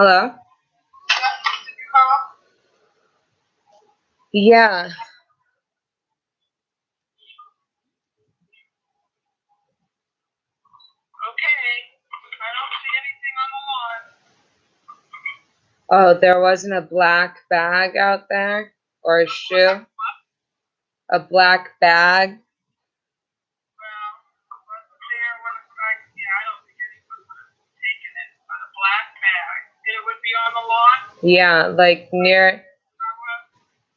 Hello? Yeah. Oh, there wasn't a black bag out there? Or a shoe? A black bag? Yeah, like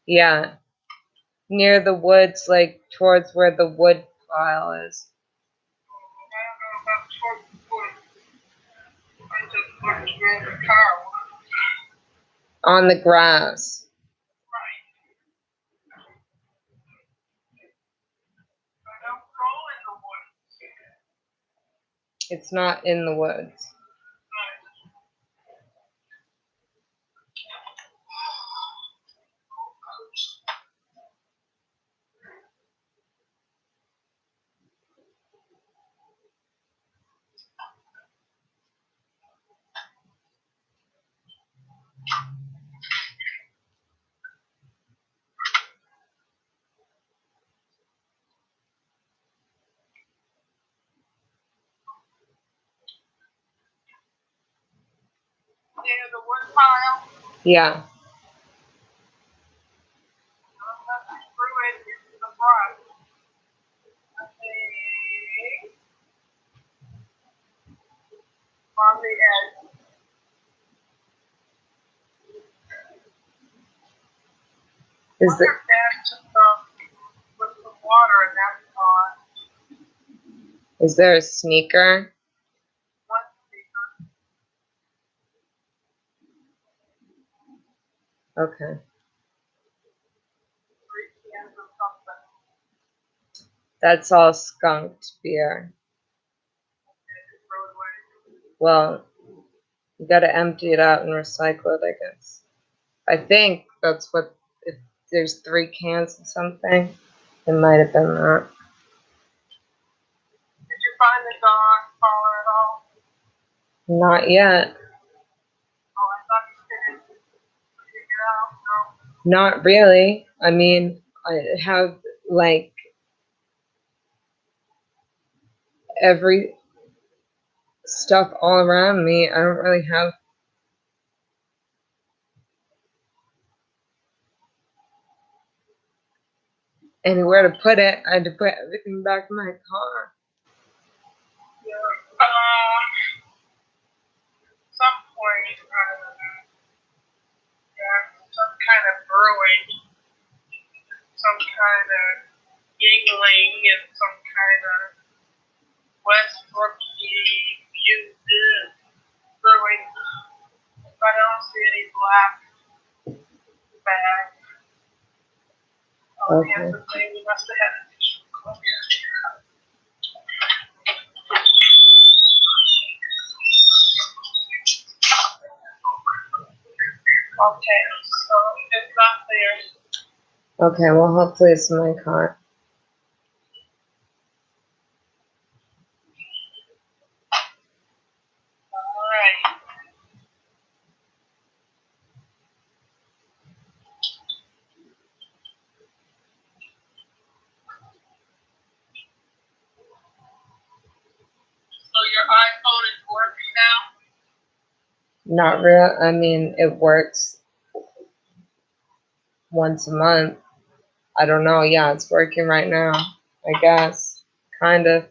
yeah, near the woods, like towards where the wood pile is. On the grass. It's not in the woods. Yeah. Is there a sneaker? Okay. That's all skunked beer. Well, you gotta empty it out and recycle it, I guess. I think that's what, if there's 3 cans of something, it might have been that. Not yet. Not really. I mean, I have like every stuff all around me. I don't really have anywhere to put it. I had to put everything back in my car. Okay. Okay, well, hopefully it's in my car. Not real. I mean, it works once a month. I don't know. Yeah, it's working right now, I guess. Kind of.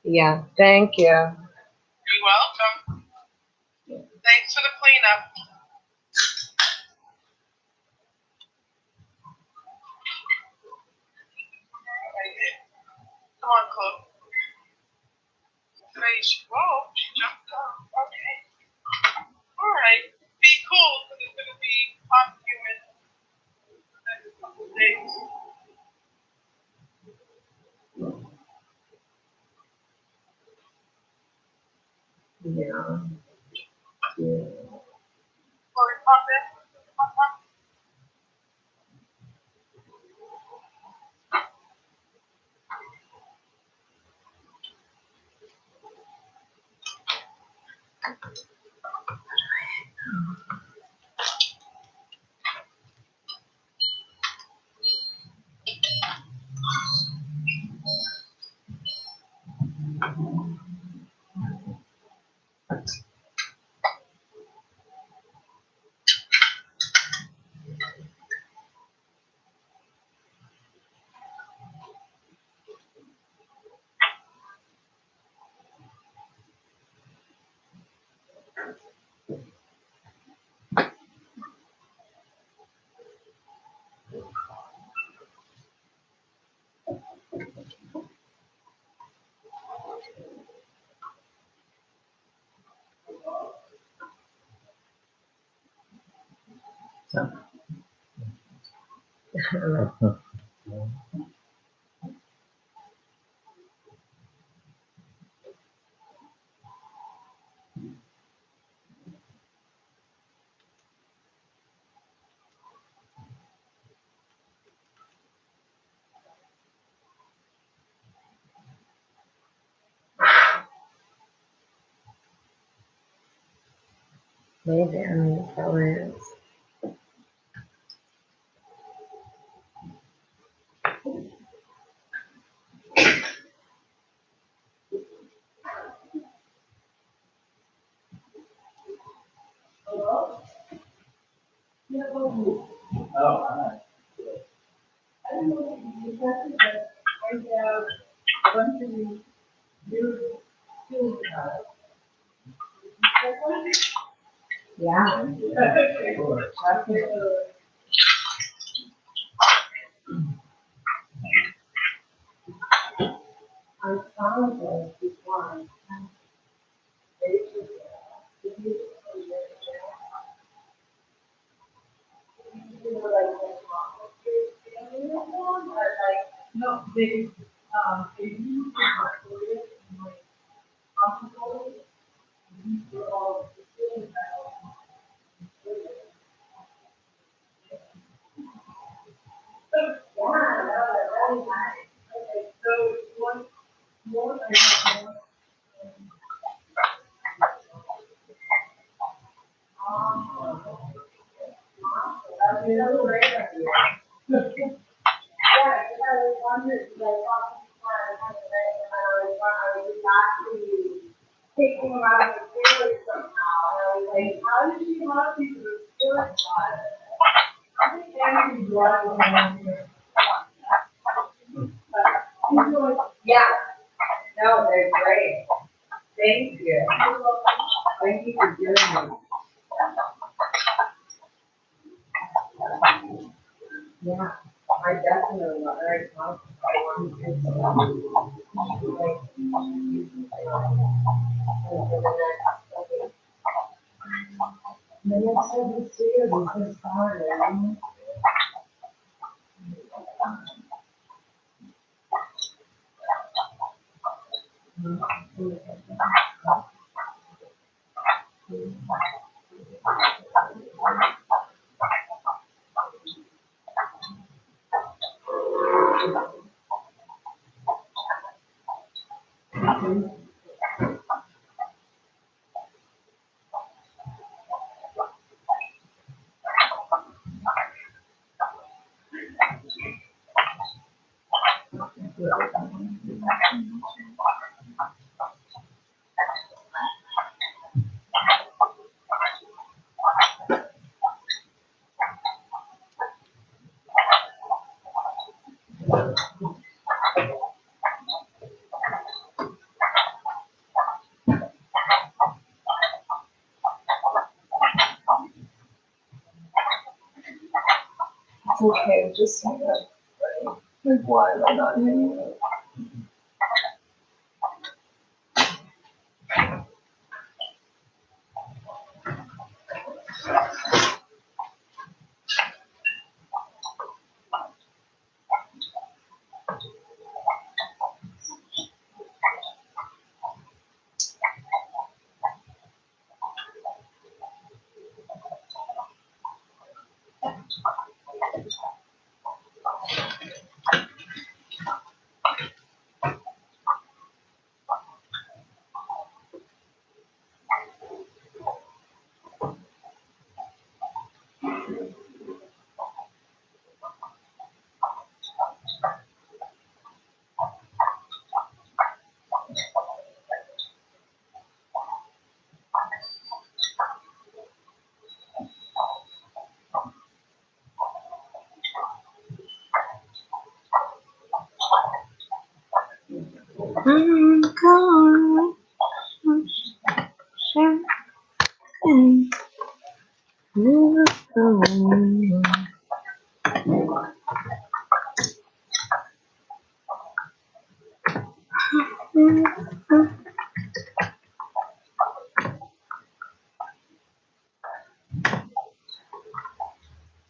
Yeah, thank you. You're welcome. Thanks for the cleanup. Come on, Chloe. Whoa, she jumped up. Okay. All right. Be cool because it's going to be hot and humid the next couple of days. Yeah. Chloe, pop in. Pop, pop. Maybe, I mean, it probably is. Yeah. Yeah. No, they're great. Thank you. Thank you for doing it. Yeah, I definitely love it. Minutes of the series is started. Okay, just saying that. Like, why am I not hanging out?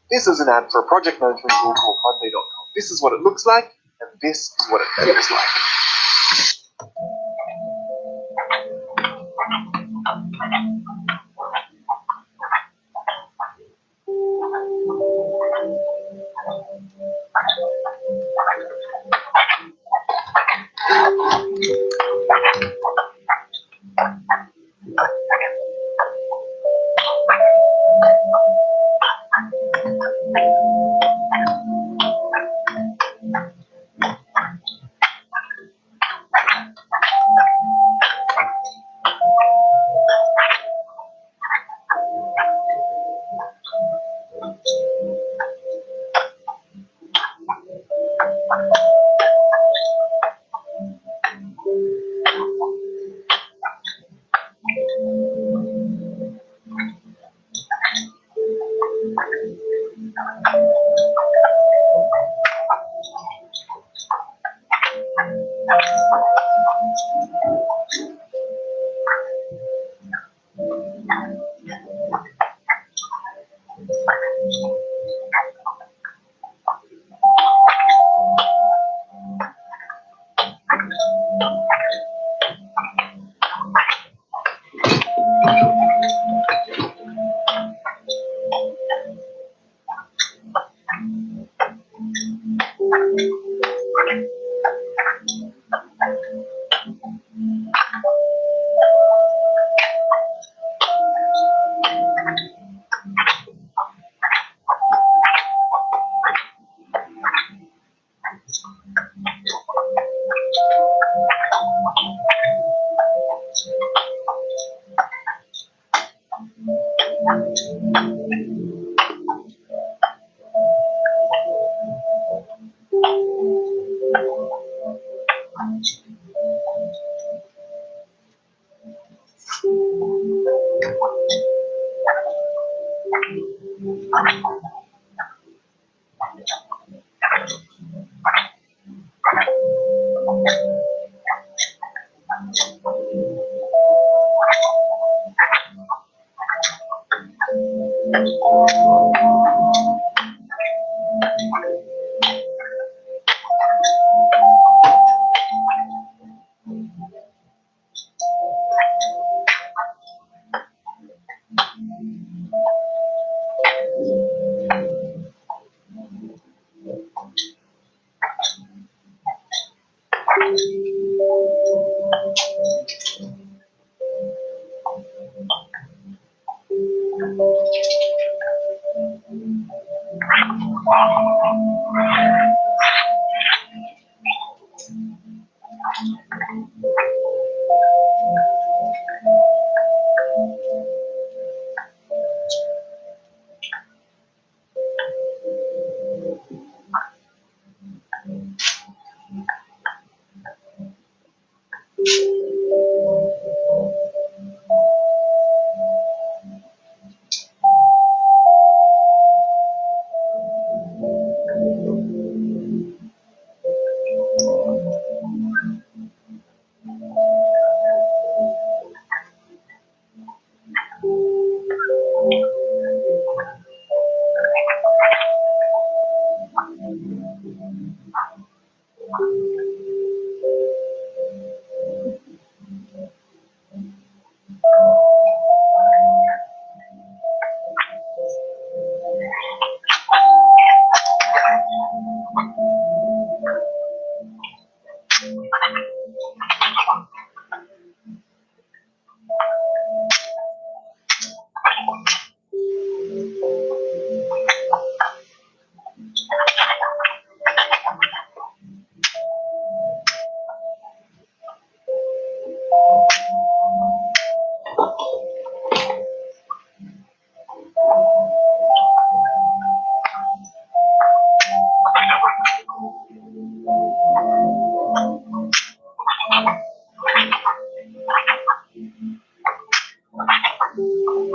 This is an ad for a project management tool called Monday.com. This is what it looks like, and this is what it feels like.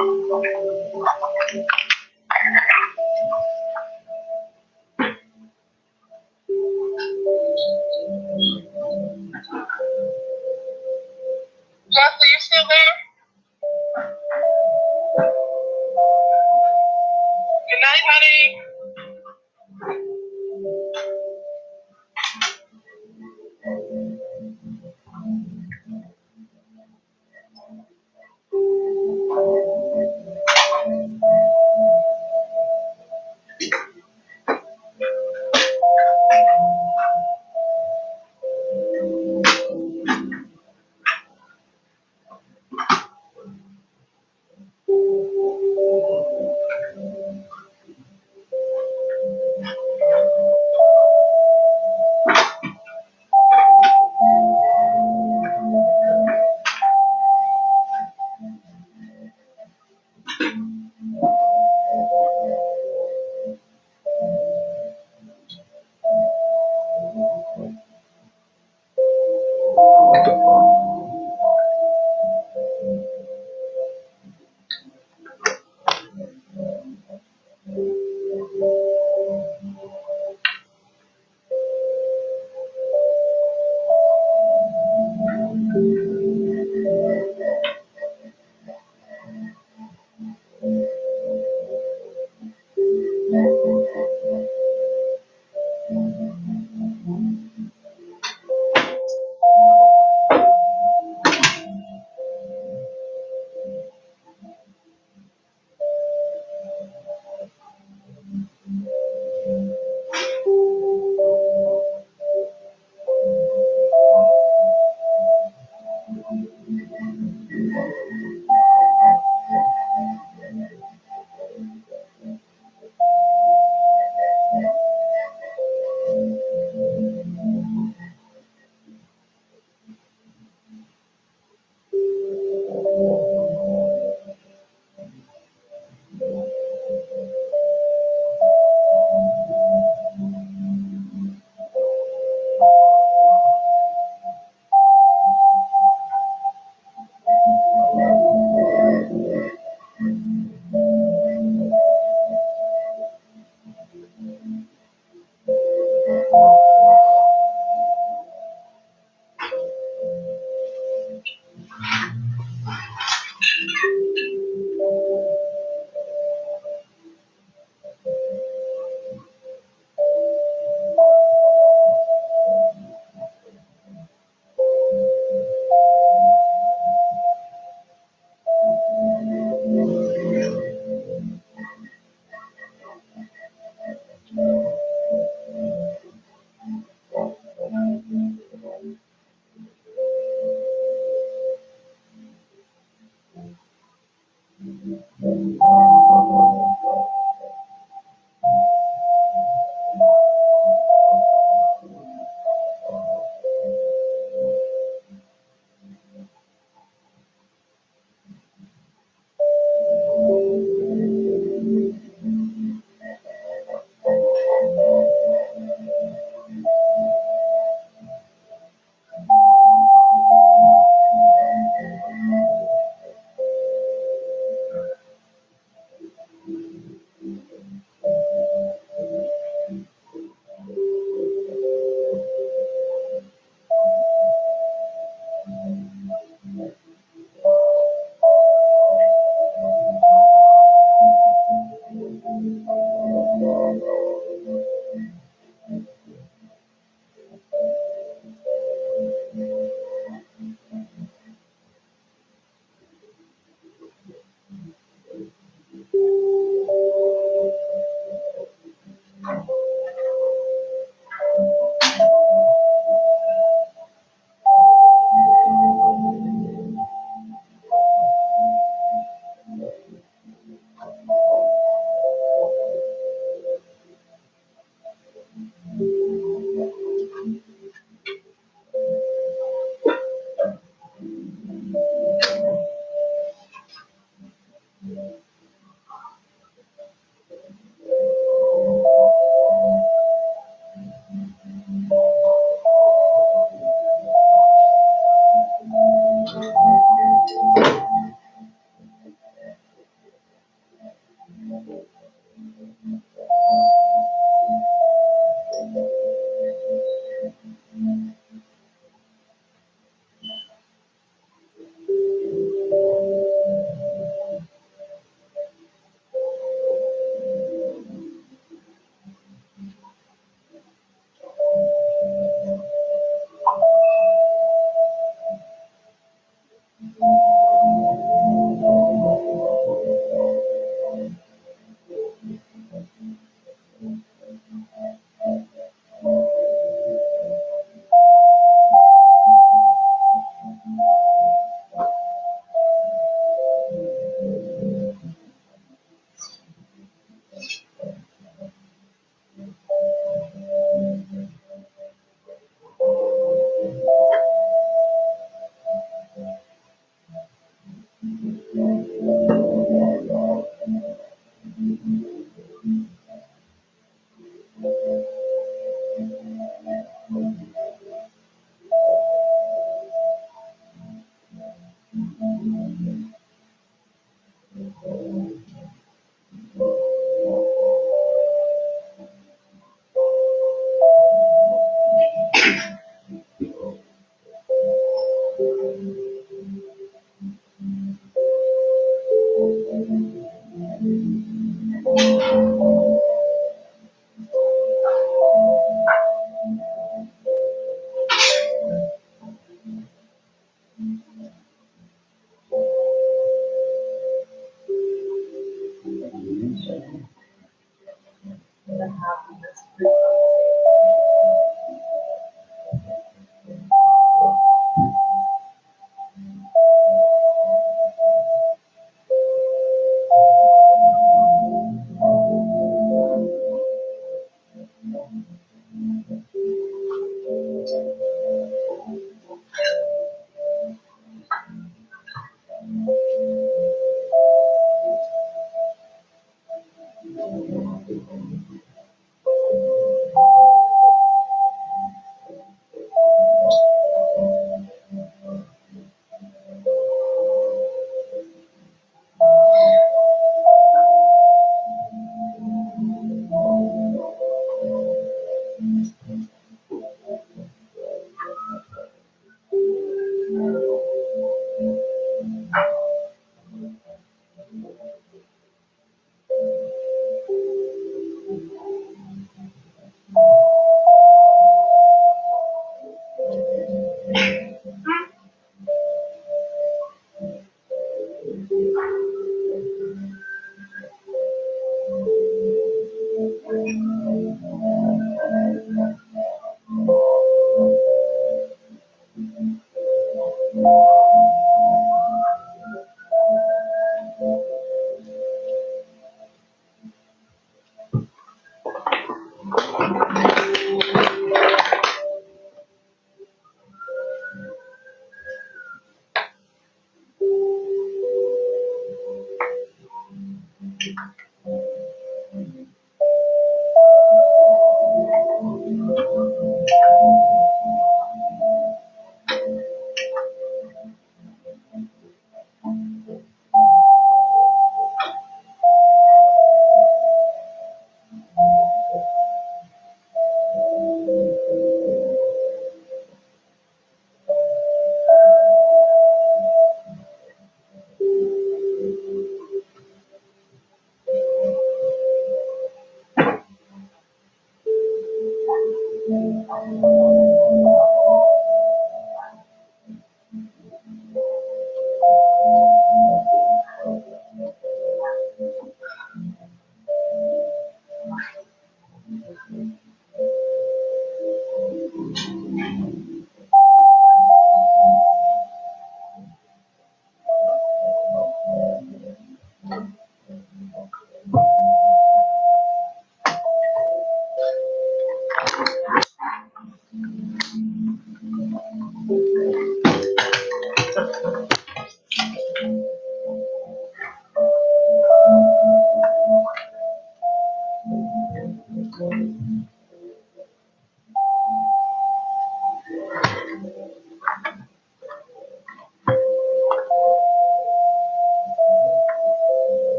Jocelyn, you still there? Good night, honey.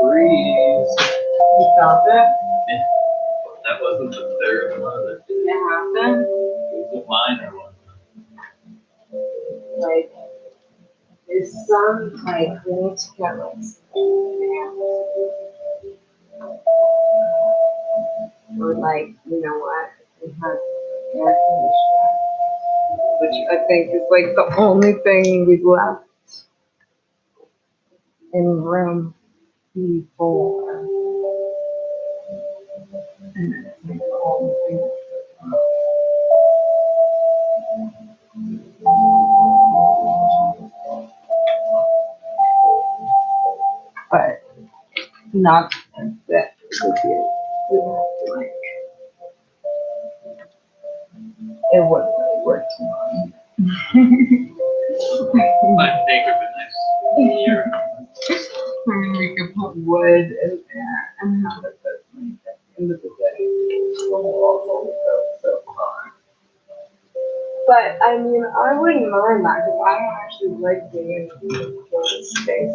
Breeze. You felt it? That wasn't the third one. That It happened. it was a minor one. Like, there's some, like, we need to get, like, or, like, you know what? We have air conditioning, which I think is, like, the only thing we left in room B4. And it's, like, the only thing. But not that would be, we have to, like, it wouldn't really work too long. My favorite was nice. Here. I mean, we could put wood in there and have it put like at the end of the day. The walls only go so far. But I mean, I wouldn't mind that because I don't actually like being in the closed space.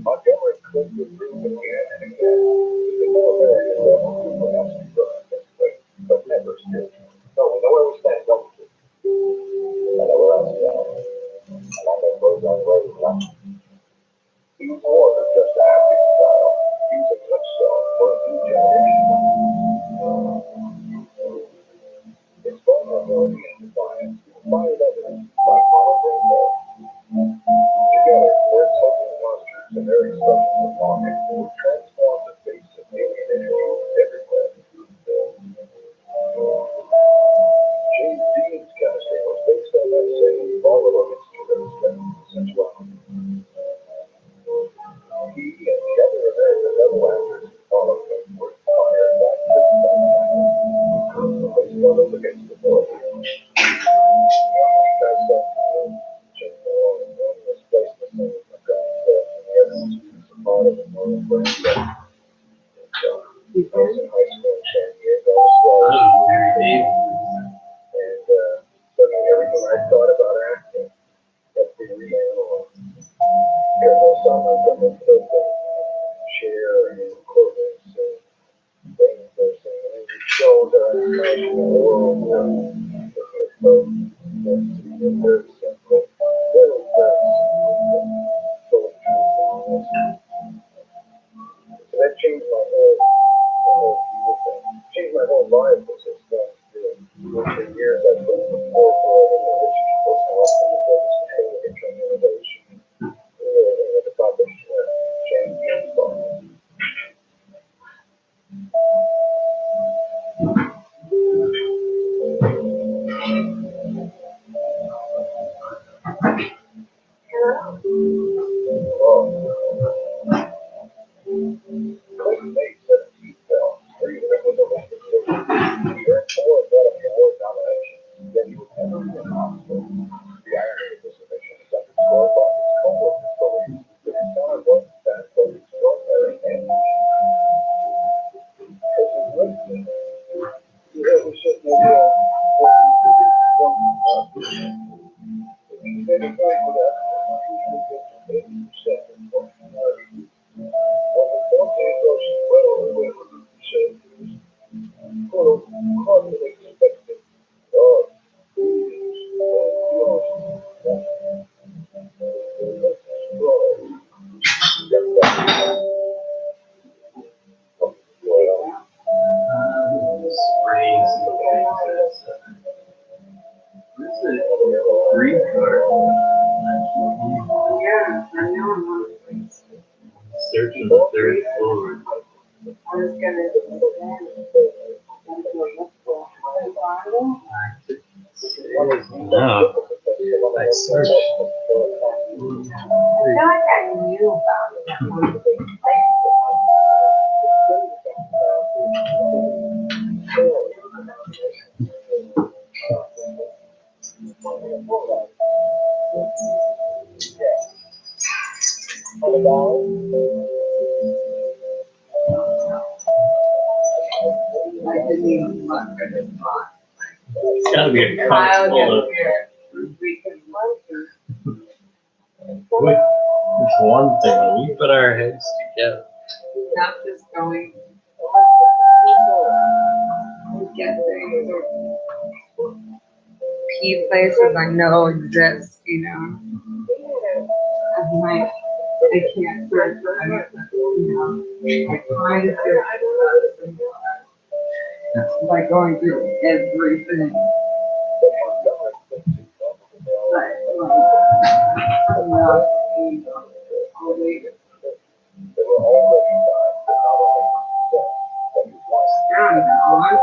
Montgomery Searching the third floor. No. I searched. It's gotta be a car full of. Wait, it's one thing. When we put our heads together. Not just going. Get things or pee places I know exist, you know. I'm like, I can't search for anything, you know. I find it by going through everything. But, I'm not, I'll leave it. I don't even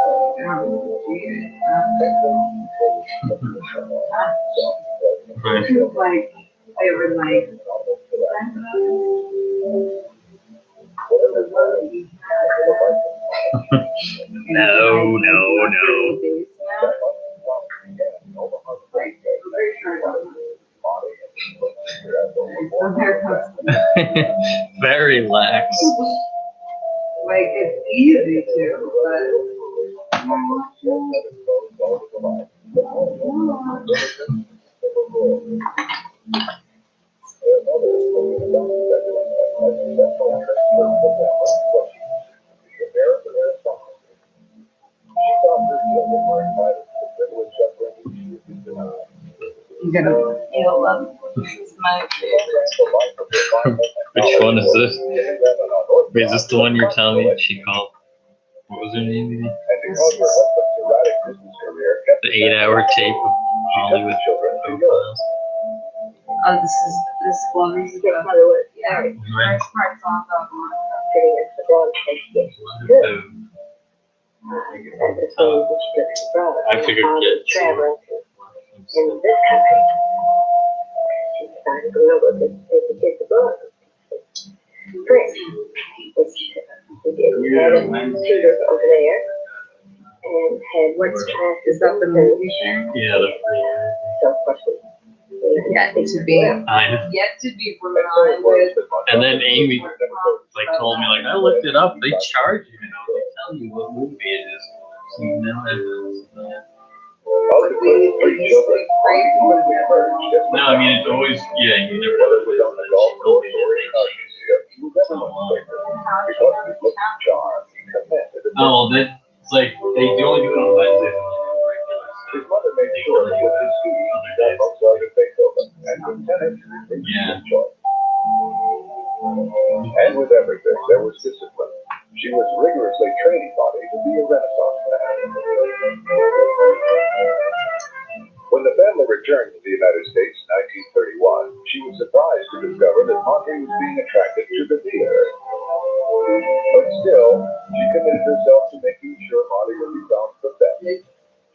know. I don't like, they were like, No. Very lax. Like, it's easy to, but. You'll love it. This is my favorite. Which one is this? Wait, is this the one you're telling me she called? What was her name again? This is The 8-hour tape of Hollywood profiles. oh, this one is yeah. Right. First part's off of I figured get traveling in this country. She decided to go to take the kids abroad. Great. We had a tutor over there and had What's classes. is that the movie thing? Yeah, the So of course Yet to be I know. yet to be reminded. And then Amy told me I looked it up. They charge you, they tell you what movie it is. So you know it. No, I mean it's always you never know what it is. And she told me that so long. Oh well, that's they do only do it on Wednesdays. His mother made sure he was his feet that Volkswagen Beethoven and Lieutenant Yeah. And with everything, there was discipline. She was rigorously training Bonnie to be a Renaissance man. When the family returned to the United States in 1931, she was surprised to discover that Monty was being attracted to the theater. But still, she committed herself to making sure Monty would be found the best.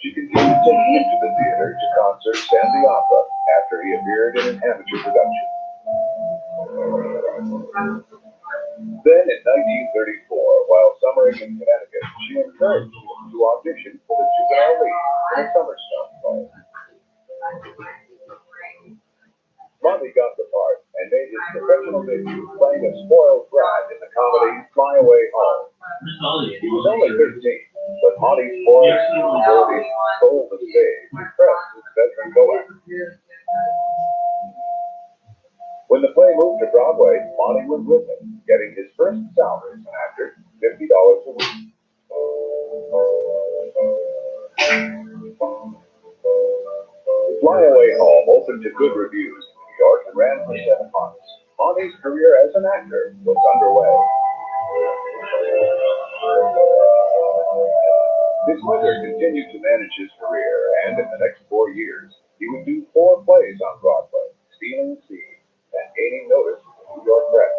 She continued taking him to the theater, to concerts, and the opera after he appeared in an amateur production. Then in 1934, while summering in Connecticut, she encouraged him to audition for the juvenile lead in a summer stock play. Monty got the part and made his professional debut playing a spoiled brat in the comedy Fly Away Home. He was only 13, but Monty's voice and ability stole the stage, impressed his veteran co-actors. When the play moved to Broadway, Monty was with him, getting his first salary as an actor, $50 a week. Fly Away Home opened to good reviews in New York and ran for 7 months. Monty's career as an actor was underway. His mother continued to manage his career, and in the next 4 years, he would do 4 plays on Broadway, Stealing the Sea, and gaining notice in the New York press.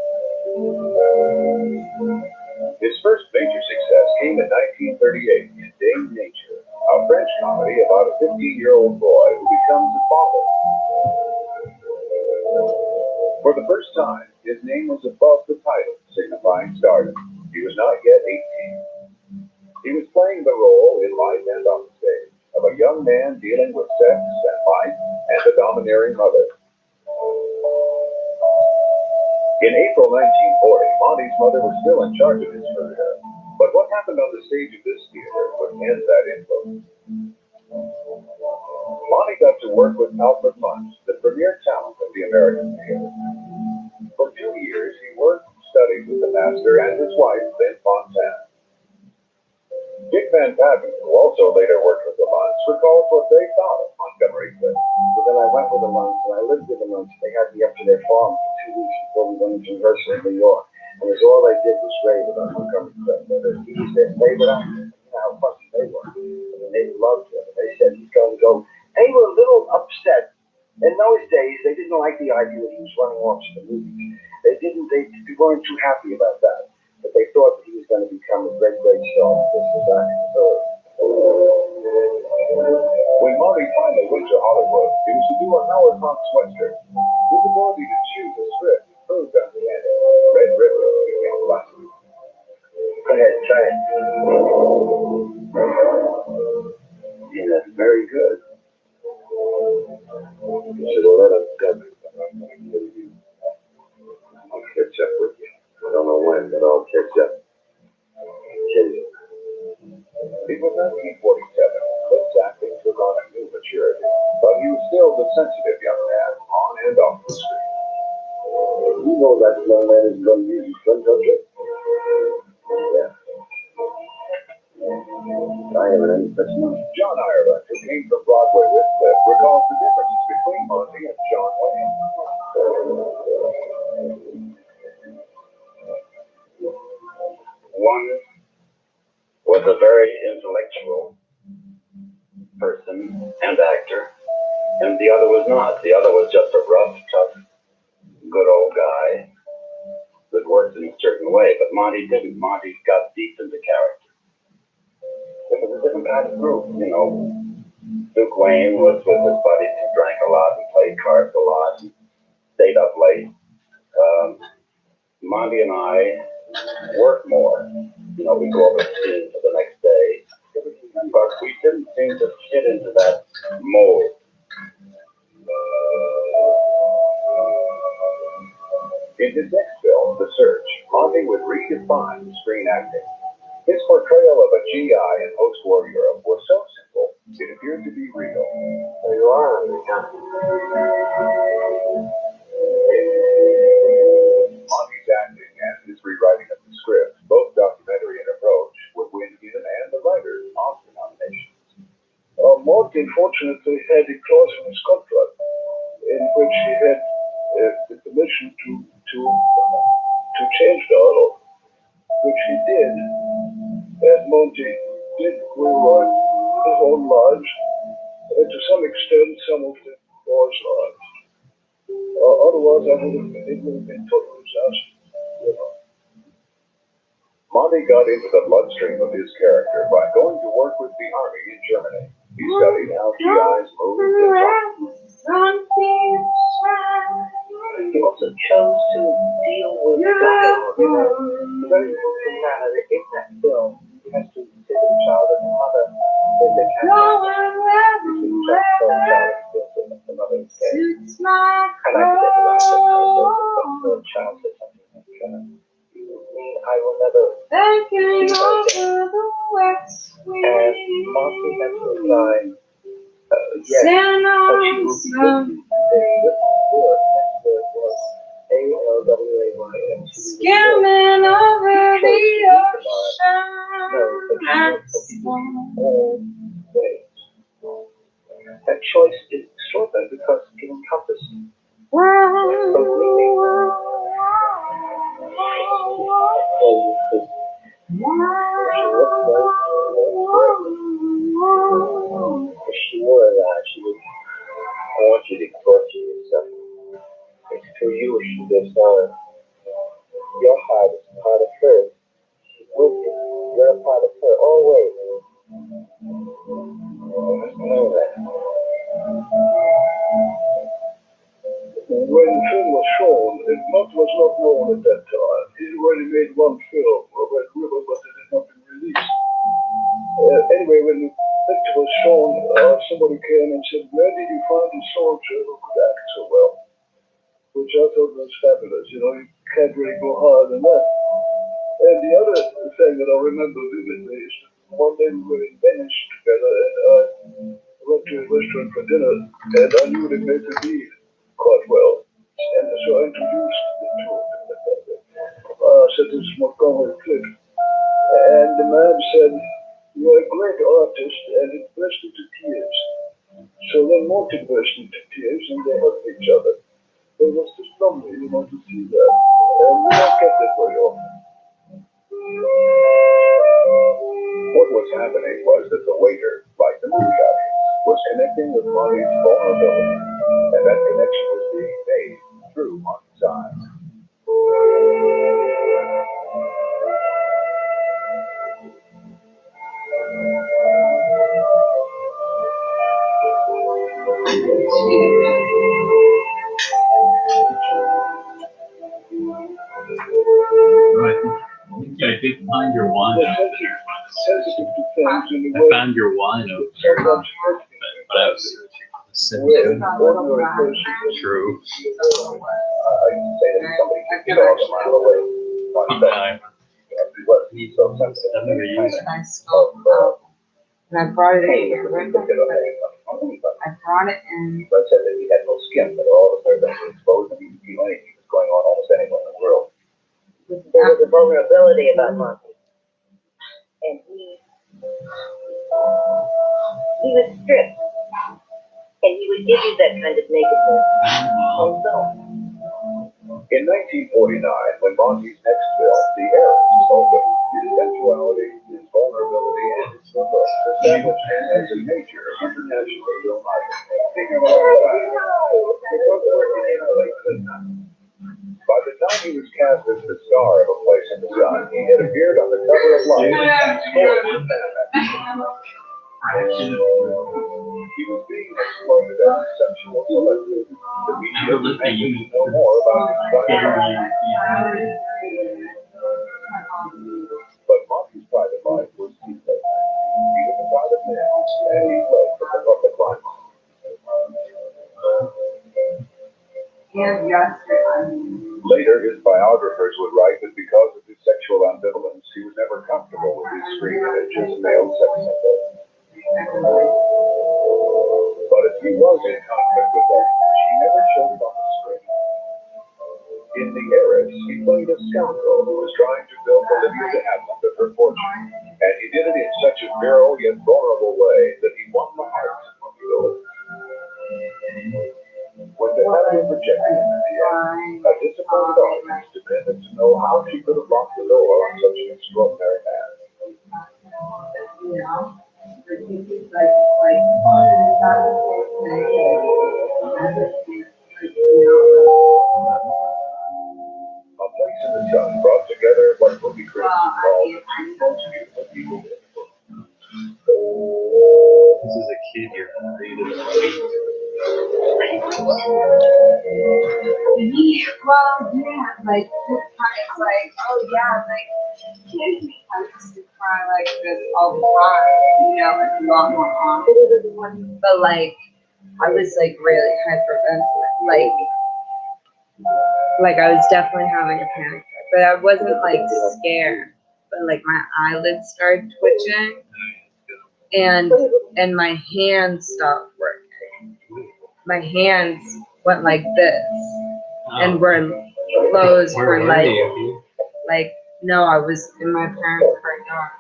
His first major success came in 1938 in Dame Nature, a French comedy about a 15-year-old boy who becomes a father. For the first time, his name was above the title, signifying stardom. He was not yet 18. He was playing the role in life and on the stage of a young man dealing with sex and life and a domineering mother. In April 1940, Monty's mother was still in charge of his career, but what happened on the stage of this theater would end that influence. Monty got to work with Alfred Munch, the premier talent of the American theater. For 2 years, he worked and studied with the master and his wife, Lynn Fontanne. Dick Van Patten, who also later worked with the Munch, recalls what they thought of Montgomery Clift. So then I went with the Munch, and I lived with the Munch. They had me up to their farm for 2 weeks before we went into rehearsal in New York. And it was all they did was rave about Montgomery Clift. He was their favorite actor. You know how fussy they were. I mean, they loved him. They said he's going to go. They were a little upset. In those days, they didn't like the idea that he was running off to the movies. They weren't too happy about that. But they thought that he was going to become a great, great star. This was When Monty finally went to Hollywood, it was to do a Howard Hawks Western. His ability to choose a script proved uncanny. Red River became classic. Go ahead, try it. Yeah, that's very good. You should have let him come. I'll catch up with you. I don't know when, but I'll catch up. Kidding. It was 1947. Clift's acting took on a new maturity, but he was still the sensitive young man on and off the screen. You know that young man is going to use his gun, don't you? Yeah. I haven't any such notion. John Ireland, who came from Broadway with Cliff, recalls the differences between Monty and John Wayne. One was a very intellectual person and actor, and the other was not. The other was just a rough, tough, good old guy that worked in a certain way, but Monty didn't. Monty got deep into character. It was a different kind of group, you know. Duke Wayne was with his buddies who drank a lot and played cards a lot and stayed up late. Monty and I worked more. You know, we go over the scene for the next day. But we didn't seem to fit into that mold. In his next film, The Search, Monty would redefine screen acting. His portrayal of a GI in post-war Europe was so simple, it appeared to be real. There you are, American. Monty's acting and his rewriting of the script, both documentary and approach, would win him and the writer Oscar nominations. Monty, fortunately, had a clause in his contract in which he had the permission to change dialogue, which he did. And Monty did rewrite his own lives, and to some extent, some of the boys' lives. Otherwise, it would have been totally disastrous, you know. Monty got into the bloodstream of his character by going to work with the army in Germany. He studied how GIs moved and talked. He also chose to deal with dialogue in a very moving manner. In that film, he has to consider the child and the mother in the camera. Between the child and the mother is dead. And I forget the last the child said something like, you mean I will never see you again? And Marcy had to reply, yes, but she will be with you. The word was ALWAY. Skimming over the ocean. That choice is extraordinary because it encompasses she would want you to torture yourself. It's through you she lives on. Your heart is part of her. She's with you. You're a part of her always. You must know that. When the film was shown, Monty was not known at that time. He already made one film, Red River, but it had not been released. Anyway, when the picture was shown, somebody came and said, where did you find a soldier who could act so well? Which I thought was fabulous. You know, you can't really go higher than that. And the other thing that I remember vividly is that one day we were in Venice together, and I went to a restaurant for dinner, and I knew they made the lead quite well. And so I introduced the two of them. I said, this is Montgomery Cliff. And the man said, you're a great artist, and it burst into tears. So then Monty burst into tears, and they hugged each other. It was just lovely, you know, to see that. And we don't get that very often. What was happening was that the waiter, like the movie audience, was connecting with Monty's vulnerability, and that connection was being made through Monty's eyes. I did find your wine out there. Sensitive to things in the I way. found your wine out there, Sometimes but I was sitting we're there. ordinary persons. True. I used to say that somebody could get off a mile away. What he's so sensitive. I've never used it. I spoke and I brought it in here. I brought it in. But said that he had no skin, but all of a sudden he was exposed and he was going on almost anywhere in the world. There was a vulnerability about Monty. And he was stripped. And he would give you that kind of nakedness on film. In 1949, when Monty's next film, The Heiress, opened, his sensuality, his vulnerability, and his look established him as a major international film icon. By the time he was cast as the star of A Place in the Sun, he had appeared on the cover of Life. He was being exploited as a sexual celebrity. The media demanded to know more about his private But Monty's private life was secret. He was a private man, and he fled from the public limelight. Later, his biographers would write that because of his sexual ambivalence, he was never comfortable with his screen image as a male sex symbol. But if he was in conflict with her, she never showed it on the screen. In The Heiress, he played a scoundrel who was trying to build Olivia de Havilland of her fortune, and he did it in such a virile yet vulnerable way that he won the hearts of the village. When de Havilland rejected him in the end, a disappointed audience demanded to know how she could have locked the door on such an extraordinary man. A Place in the Sun brought together what movie critics called the two most beautiful people in the world. This is a kid you're created. Well, yeah, like this part is like, oh yeah, like kids I used to cry like this all the time, you know, like a lot more often. But like I was like really hyperventilating, like I was definitely having a panic attack, but I wasn't like scared, but like my eyelids started twitching and my hands stopped working. My hands went like this and were closed for like no, I was in my parents' front yard.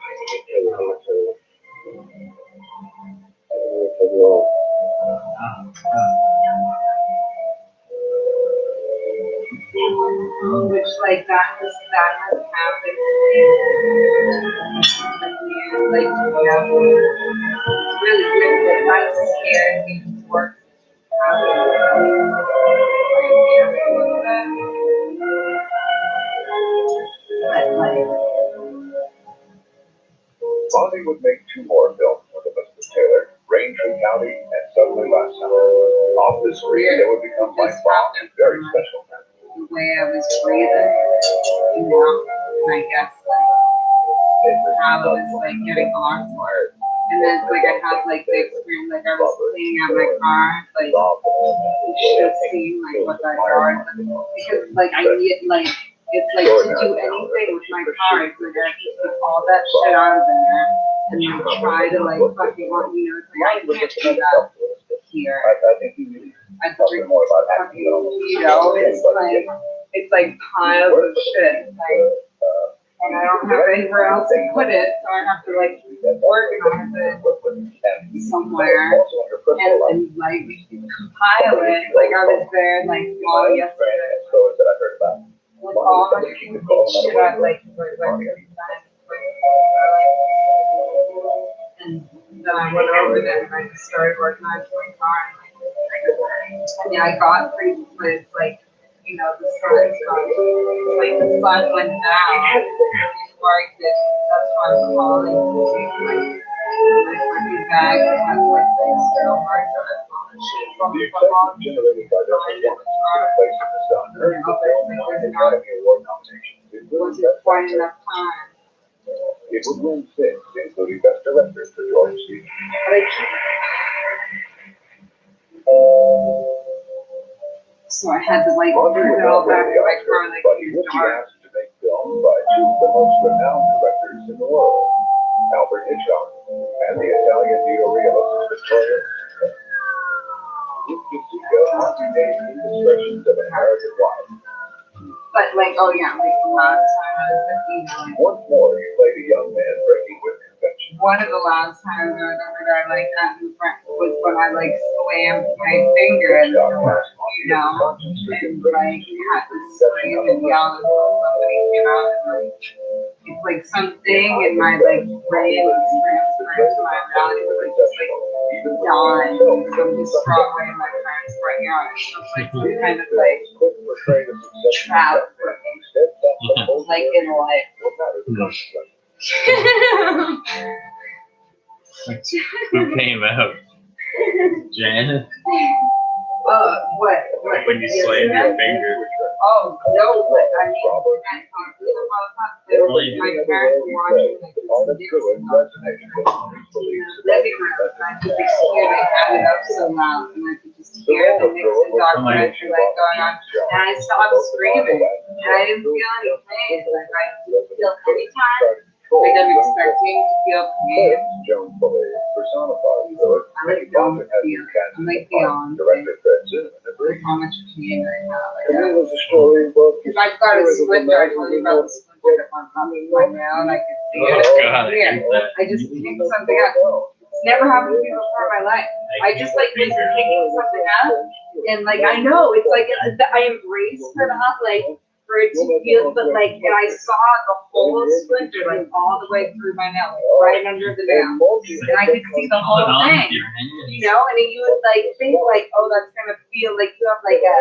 Which like that has happened like yeah, it's really good, but I'm scared these work Monty would make two more films with Elizabeth Taylor, Raintree County and Suddenly Last Summer. Off the screen, they would become lifelong and very special friends. the way I was breathing, you know, and I guess like how I was like getting awkward. And then like I had like the experience, like I was cleaning out my car, like you should have seen like what that car is, because like I need like it's like to do anything with my car, it's like I have to put all that shit out of there and like try to like fucking want, you know, it's like I can't do that here. I think you need I drink fucking, you know, it's like piles of shit, like, and I don't have anywhere else to put it, so I have to like organize it somewhere and like compile it. Like I was there like all yesterday with all my shit I like and then I went over there and I just started organizing my car and I got pretty good, like, you know, the sun's gone, like the sun went down before I did, that's why I'm calling to take my fucking bag that has like the external hard drive on the shit from The all excitement generated by their performance in A Place in the Sun earned the film one Academy Award nomination. It wasn't quite enough time. It would win 6, including Best Director for George C. So I had to like Monty bring would it all not win back the to my Oscar, car like but he it would was be dark. asked to make films by two of the most renowned directors in the world, Alfred Hitchcock and the Italian neorealist Vittorio Sisto. With the Monty made indiscretions of an American life. But like, oh yeah, like the last time I was at, like, Once more, he played a young man breaking with convention. one of the last times I was over there like that in front was when I like slammed my finger in the door, you know, and like had to scream and yell until somebody came out and like it's like something in my like brain was transferred to my reality was like just like dying in some distraught way in my parents' front yard. So it's like some kind of like trap for me, like in life. Who came out? Janet? What? When you slammed your finger. Oh, no, but I mean, I talked to them all the time. They were like, my parents were watching like this living room. And I could just hear they had it up so loud. And I could just hear the Nixon documentary like going on. And I stopped screaming. And I didn't feel any pain. Like I didn't feel any time. Like I'm expecting to feel pain. Joan Foley personified I like don't feel. I'm like beyond like how much pain I have. To me, it was a storybook. Because I've got a splinter. I told you about the splinter that went up in my nail, and I could see it. Oh, God, I Here, hate that. I just picked something up. It's never happened to me before in my life. I just like was picking something up, and like I know it's like I embrace for that, like for it to feel, but like, and I saw the whole splinter like all the way through my nail, like, right under the nail, and I could see the whole thing. You know, and you would like think like, oh, that's gonna feel like you have like a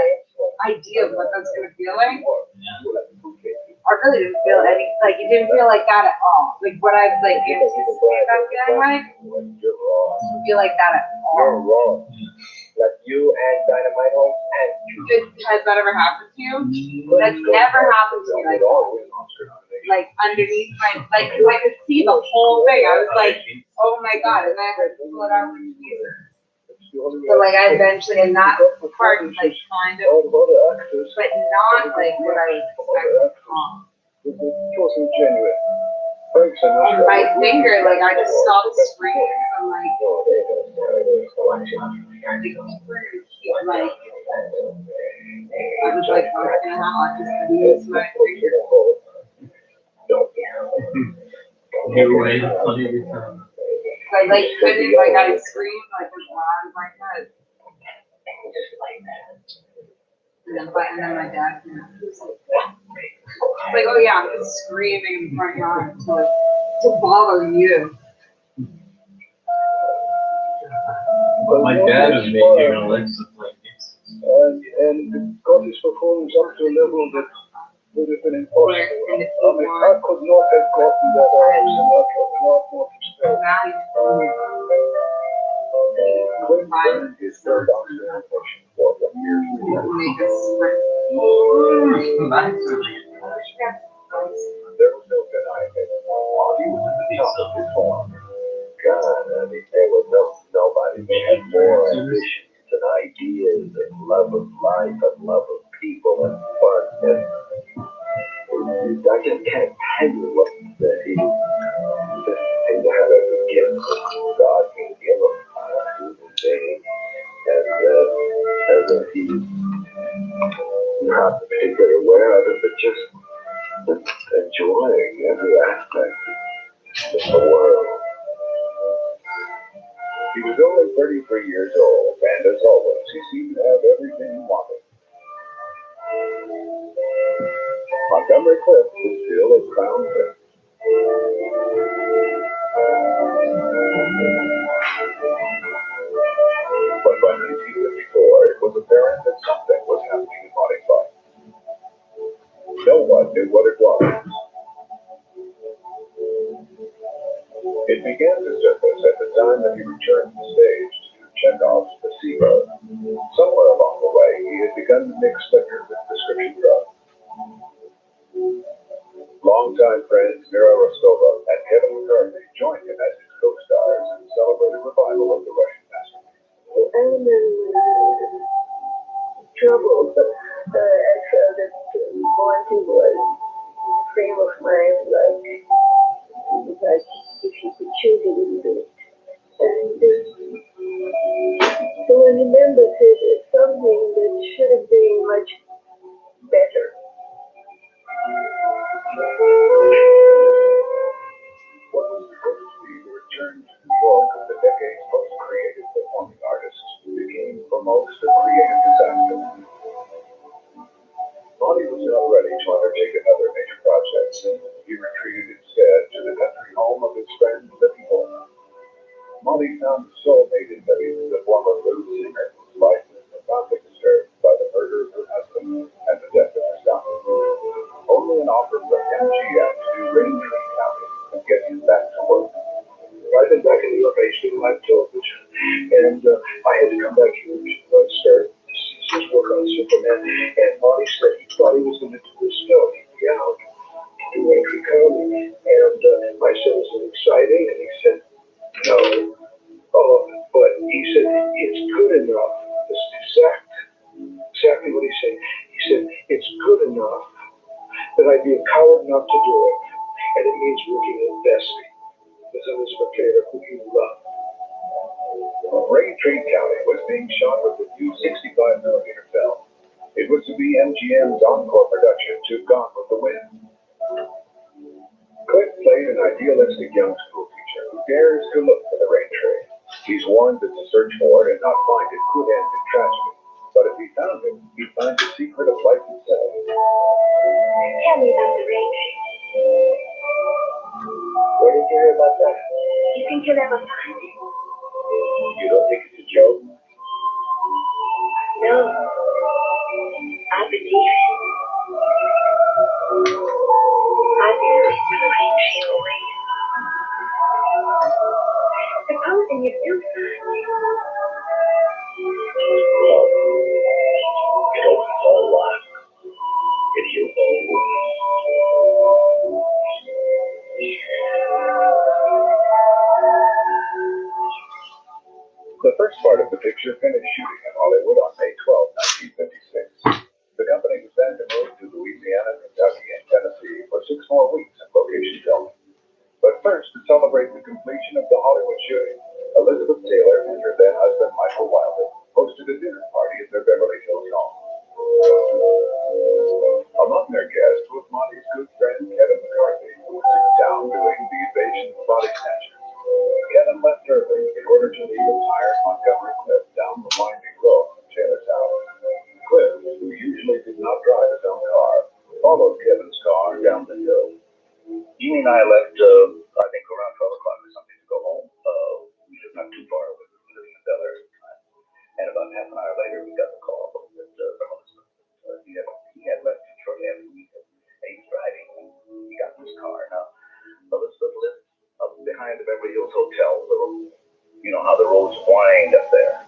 idea of what that's gonna feel like. I really didn't feel any, like it didn't feel like that at all. Like what I like anticipated that feeling like, didn't feel like that at You're all. wrong. Like you and Dynamite Home and Has that ever happened to you? That's never happened to me like that. Like underneath my, like, 'cause I could see the whole thing. I was like, oh my god, and then I had to pull it out with Jesus. So like I eventually, and that part is like kind of, but not like what I was expecting at all. It wasn't genuine. Thanks, And my finger, like I just stopped screaming. I'm like, like, I was like, what's gonna happen? I just use my finger. New way to play guitar. I like couldn't, like I screamed like as loud as I could. And then my dad came out. He was like, oh yeah, I'm just screaming in the front yard to bother you. But my dad was making a list of like and it got his performance up to a level that would have been impossible. I mean, I could not have gotten that out of Sinatra without more spell. Now you Clinton is third doctor impression for the years. make us sprint. There was no denying it. While he was in the top of his form. God, I mean, there was nobody who had more ambitions and ideas and love of life and love of people and fun. And I just can't tell you what he had a gift that God can give him to the day. And he's not particularly aware of it, but just enjoying every aspect of the world. He was only 33 years old, and as always, he seemed to have everything he wanted. Montgomery Clift was still a crown prince. But by 1954, it was apparent that something was happening in Monty. No one knew what it was. It began to surface at the time that he returned to the stage to do Chekhov's Placebo. Somewhere along the way, he had begun to mix liquor with prescription drugs. Longtime friends Mira Rostova and Kevin McCarthy joined him as his co-stars and celebrated revival of the Russian masterpiece. I'm in trouble, but I felt that Monty was a frame of mind, like if you could choose, you wouldn't do it. And so I remembered it as something that should have been much better. found the soulmate in Betty, the former blues singer, whose life was not disturbed by the murder of her husband and the death of her son. Only an offer from MGM to Raintree County could get him back to work. I've been back in New York. I used to do live television, and I had to come back here to start his work on Superman. And Marty said he thought he was going to do this film. He'd be out to Raintree County, and I said, "Is it exciting?" And he said, "No." But he said it's good enough. This is exactly what he said. He said it's good enough that I'd be a coward not to do it, and it means working with Bessie, as Elizabeth Taylor, who you love. Raintree County was being shot with the new 65mm film. It was to be MGM's encore production to Gone with the Wind. Cliff played an idealistic young school teacher who dares to look for the Raintree. He's warned that to search for it and not find it could end in tragedy. But if he found it, he'd find the secret of life itself. Tell me about the Raintree. Where did you hear about that? You think you'll ever find it? You don't think it's a joke? No. I believe it. I've been looking for the Raintree away. Supposing you do find it. You don't know what. If you know. The first part of the picture finished shooting in Hollywood on May 12, 1956. The company was then to move to Louisiana, Kentucky, and Tennessee for 6 more weeks of location filming. But first, to celebrate the completion of the Hollywood shooting, Elizabeth Taylor and her then husband Michael Wilder hosted a dinner party at their Beverly Hills home. Among their guests was Monty's good friend Kevin McCarthy, who was in town doing the Invasion of the Body Snatchers. Kevin left early in order to leave a tired Montgomery Cliff down the winding road from Taylor's house. Cliff, who usually did not drive his own car, followed Kevin's car down the hill. You and I left, I think around 12 o'clock or something to go home. We lived not too far away. We were living in Bel Air at the time. And about half an hour later, we got the call that he had left Detroit after the weekend. And he was driving. He got in his car. Now, Elizabeth lived up behind the Beverly Hills Hotel. You know how the roads wind up there.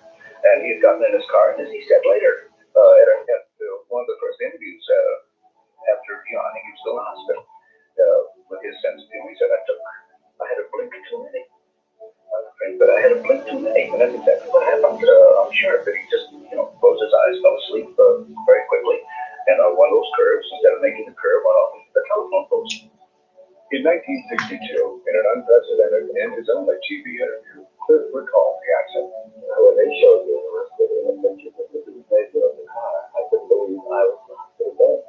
And he had gotten in his car, and as he said later, at one of the first interviews, after, I think he was still in the hospital, with his sense of humor, he said, I had a blink too many. But I had a blink too many. And that's exactly what happened. I'm sure that he just, closed his eyes, fell asleep very quickly. And one of those curves, instead of making the curve, went off the telephone post. In 1962, in an unprecedented and his only TV interview, Cliff recalled the accident. When they showed me in the hospital in the picture of the baby of the car, I couldn't believe I was in the hospital bed.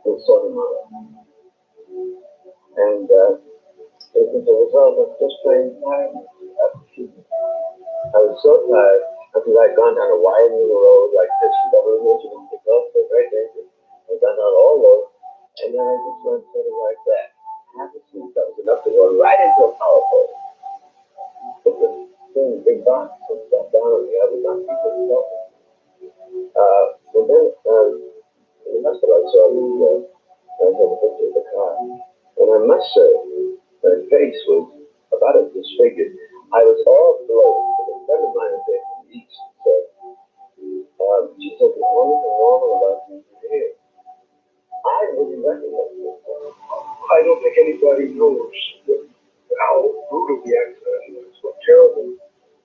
It was so demonic. And it was a result of just plain tiredness. I was so tired because I'd gone down a winding road like this in Beverly Hills and picked up the very dangerous. I'd gone down all those, and then I just went sort of like that. Half asleep, that was enough to go right into a power pole. But the thing, big box, and sat down on the other knocked people himself. And then in the hospital, I saw the picture of the car. And I must say, my face was about as disfigured. I was all blown. A friend of mine had been from the East said, she said, the only thing normal about you is your hair. I wouldn't recognize it. I don't think anybody knows how brutal the accident was, what terrible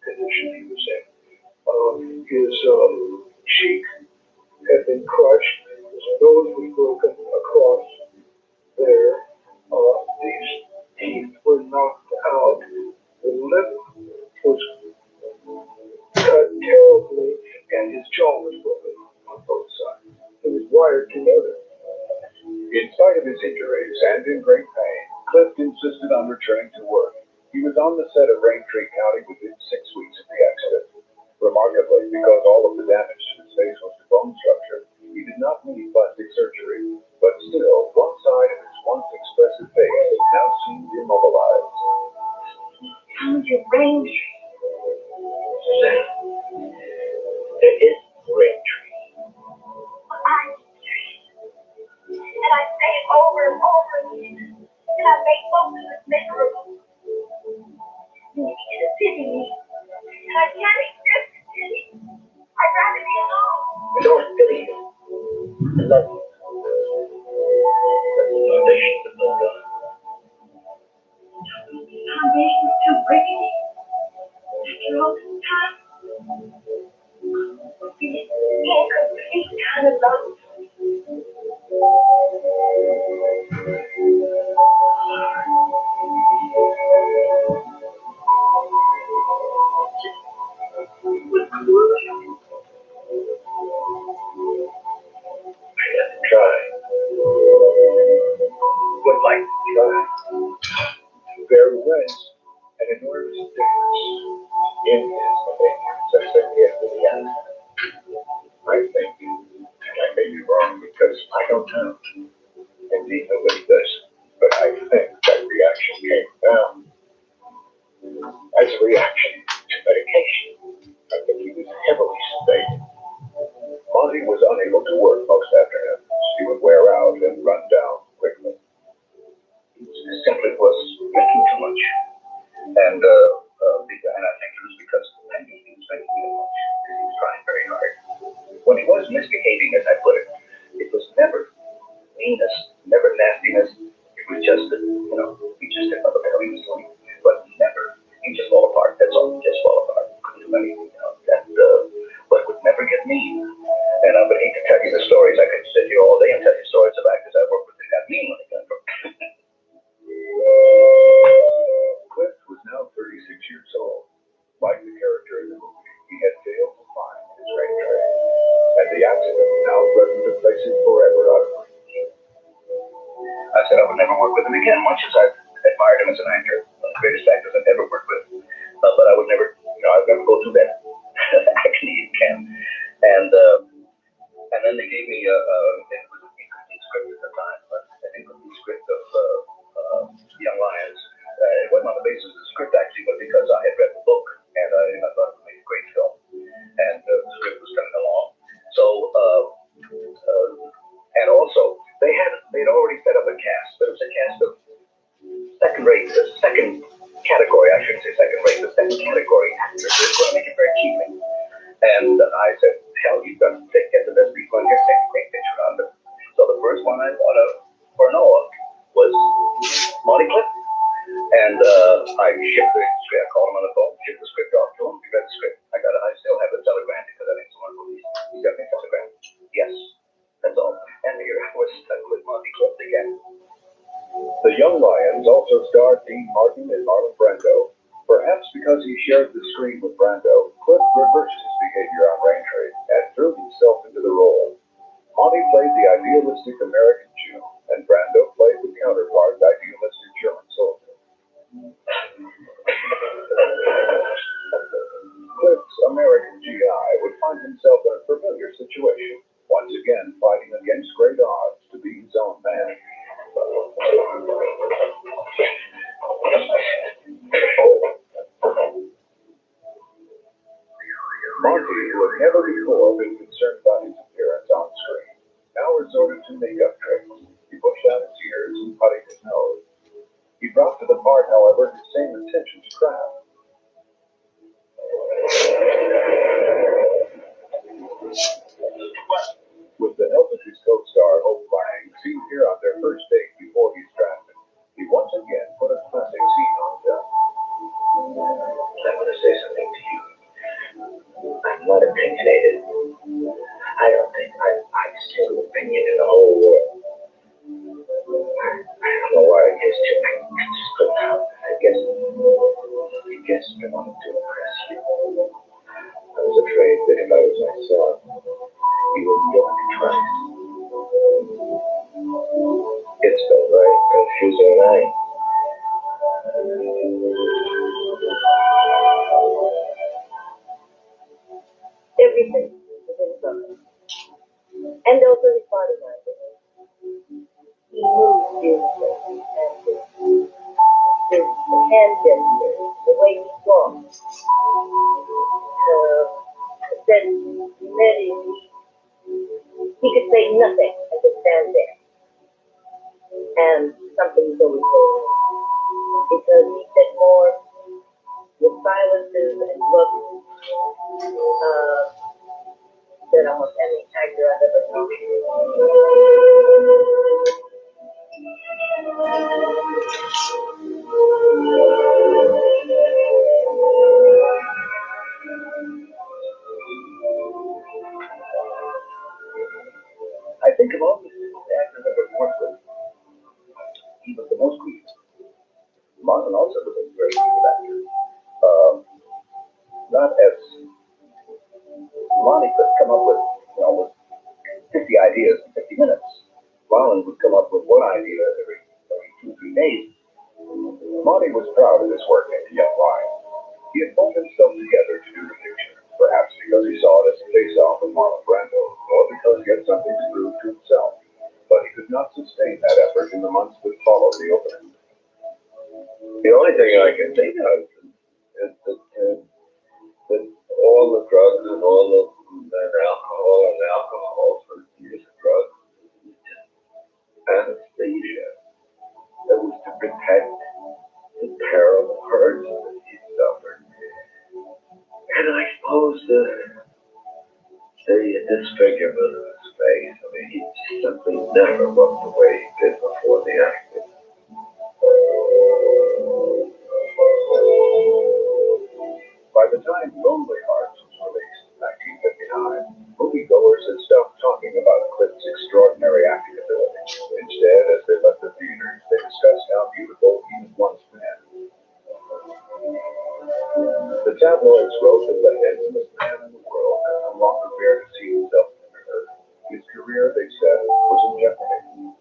condition he was in. His cheek had been crushed, his nose was broken across there, these teeth were knocked out, the lip was cut terribly, and his jaw was broken on both sides. He was wired together. In spite of his injuries and in great pain, Cliff insisted on returning to work. He was on the set of Raintree County within 6 weeks of the accident. Remarkably, because all of the damage to his face was to bone structure, he did not need plastic surgery. But still, one side of his once expressive face now seemed immobilized. Found your Raintree. miserable. You need to pity me. And I can't accept the pity. I'd rather be alone. I don't pity you. I love you. That's the foundation to build on. The foundation's too rickety. After all this time, the incomplete kind of love. I have to try. Would like to try. There was an enormous difference in his behavior, such that he had the answer. I think, and I may be wrong because I don't know, indeed nobody does, but I think that reaction came down as a reaction to medication. I think he was heavily sedated. Monty was unable to work most afternoons. He would wear out and run down quickly. He simply was making too much. And I think it was because he was making too much, because he was trying very hard. When he was misbehaving, as I put it, it was never meanness, never nastiness. It was just that, he just didn't know the hell he was doing. But never, he just fall apart. That's all. He just fall apart. Couldn't do anything, but would never get mean. And I would hate to tell you the stories. I could sit here all day and tell you stories about actors I worked with that got mean when they got drunk. Cliff was now 36 years old. Like the character in the movie, he had failed to find his right track. And the accident now threatened to place him forever out of reach. I said I would never work with him again, much as I admired him as an actor. One of the greatest actors I've ever worked with. But I would never, I'd never go through that agony again. And then they gave me it was an incomplete script at the time, but an incomplete script of Young Lions. It wasn't on the basis of the script actually, but because I had read the book and I thought it would make a great film, and the script was coming along. So and also they'd already set up a cast. There was a cast of second category. I shouldn't say second rate, but second category actors. They're going to make it very cheaply. And I said, hell, you've got to get the best people in here, take a great picture on them. So the first one I thought of for Noah was Monty Cliff. And I shipped the script, I called him on the phone, shipped the script off to him, he read the script. I still have the telegram because I didn't want to release. He got me a telegram. Yes, that's all. And here I was stuck with Monty Cliff again. The Young Lions also starred Dean Martin and Marlon Brando. Perhaps because he shared the screen with Brando, Cliff reversed his behavior on Raintree and threw himself into the role. Monty played the idealistic American Jew, and Brando played the counterpart, idealistic German soldier. Cliff's American GI would find himself in a familiar situation, once again fighting against great odds to be his own man. Monty, who had never before been concerned about his appearance on screen, now resorted to makeup tricks. He pushed out his ears and puttied his nose. He brought to the part, however, his same attention to craft. With the help of his co-star, Hope Lang, seen here on their first date before he's drafted, he once again put a classic scene on film. I want to say something to you. I'm not opinionated. I don't think I've seen an opinion in the whole world. I don't know why I just couldn't help it. I guess I wanted to impress you. I was afraid that if I was myself, you would feel like a trust. It's been a very confusing night. Everything was in focus. And also his body language. He moved beautifully, and his hand gestures, the way he walked. That Mary, he could say nothing and just stand there. And something was always going on. Martin also was a very good actor. Not as Monty could come up with, with 50 ideas in 50 minutes. Marlon would come up with one idea every 2, 3 days. Monty was proud of his work in Young Lion. He had pulled himself together to do the picture, perhaps because he saw it as a face-off of Marlon Brando, or because he had something to prove to himself. But he could not sustain that effort in the months that followed the opening. The only thing I can think of is that all the drugs and all the alcohol for use of drugs, anesthesia, that was to protect the terrible hurts that he suffered. And I suppose the disfigurement of his face, I mean, he simply never looked the way he did before the accident. By the time Lonely Hearts was released in 1959, moviegoers had stopped talking about Clint's extraordinary acting ability. Instead, as they left the theaters, they discussed how beautiful he had once been. The tabloids wrote that the handsomest man in the world could no longer bear to see himself in the mirror. His career, they said, was in jeopardy.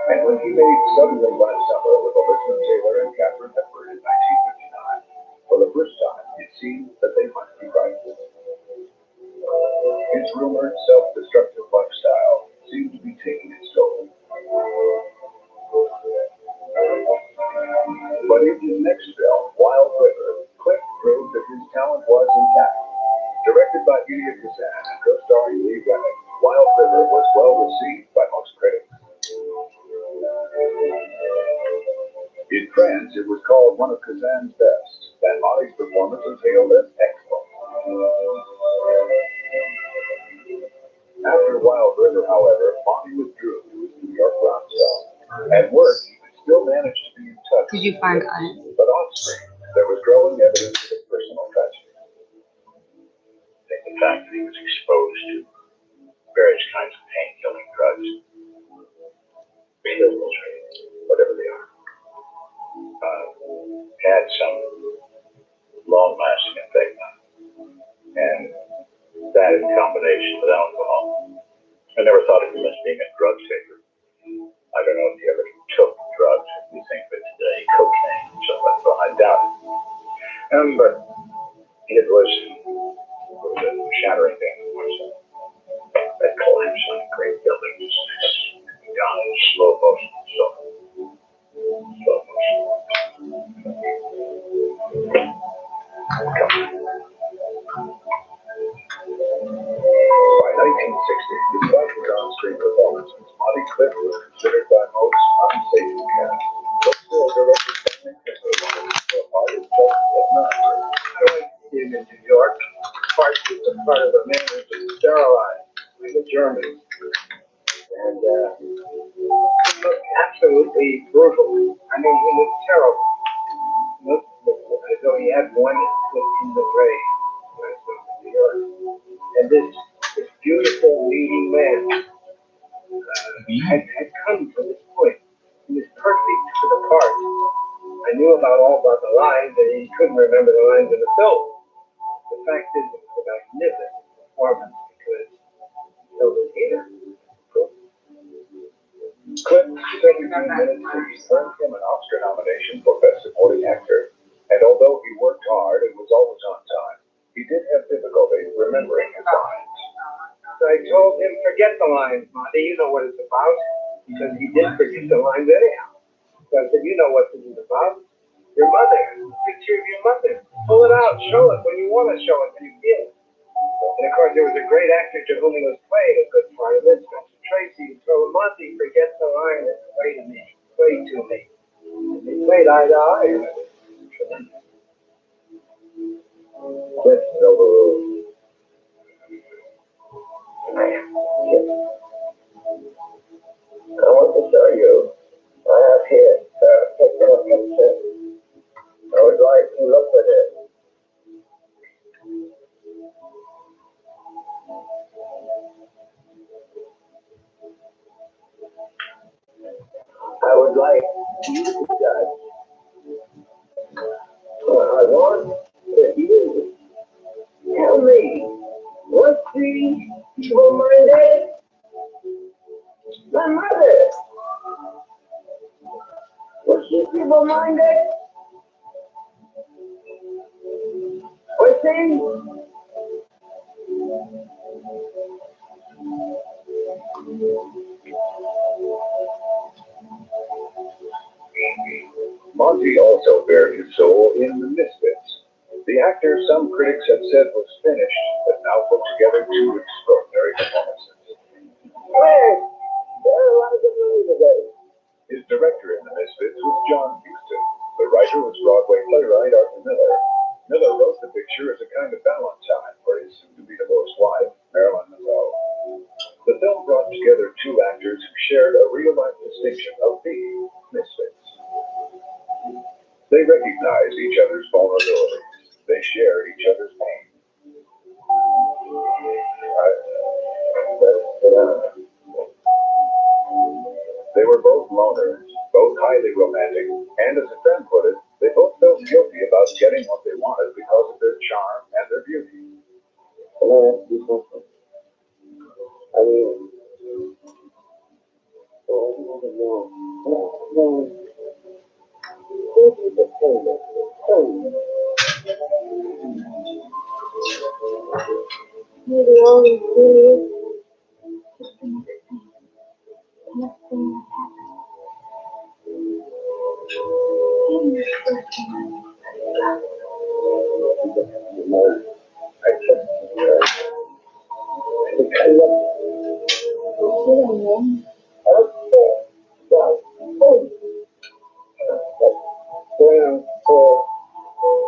And when he made Suddenly Last Summer with Elizabeth Taylor and Katharine Hepburn in 1959, for the first time, it seemed that they might be right. His rumored self-destructive lifestyle seemed to be taking its toll. But in his next film, Wild River, Clint proved that his talent was intact. Directed by Elia Kazan and co-starring Lee Remick, Wild River was well received by most critics. In France, it was called one of Kazan's best, and Monty's performance was hailed as excellent. After Wild River, however, Monty withdrew to his New York brownstone. At work, he could still manage to be in touch. Did you find ice? But on screen, there was growing evidence of his personal tragedy. The fact that he was exposed to various kinds of pain-killing drugs, pills, whatever they are, had some long-lasting effect on him. And that in combination with alcohol. I never thought of him as being a drug taker. I don't know if he ever took drugs. We think of it today, cocaine and stuff like that. I doubt it. But it was a shattering thing. That collapse on a great building down in slow motion. Slow motion. By 1960, despite his on-screen performances, Monty Clift was considered by most unsafe to cast. But still, director Stanley Kubrick wanted to show how his judgment was not hurt. I went to see him in New York. Part of the man was sterilized by the Germans. And he looked absolutely brutal. I mean, he looked terrible. He looked as though he had one foot in the grave when I saw him in New York. And this beautiful leading man had come to this point. He was perfect for the part. I knew all about the lines, and he couldn't remember the lines in the film. The fact is, it was a magnificent performance because so was here. Clint spent 15 minutes to earn him an Oscar nomination for Best Supporting Actor, and although he worked hard and was always on time, he did have difficulty remembering his lines. So I told him, forget the lines, Monty, you know what it's about, because he did forget the lines anyhow. So I said, you know what this is about? Your mother, a picture of your mother. Pull it out, show it when you want to show it, when you feel it. And of course, there was a great actor to whom he was playing a good part of it, Spencer Tracy. So Monty, forget the line, and play to me, play to me. And they played eye to eye, and it was tremendous. Let's overrule. I want to show you. I have here a picture. I would like to look at it. I would like I want that you tell me what's the Monday? My mother. Was she feeble-minded? Was she? Monty also bared his soul in The Misfits. The actor some critics have said was finished, but now put together two extraordinary performances. Where? There are a lot of good movies today. His director in The Misfits was John Huston. The writer was Broadway playwright Arthur Miller. Miller wrote the picture as a kind of valentine for his soon-to-be-divorced wife, Marilyn Monroe. The film brought together two actors who shared a real-life distinction of being misfits. They recognized each other's vulnerabilities. They shared each other's pain. They were both loners, both highly romantic, and as a friend put it, they both felt guilty about getting what they wanted because of their charm and their beauty. Can I ask you something? I mean,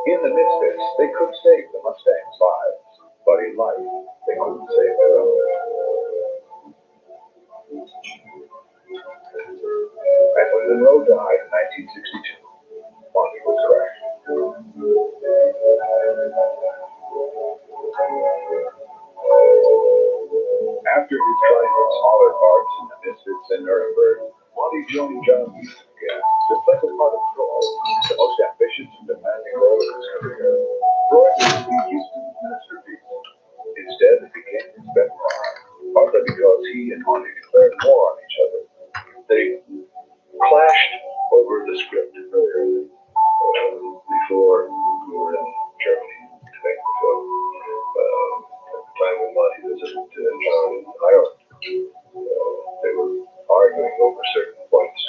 In The Misfits, they could save the Mustangs' lives, but in life, they couldn't save their own. And when Monroe died in 1962, Monty was correct. After his triumphant smaller parts in The Misfits and Nuremberg, Monty joined John Huston again to play the part of Troy, the most ambitious and demanding role of his career. Troy was Huston's masterpiece. Instead, it became his memoir, partly because he and Monty declared war on each other. They clashed over the script before we were in Germany to make the film. At the time when Monty visited John in Ireland, they were arguing over certain points.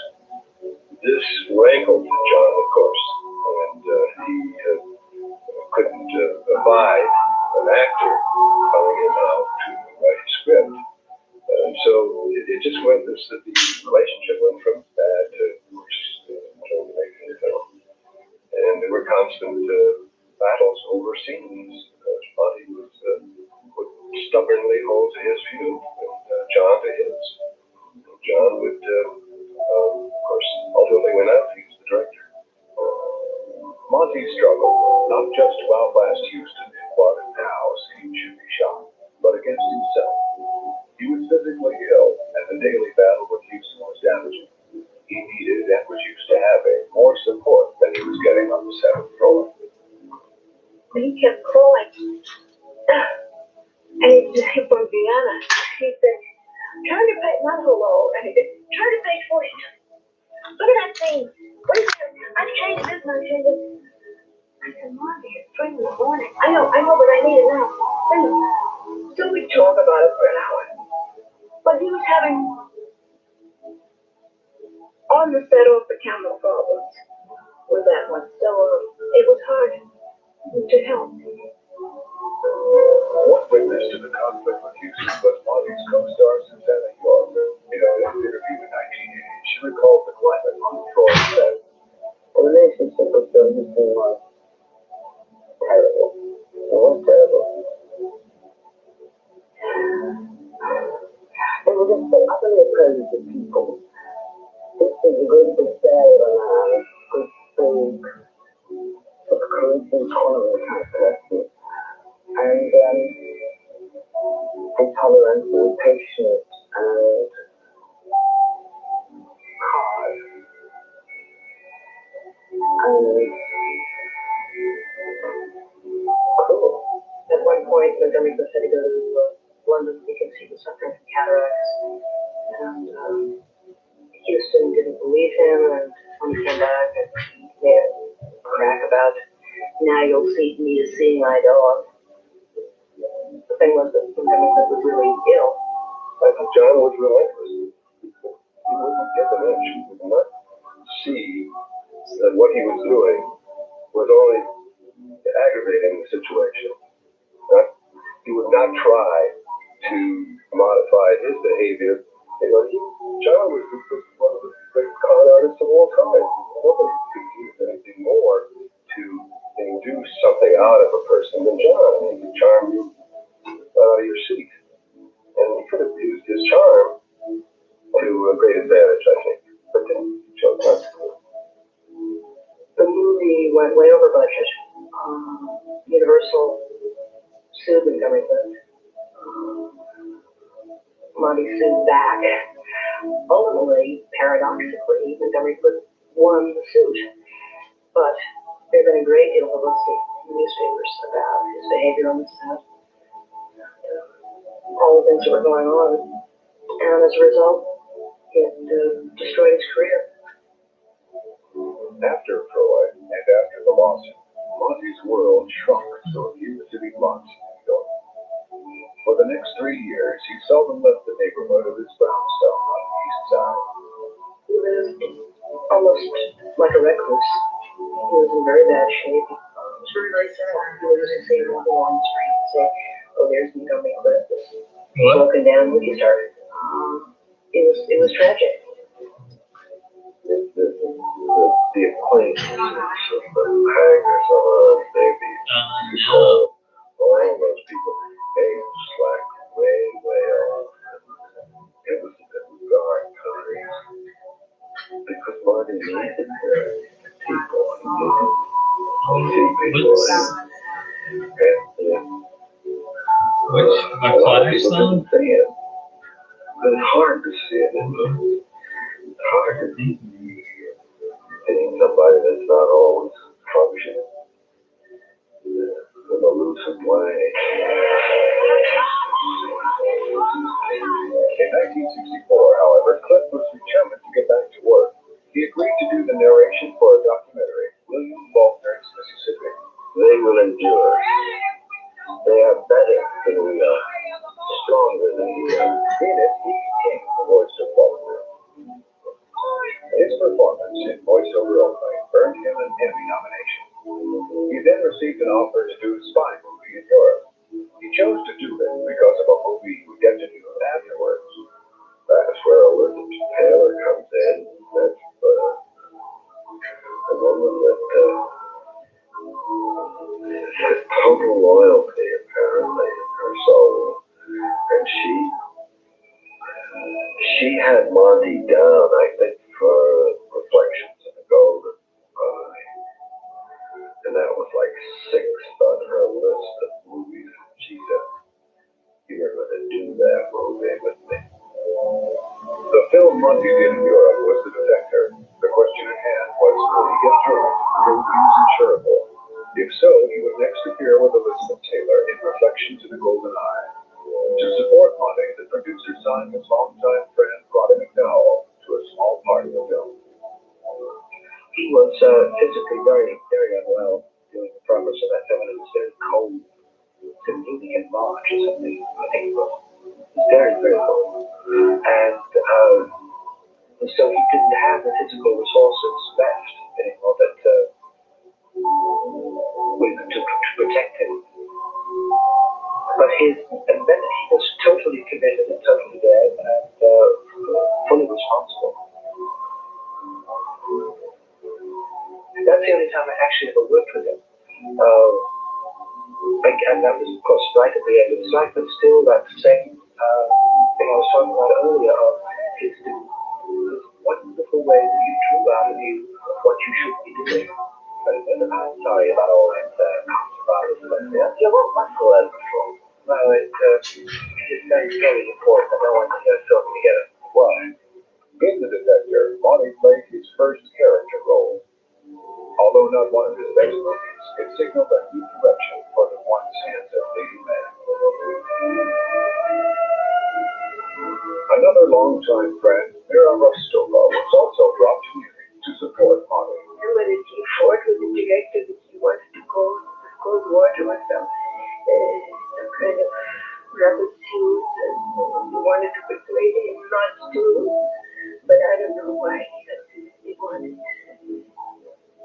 This rankled John, of course, and he couldn't abide an actor calling him out to write a script. So it just went, the relationship went from bad to worse until making the film. And there were constant battles over scenes. Monty would stubbornly hold to his view, and John to his. John would, of course, ultimately went out. He was the director. Monty struggled not just to outlast Huston in what now seemed should be shot, but against himself. He was physically ill, and the daily battle with Huston was damaging. He needed and was used to having more support than he was getting on the seventh floor. He kept calling. And he said, from Vienna, he said, turn to page, not hello, and he said, turn to page 42. Look at that thing. What is that? I've changed this and I've changed this. I said, Monty, it's 3 in the morning. I know, but I need it now. So we talked about it for an hour. But he was having, on the set of the camera problems with that one. So it was hard to help. One witness to the conflict with Huston was Monty's co-star Susanna York. In an interview in 1980, she recalled the climate on Troy set. the relationship with John Huston was terrible. It was terrible. They were just so utterly opposed to people. This is a good despair of a good thing, sort of Corinthian tolerant type person. And intolerant and patient and hard. Cool. At one point, Montgomery Clift had to go to London because he was suffering from cataracts. And Houston didn't believe him, and when he came back and made a crack about, now you'll see me as seeing eye dog. The thing was that Montgomery Clift was really ill. I think John was relentless. He wouldn't give an inch. He would not see that what he was doing was only aggravating the situation. He would not try to modify his behavior. You know, John was one of the great con artists of all time. Nobody could do anything more to induce something out of a person than John. He could charm you out of your seat. And he could have used his charm to a great advantage, I think. But then he chose not to. The movie went way over budget. Universal sued Montgomery Clift. Monty sued back. Ultimately, paradoxically, Montgomery Clift won the suit. But there's been a great deal of publicity in newspapers about his behavior on the set. All the things that were going on. And as a result, it destroyed his career. After Troy and after the lawsuit, Monty's world shrunk so few city blocks in New York. For the next 3 years, he seldom left the neighborhood of his brownstone on the east side. He lived almost like a recluse. He was in very bad shape. He was very, very sad. He was just saying, walking along the street and say, oh, there's Montgomery Clift. Broken down movie star. It was tragic. The acquaintances of the hangers on, babies, all those people, they slacked way off. It was dark times. Because Marty needed people to see people. Which Flash song? But it's hard to see it. It's hard to see somebody that's not always functioning in a lucid way. In 1964, however, Clift was determined to get back to work. He agreed to do the narration for a documentary, William Faulkner's Mississippi. They will endure. They are better than we are, stronger than we are. In it, he became the voice of Faulkner. His performance in voiceover only earned him an Emmy nomination. He then received an offer to do a spy movie in Europe. He chose to do it because of a movie he would get to do afterwards. That's where Elizabeth Taylor comes in. That's a woman that has total loyalty, apparently, in her soul. And she had Monty down, I think, for Reflections in the Golden Eye. And that was like 6th on her list of movies. She said, you're going to do that movie with me. The film Monty did in Europe was The Detector. The question at hand was, will he get through it? Will he use insurable? If so, he would next appear with Elizabeth Taylor in Reflections in the Golden Eye. To support Monty, the producer signed his longtime friend, Roddy McDowell, to a small part of the film. He was physically very, very unwell during the progress of that film, and it was very cold. It was moving in March or something, I think it was. It was very, very cold. And so he didn't have the physical resources left anymore that to protect him. But then he was totally committed and totally there and fully responsible. That's the only time I actually ever worked with him. And that was, of course, right at the end of his life, but still that same thing I was talking about earlier of his wonderful way that he drew out of you what you should be doing. And I'm sorry about all that controversy. Yeah, well, that's all that before. Well, it's very important that no one can throw them together. Why? In The Detector, Monty played his first character role. Although Though not one of his best movies, it signaled a new direction for the once handsome leading man. Another longtime friend, Mira Rostova, was also brought to Munich to support Molly. When he fought with the director that he wanted to go with cold water or some kind of rubber suit, and he wanted to persuade him not to, but I don't know why he wanted to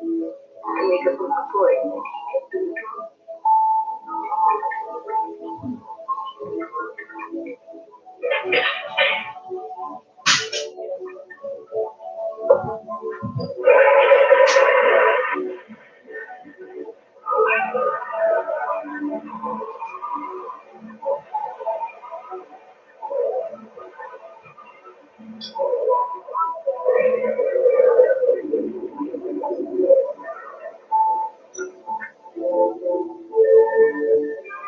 make a book for him, and he kept doing it wrong.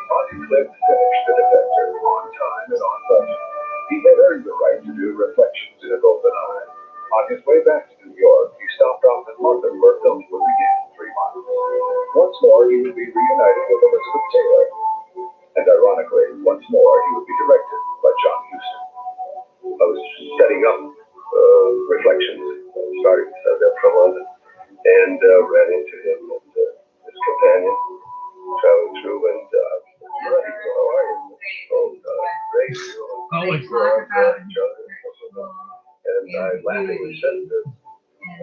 Monty Clift finished The Defector on time and on budget. He had earned the right to do Reflections in an Open Eye. On his way back to New York, he stopped off at London where filming would begin in 3 months. Once more, he would be reunited with Elizabeth Taylor. And ironically, once more, he would be directed by John Huston. I was setting up Reflections, starting there from London, and ran into him and his companion, traveling through, and how are you? Great. Always. And I laughingly said that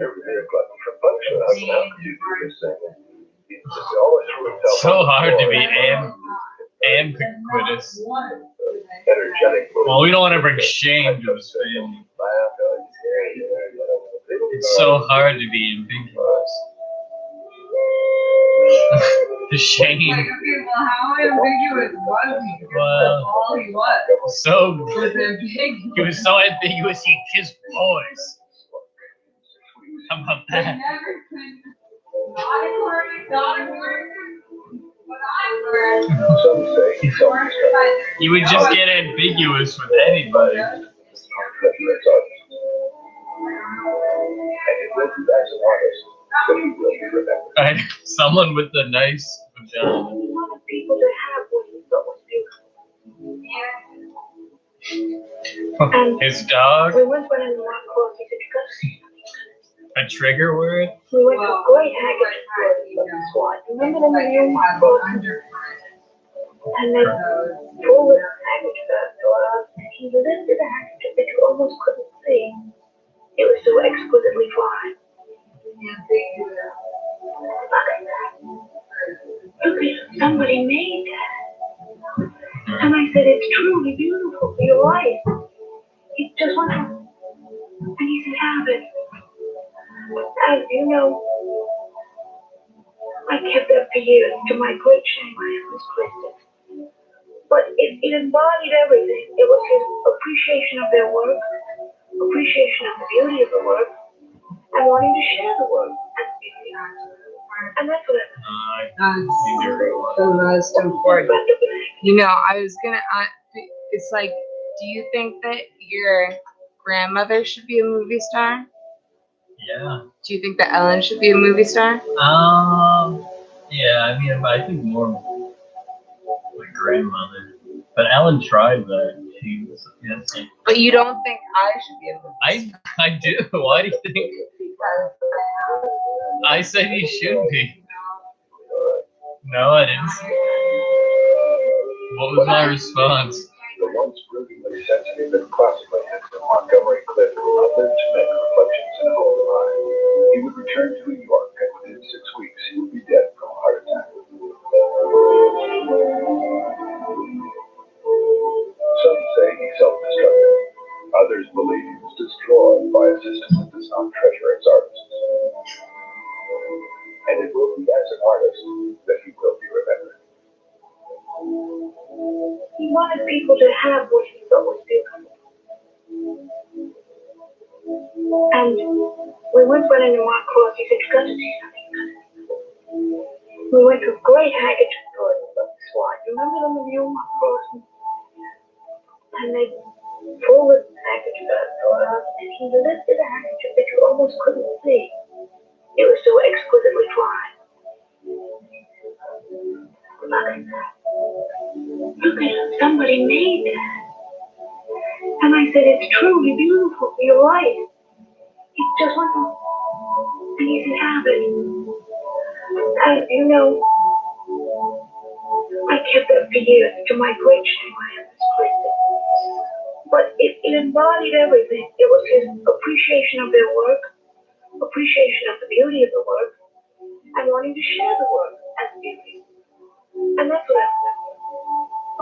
everything a glutton for punishment. How could you do this thing? He always threw himself So on the hard to floor. be and Quintus. Energetic. Well, we don't want to bring shame to his family. It's so hard to be ambiguous. The shame. Like, okay, well, how ambiguous was he? Because Well, that's all he was. So Was ambiguous. he was so ambiguous he kissed boys. How about They that? never could. Not according, what I learned. Some say he self-destructed. You would just get ambiguous with anybody. And it will be as an artist that he will be remembered. Right? Someone with a nice vagina. He wanted people to have what he thought was beautiful. And His dog, we went when in the walk close, he said, you gotta see something. a trigger word. We went to a great Haggard store, SWAT. Remember the museum close? And they pulled the package back to us, and he lifted a handkerchief that you almost couldn't see. It was so exquisitely fine. Look at that. Look at somebody made that. And I said, it's truly beautiful. You're right. It's just wonderful. And he said, have it. And you know, I kept that for years. To my great shame, I misplaced it. But it embodied everything. It was his appreciation of their work, appreciation of the beauty of the work, and wanting to share the work. And that's what That's the most important. You know, I was gonna ask, it's like, do you think that your grandmother should be a movie star? Yeah. Do you think that Ellen should be a movie star? Yeah, I mean, I think more my grandmother. But Ellen tried that. She was, yes. But you don't think I should be a movie star? I do. Why do you think? Because I said you should be. No, I didn't. What was my response? The once brilliantly sensitive and classically handsome Montgomery Clift would not live to make Reflections in an Open Eye. He would return to New York, and within 6 weeks he would be dead from a heart attack. Some say he self-destructed. Others believe he was destroyed by a system that does not treasure its artists. And it will be as an artist that he will be remembered. he wanted people to have what he thought was beautiful. And we went running in Mark Cross. He said, you got to see something. We went to a great Haggard store, SWAT. Remember the museum Mark Cross? And they pulled the package back to us, and he lifted a handkerchief that you almost couldn't see. It was so exquisitely fine. they made that. And I said, it's truly beautiful. You're right. It's just like an easy habit. And, you know, I kept that for years. To my great shame, I have this printed. But it embodied everything. It was his appreciation of their work, appreciation of the beauty of the work, and wanting to share the work as beauty. And that's what I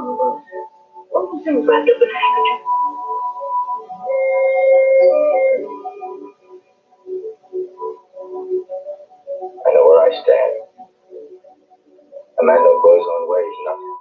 remember. All those things wrapped up in a handkerchief. I know where I stand. A man that goes on ways nothing.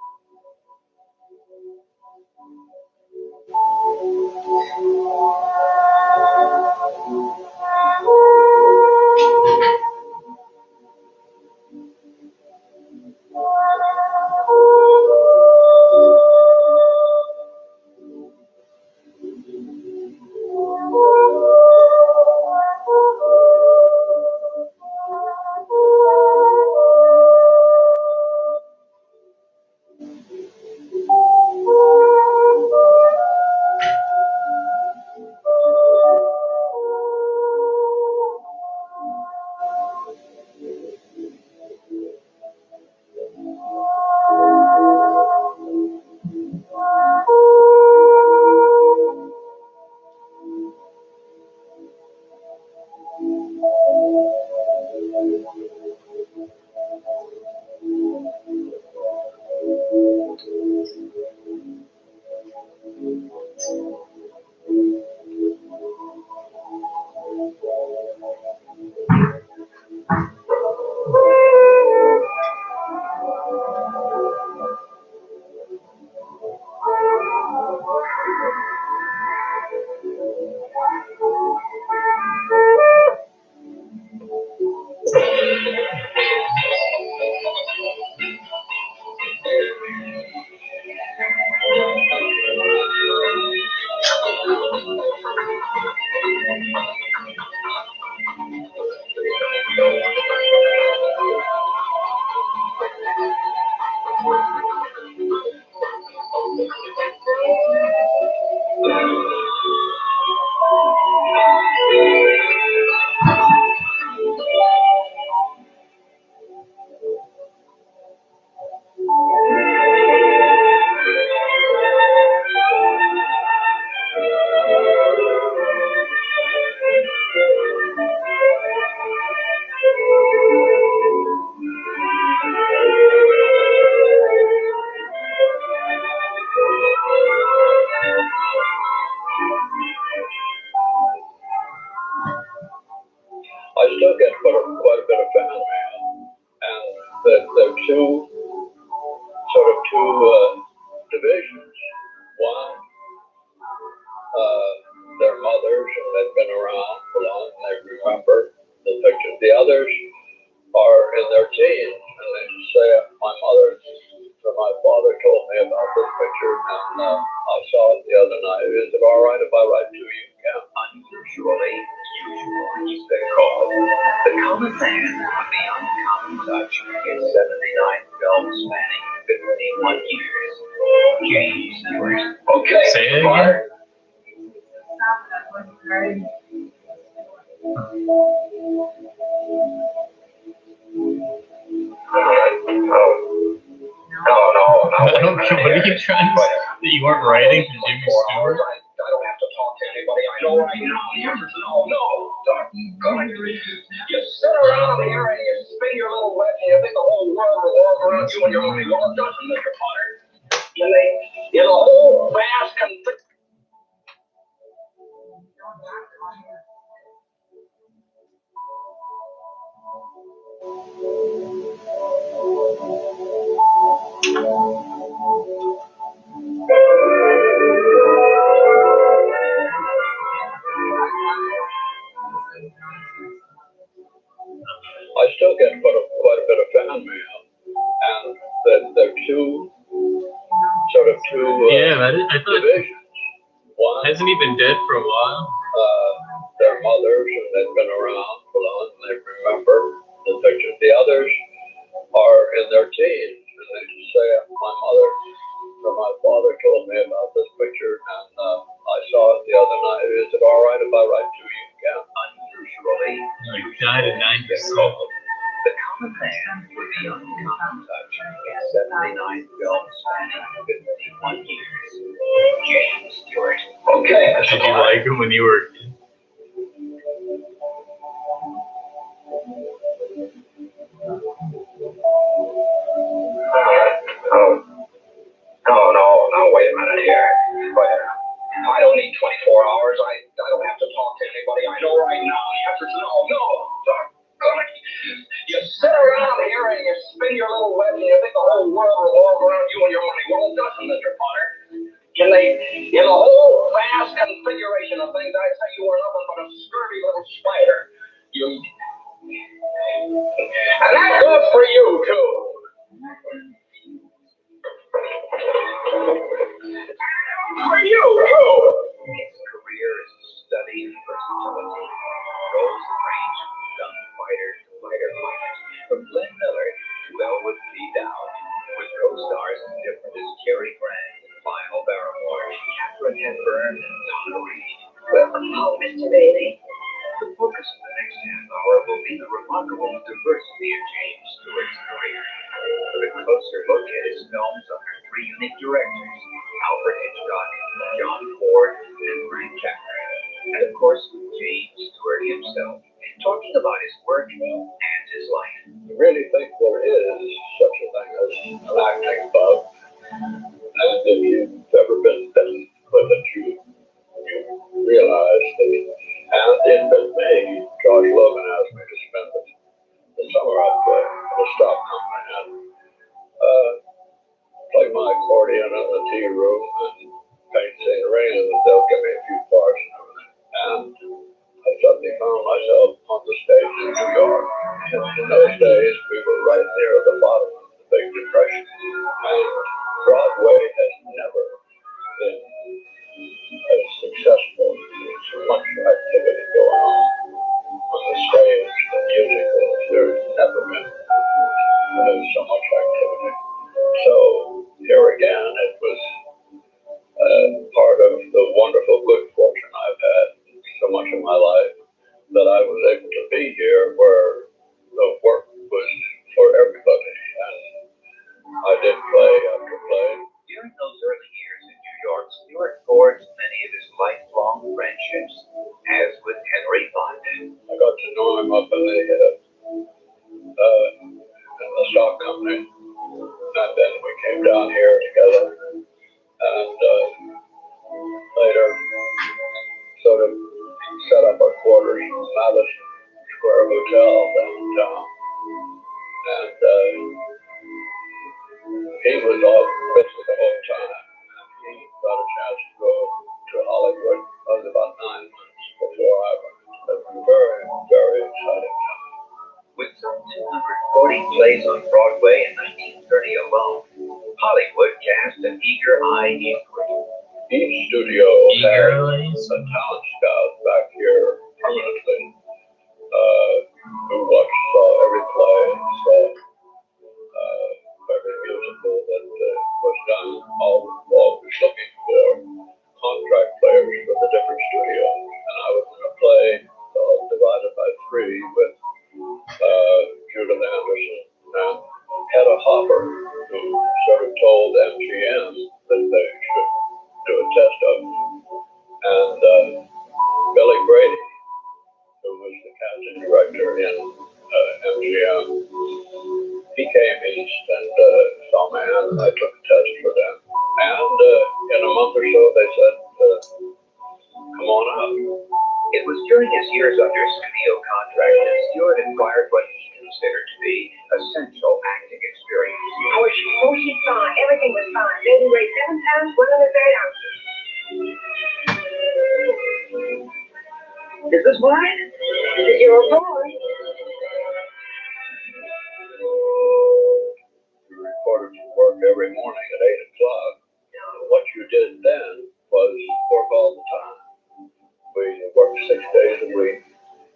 I still get quite a bit of fan mail, and the two divisions. One, their mothers had been around for long, and they remember the pictures. The others are in their teens, and they say, my father told me about this picture, and I saw it the other night. Is it all right if I write to you? Yeah. Unusually, because the common man with the uncommon touch is 79 films spanning 51 years. James Stewart. Okay. Say it again. No. I don't know. What are you trying to say? That you weren't writing to Jimmy Stewart? I don't have to talk to anybody. I know right now. No. You sit around here and you spin your little web and you think the whole world revolves around you and your only world doesn't, Mr. Potter. You know, whole vast conflict. I still get quite a bit of fan mail, and the two Yeah, I thought. divisions. One, Hasn't he been dead for a while? their mothers had been around for long, and they remember the pictures. The others are in their teens, and they say, my father told me sleep. Like died at 9 years old. The common man with the uncommon touch in 79 films spanning 51 years. James Stewart. Okay, that's Did you like him when you were a kid? No, wait a minute here. Wait. I don't need 24 hours. I don't have to talk to anybody. I know right now the answer is no. You sit around here and you spin your little web and you think the whole world revolves around you and your money. Well, it doesn't, Mr. Potter. In the whole vast configuration of things, I'd say you were nothing but a scurvy little spider. And that goes for you, too. For you, too. His career is studying versatility. Roles range from young fighter to fighter pilot, from Glenn Miller to Elwood P. Dowd, with co-stars as different as Cary Grant, Lionel Barrymore, Katharine Hepburn, and Donna Reed. Welcome home, Mr. Bailey. The focus of the next half hour will be the remarkable diversity of James Stewart's career. With a closer look at his films under three unique directors, Alfred Hitchcock, John Ford, and Frank Capra. And of course, James Stewart himself, talking about his work and his life. I really think there is such a thing as an acting bug. And if you've ever been with it, you realize that. And it was me, Josh Logan asked me to spend the summer up there at the stock company and play my accordion in the tea room and paint scenery, and they'll give me a few parts and everything. And I suddenly found myself on the stage in New York. And in those days, we were right near the bottom of the Big Depression. And Broadway has never been as successful. There's much activity going on the stage, the musicals. There's never been so much activity. So here again, it was part of the wonderful good fortune I've had so much of my life that I was able to be here where the work was for everybody. And I did play after play. During those early years in New York, Stewart forged many of his lifelong friendships, as with Henry Fonda. I got to know him up in the stock company, and then we came down here together, and later sort of set up our quarters in Madison Square Hotel downtown, and he was all busy the whole time. He got a chance to go to Hollywood. It was about 9 months before I went. It was a very, very exciting time. With some 240 plays on Broadway in 1930 alone, Hollywood cast an eager-eyed inquiry. Each studio had a talent scout back here permanently, who saw every play, saw every musical that was done, always looking for contract players for the different studios. And I was in a play called Divided by Three with Judith Anderson and Hedda Hopper, who sort of told MGM that they should do a test of it. And Billy Brady, who was the casting director in MGM, he came east and saw me, and I took a test for them. And in a month or so, they said, come on up. It was during his years under studio contract that Stewart acquired what he considered to be essential acting experience. Oh, she's fine. Everything was fine. Baby weighed 7 pounds, 130 ounces. This is why? This is your boy. You reported to work every morning at 8 o'clock. What you did then was work all the time. We worked 6 days a week.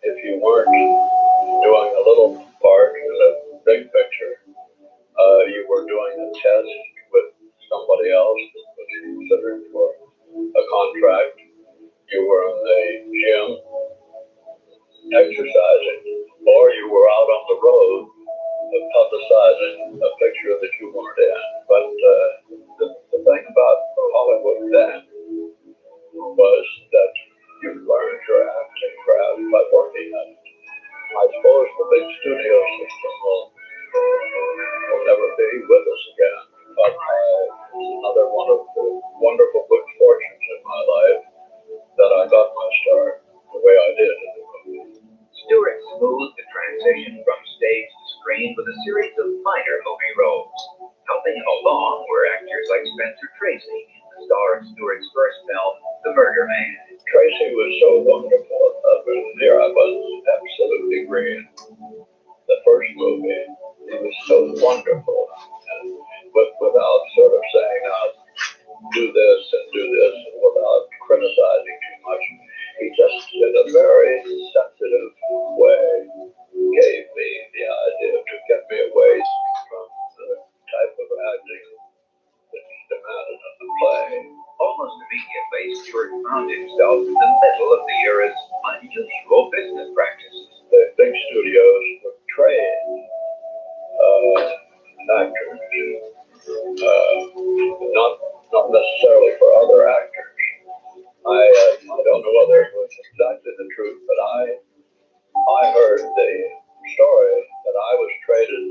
If you weren't doing a little part in a big picture, you were doing a test with somebody else that was considered for a contract. You were in the gym exercising. advertising, or you were out on the road publicizing a picture that you weren't in. But the thing about Hollywood then was that you learned your acting craft by working at it. I suppose the big studio system will never be with us again. But another one of the wonderful good fortunes in my life that I got my start the way I did in the movie. Stewart smoothed the transition from stage to screen with a series of minor movie roles. Helping him along were actors like Spencer Tracy, the star of Stewart's first film, The Murder Man. Tracy was so wonderful. Here I was absolutely green. The first movie, he was so wonderful. And without sort of saying, do this and do this, and without criticizing too much, he just in a very sensitive way gave me the idea to get me away from the type of acting that's demanded in the play. Almost immediately, Stewart found himself in the middle of the era's unusual business practices. The big studios would train actors, not necessarily for other actors. I don't know whether it was exactly the truth, but I heard the story that I was traded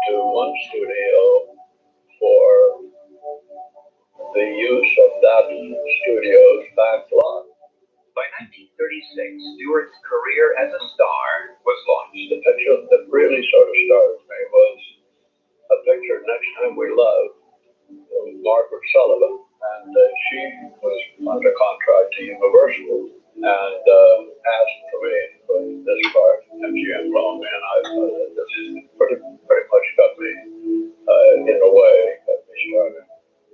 to one studio for the use of that studio's back lot. By 1936, Stewart's career as a star was launched. The picture that really sort of started me was a picture, Next Time We Love, with Margaret Sullivan, and she was under contract to Universal and asked for me for this part. MGM called me, and this pretty much got me in a way, got me started.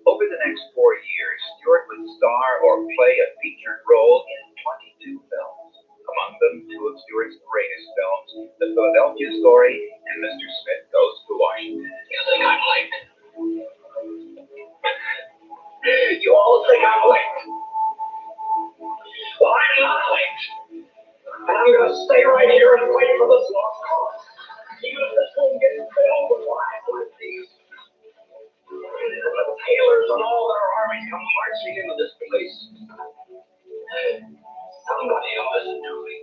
Over the next 4 years, Stewart would star or play a featured role in 22 films. Among them, two of Stewart's greatest films, The Philadelphia Story and Mr. Smith Goes to Washington. You think I'm late? You all think I'm late? Well, I'm not late. And I'm going to stay right here and wait for this lost cause. Even if this thing gets filled with lies like these. The tailors and all their armies come marching into this place. Somebody will listen to me.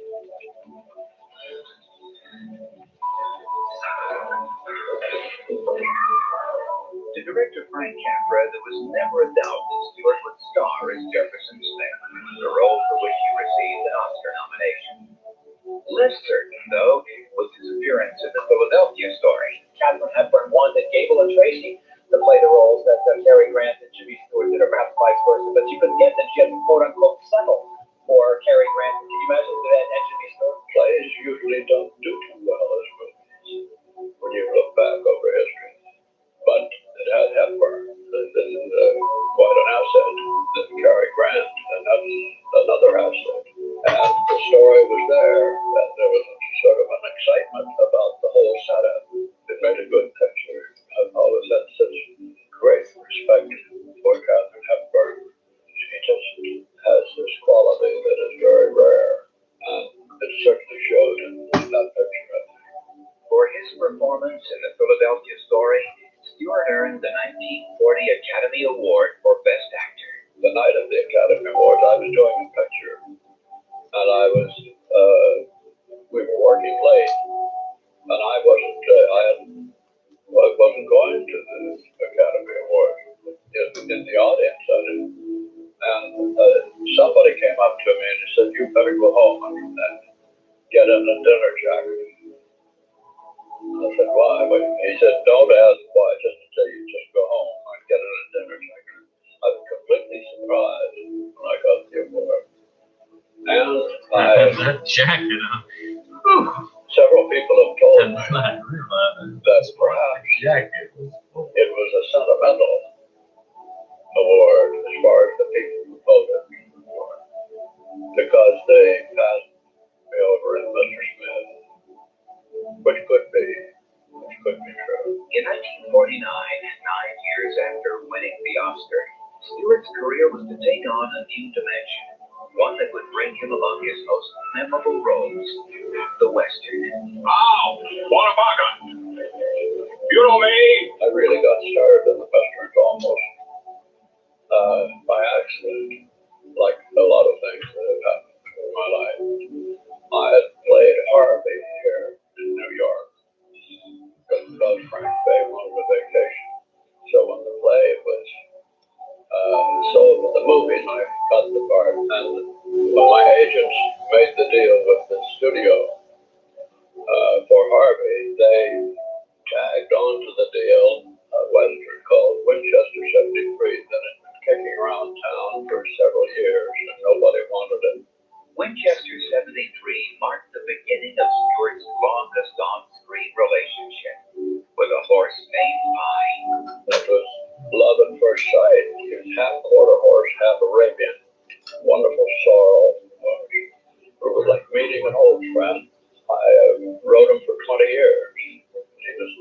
To director Frank Capra, there was never a doubt that Stewart would star as Jefferson Smith, the role for which he received an Oscar nomination. Less certain, though, was his appearance in The Philadelphia Story. Katharine Hepburn wanted Gable and Tracy to play the roles that Cary Grant and Jimmy Stewart did, or perhaps vice versa, but she couldn't get them. She had to quote-unquote settle for Cary Grant. Can you imagine that and Jimmy Stewart? Plays usually don't do too well as movies when you look back over history. But it had Hepburn, quite an asset, than Cary Grant, and that's another asset. And the story was there, and there was sort of an excitement about the whole setup. It made a good picture. I've always had such great respect for Katharine Hepburn. She just has this quality that is very rare, and it certainly showed in that picture. For his performance in The Philadelphia Story, Stewart earned the 1940 Academy Award for Best Actor. The night of the Academy Awards, I was doing a picture, and we were working late, and I wasn't going to the Academy Awards in the audience. I didn't. And somebody came up to me and he said, "You better go home and get in a dinner jacket." I said, "Why?" But he said, "Don't ask why, just go home and get in a dinner jacket." I was completely surprised when I got the award. And that jacket, several people have told me that perhaps jacket. it was a sentimental award as far as the people who voted for it, because they passed me over as Mr. Smith, which could be true. In 1949, 9 years after winning the Oscar, Stewart's career was to take on a new dimension, one that would bring him among his most memorable roles, the Western. Ow! Wanabaga! You know me? I really got started in the Westerns almost by accident, like a lot of things that have happened in my life. I had played Harvey here in New York because Frank Bay wanted a vacation. So when the play was sold to the movies, I got the part. And when my agents made the deal with the studio for Harvey, they tagged onto the deal a Western called Winchester 73 that had been kicking around town for several years and nobody wanted it. Winchester 73 marked the beginning of Stewart's longest on-screen relationship with a horse named Pie. It was love at first sight. He was half quarter horse, half Arabian. Wonderful sorrel. It was like meeting an old friend. I rode him for 20 years. He was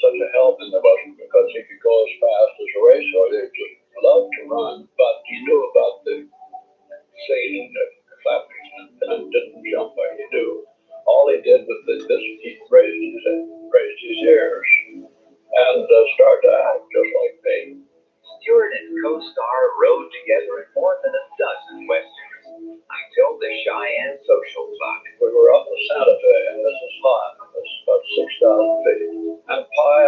such a help in the Western because he could go as fast as a racehorse. He just loved to run, but he knew about the scene and clapping and didn't jump like he do. All he did was he raised his ears and started to act just like me. Stewart and co-star rode together in more than a dozen Westerns until the Cheyenne Social Club. We were up in Santa Fe, and this is hot. It's about 6,000 feet. And Pie,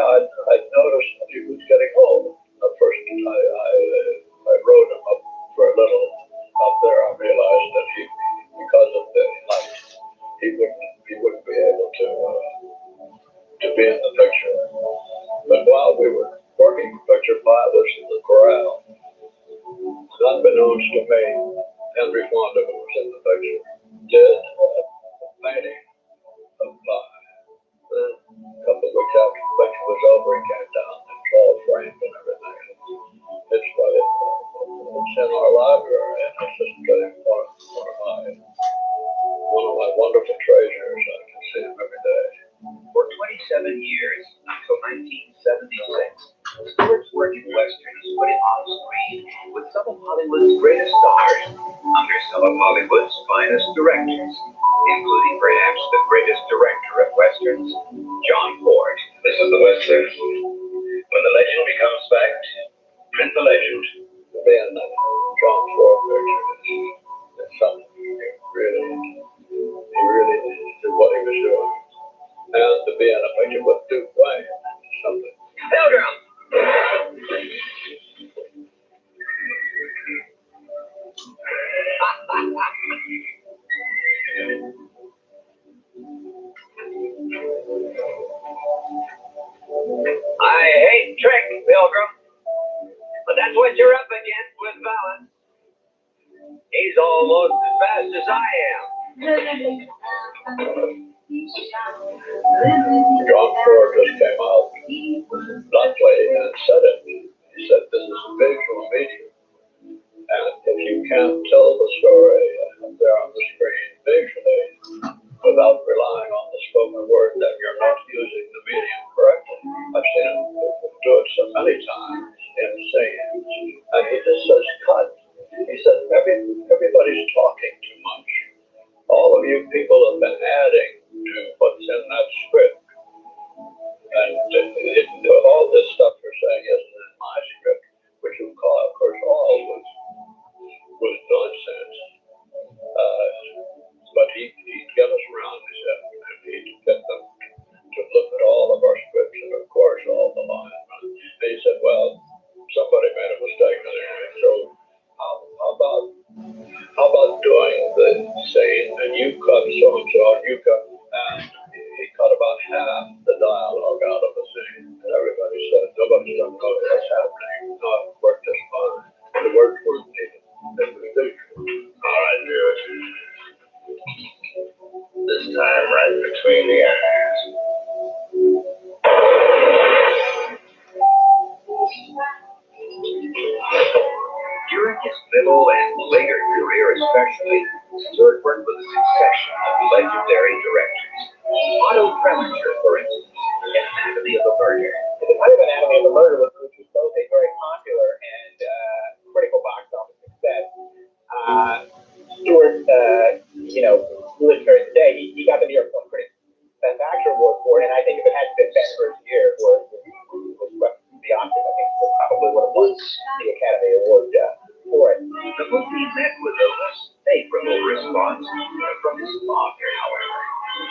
I noticed that he was getting old. At first, I rode him up for a little up there. I realized that because of the height, he wouldn't be able to be in the picture. But while we were working the picture, Pie was in the corral. Unbeknownst to me, Henry Fonda was in the picture. Did a painting of Pie. Then a couple of weeks after the picture was over, he came down and it's all framed and everything. It's in our library, and it's just one of my wonderful treasures. I can see him every day. For 27 years, until 1976, Stewart's work in Westerns put him on screen with some of Hollywood's greatest stars, under some of Hollywood's finest directors, including perhaps the greatest director of Westerns, John Ford. This is the Western. When the legend becomes fact, print the legend. Being John Ford picture is something he really knew what he was doing. And to be in a picture with Duke Wayne is something. Pilgrim! I hate trick, Pilgrim, but that's what you're up against with Valance. He's almost as fast as I am. John Ford just came out, bluntly, and said it. He said, "This is a visual medium, and if you can't tell the story there on the screen visually without relying on the spoken word, then you're not using the medium correctly." I've seen him do it so many times in scenes, and he just says, "Cut." He said, "Everybody's talking too much. All of you people have been adding to what's in that script. And all this stuff you're saying isn't in my script, which you call, of course, all was nonsense. But he'd get us around, he said, and he'd get them to look at all of our scripts and, of course, all the lines. And he said, "Well, somebody made a mistake anyway, so how about doing the scene and you cut so-and-so and you cut," and he cut about half the dialogue out of the scene. And everybody said, "Nobody's going to know what's happening." No, it worked just fine. The words weren't needed. It was visual. All right, do it. This time right between the eyes. During his middle and later career especially, Stewart worked with a succession of legendary directors. Otto Preminger, for instance, in Anatomy of a Murder. The kind of Anatomy of a Murder was both a very popular and critical box office success. Stewart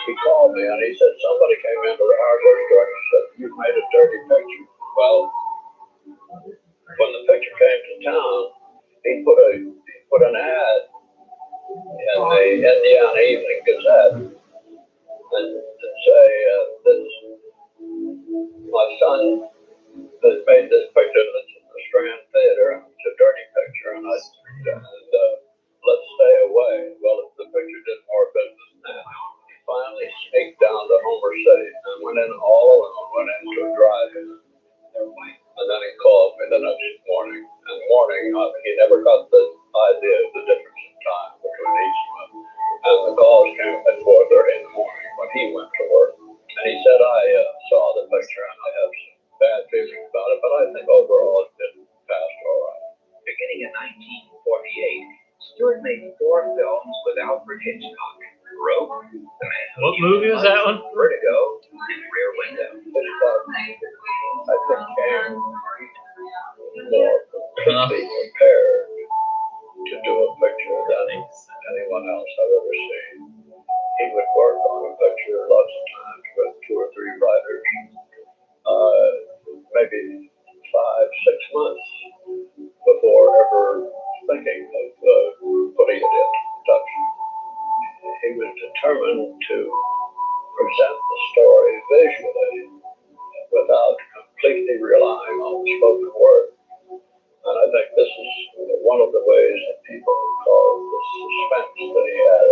he called me and he said somebody came into the hardware store and said you made a dirty picture. Well, when the picture came to town, he put an ad in the Indiana Evening Gazette and say this my son has made this picture that's in the Strand Theater. It's a dirty picture, and let's stay away. Well, the picture did more business than he finally sneaked down to Homer City and went in all alone, went into a drive-in. And then he called me the next morning. And he never got the idea of the difference in time between each one. And the calls came at 4:30 in the morning when he went to work. And he said, I saw the picture and I have some bad feelings about it, but I think overall it did pass all right. Beginning in 1948, Stewart made 4 films with Alfred Hitchcock. Rope, The Man Who What movie was that one? Vertigo, and Rear Window. I think came more completely prepared to do a picture than anyone else I've ever seen. He would work on a picture lots of times with 2 or 3 writers, maybe 5, 6 months before ever thinking of putting it into production. He was determined to present the story visually without completely relying on the spoken word. And I think this is one of the ways that people call the suspense that he had.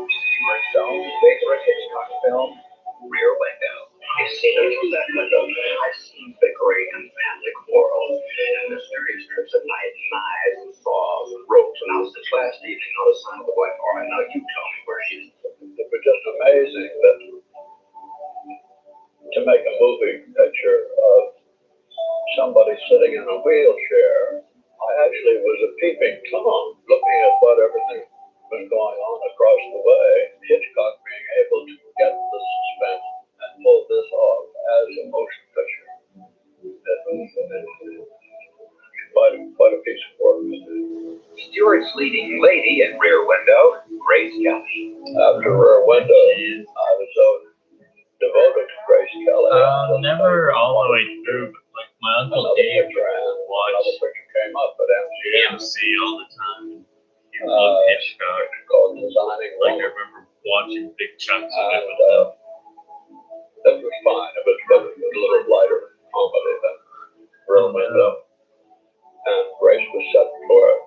Stewart's own favorite Hitchcock film, Rear Window. A scene I've seen bickering and family quarrels, and mysterious trips at night, knives and saws and ropes. And I was this last evening on the side of the wife, all right, now you tell me where she is. It was just amazing that to make a movie picture of somebody sitting in a wheelchair, I actually was a peeping Tom looking at what everything was going on across the way. Hitchcock being able to get the suspense and pull this off as a motion picture. Quite a piece of work. Stewart's leading lady in Rear Window, Grace Kelly. After Rear Window, I was so devoted to Grace Kelly. Never all the way through, but like my uncle Dave watched another picture came up at MGM. AMC all the time. He loved Hitchcock. Called Designing Like I Woman. remember watching big chunks of it And with him. that was fine. It was a little lighter comedy than Rear Window. And Grace was set for it.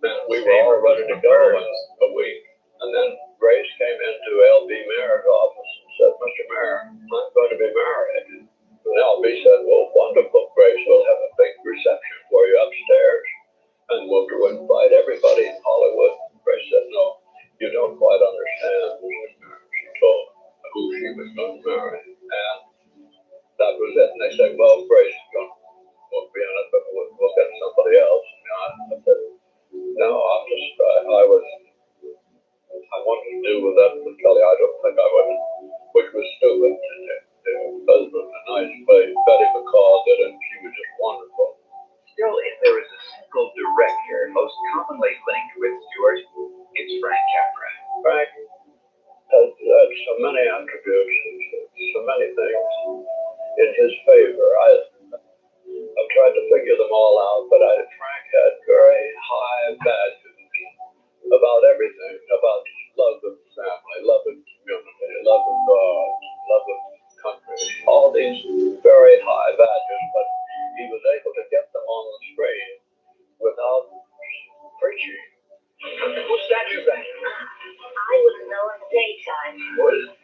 And we were all ready to go in a week. And then Grace came into L.B. Mayer's office and said, Mr. Mayer, I'm going to be married. And L.B. said, well, wonderful, Grace. We'll have a big reception for you upstairs. And we'll invite everybody in Hollywood. Grace said, no, you don't quite understand, Mr. Mayer. She told who she was going to marry. And that was it. And they said, well, Grace won't be in it, but we'll get somebody else. And I said, no, I wanted to do with that with Kelly. I don't think I would, which was stupid. Husband, a nice way. Betty McCall did it. She was just wonderful. Still, if there is a single director most commonly linked with Stewart, it's Frank Capra. Frank has so many attributes, so many things in his favor. I've tried to figure them all out, but Frank had very high values about everything, about love of family, love of community, love of God, love of country, all these very high values, but he was able to get them on the screen without preaching. What's that you got? I wouldn't know in the daytime. What is it?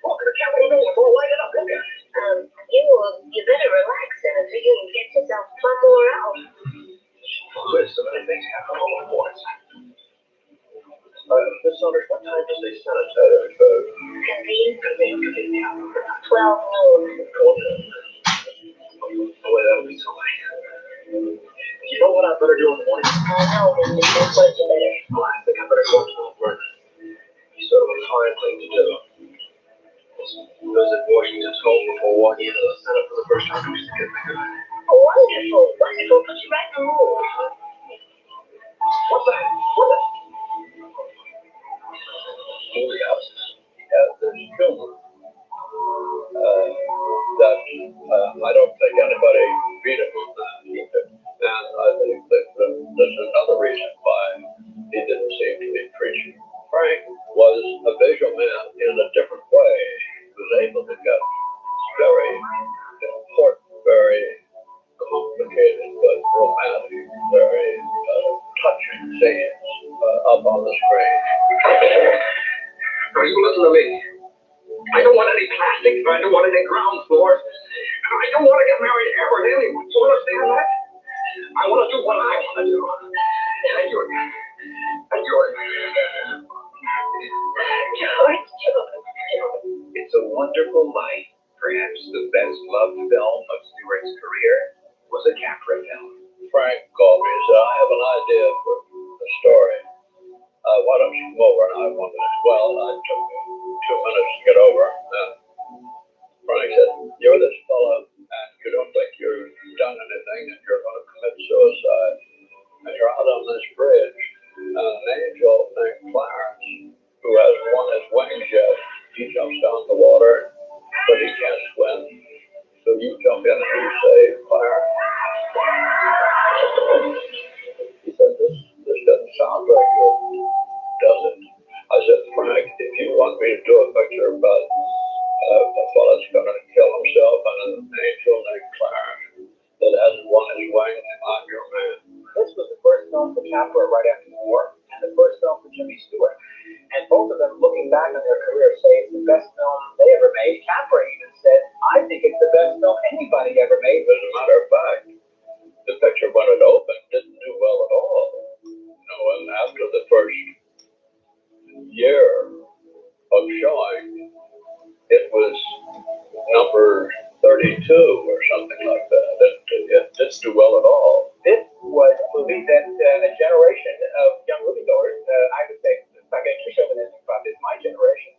Walk to the Capitol building for a light it up, look at it. You better relax, Senator. You can get yourself one more out. There's so many things happen all at once. Miss Saunders, what time does the Senate convene? 12 noon. Oh, wait, that'll be so late. You know what I better do in the morning? I know, Mr. Chris, what you better. Oh, I think I better go to the work. It's sort of a hard thing to do. Visit Washington's home before walking into the Senate for the first time. I used to get there. Oh, wonderful, wonderful. Put you right in the mood. What's that? What the? Julia has this tumor. That I don't think anybody beat him on that either. And I think that there's another reason why he didn't seem to be preaching. Frank was a visual man in a different way. He was able to get very important, very complicated, but romantic, very touching scenes up on the screen. Listen to me. I don't want any plastics. I don't want any ground floors. I don't want to get married ever to anyone. You understand that? I want to do what I want to do. And you're. It's a Wonderful Life. Perhaps the best loved film of Stewart's career was a Capra film. Frank called me and said, I have an idea for a story. Why don't you come over? And I wanted as well. I took me 2 minutes to get over. And Frank said, you're this fellow, and you don't think you've done anything, and you're going to commit suicide. And you're out on this bridge. And an angel named Clarence, who has won his wings yet, he jumps down the water, but he can't swim. So you jump in and you save Clarence. He said, this doesn't sound very good, does it? I said, Frank, if you want me to do a picture about a fellow's going to kill himself and an angel named Clarence that hasn't won his wings, I'm your man. This was the first film for Capra right after the war, and the first film for Jimmy Stewart. And both of them, looking back on their career, say it's the best film they ever made. Capra even said, I think it's the best film anybody ever made. As a matter of fact, the picture, when it opened, didn't do well at all. And after the first year of showing, it was number 32 or something like that. It didn't do well at all. This was a movie that a generation of young moviegoers, I would say, if I get too chauvinistic about this, my generation,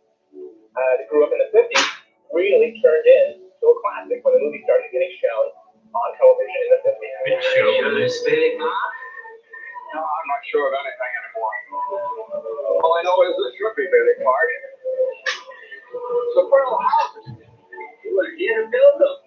that grew up in the 50s, really turned into a classic when the movie started getting shown on television in the 50s. Chauvinistic, huh? No, I'm not sure of anything anymore. All I know is this should be Billy Clark. So Pearl Houses, you were here to build them.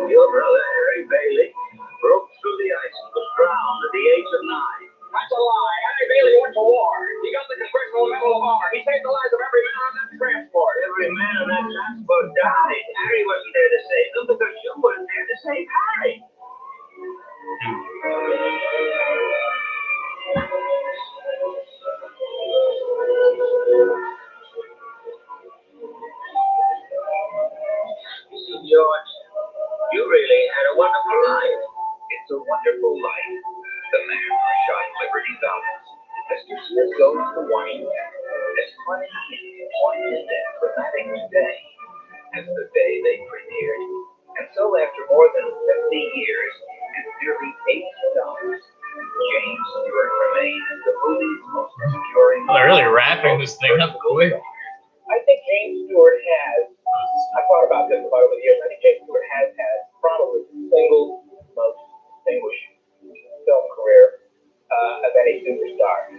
Your brother, Harry Bailey, broke through the ice and was drowned at the age of 9. That's a lie. Harry Bailey went to war. He got the Congressional Medal of Honor. He saved the lives of every man on that transport. Every man on that transport died. Harry wasn't there to save them because you weren't there to save Harry. You see, George, you really had a wonderful life. It's a Wonderful Life. The man who shot Liberty Valance. Mr. Smith goes to Washington. As funny and poignant and dramatic today as the day they premiered. And so after more than 50 years and nearly 8 dollars, James Stewart remains the movie's most enduring. Oh, they're really wrapping this thing up quick. I think James Stewart has, I've thought about this over the years, I think James Stewart has had probably the single most distinguished film career of any superstar.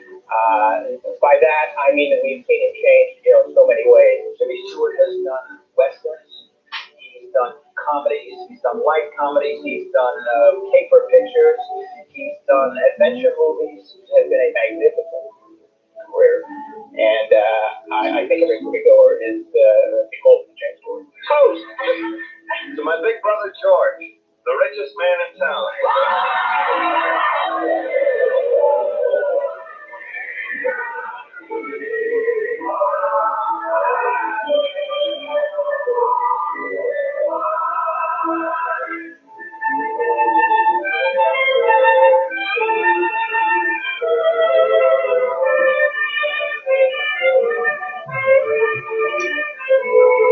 By that, I mean that we've seen him change, in so many ways. Jimmy Stewart has done westerns, he's done comedies, he's done light comedies, he's done caper pictures, he's done adventure movies. It has been a magnificent career. And I think every moviegoer is beholden to James Stewart. Toast to my big brother George, the richest man in town.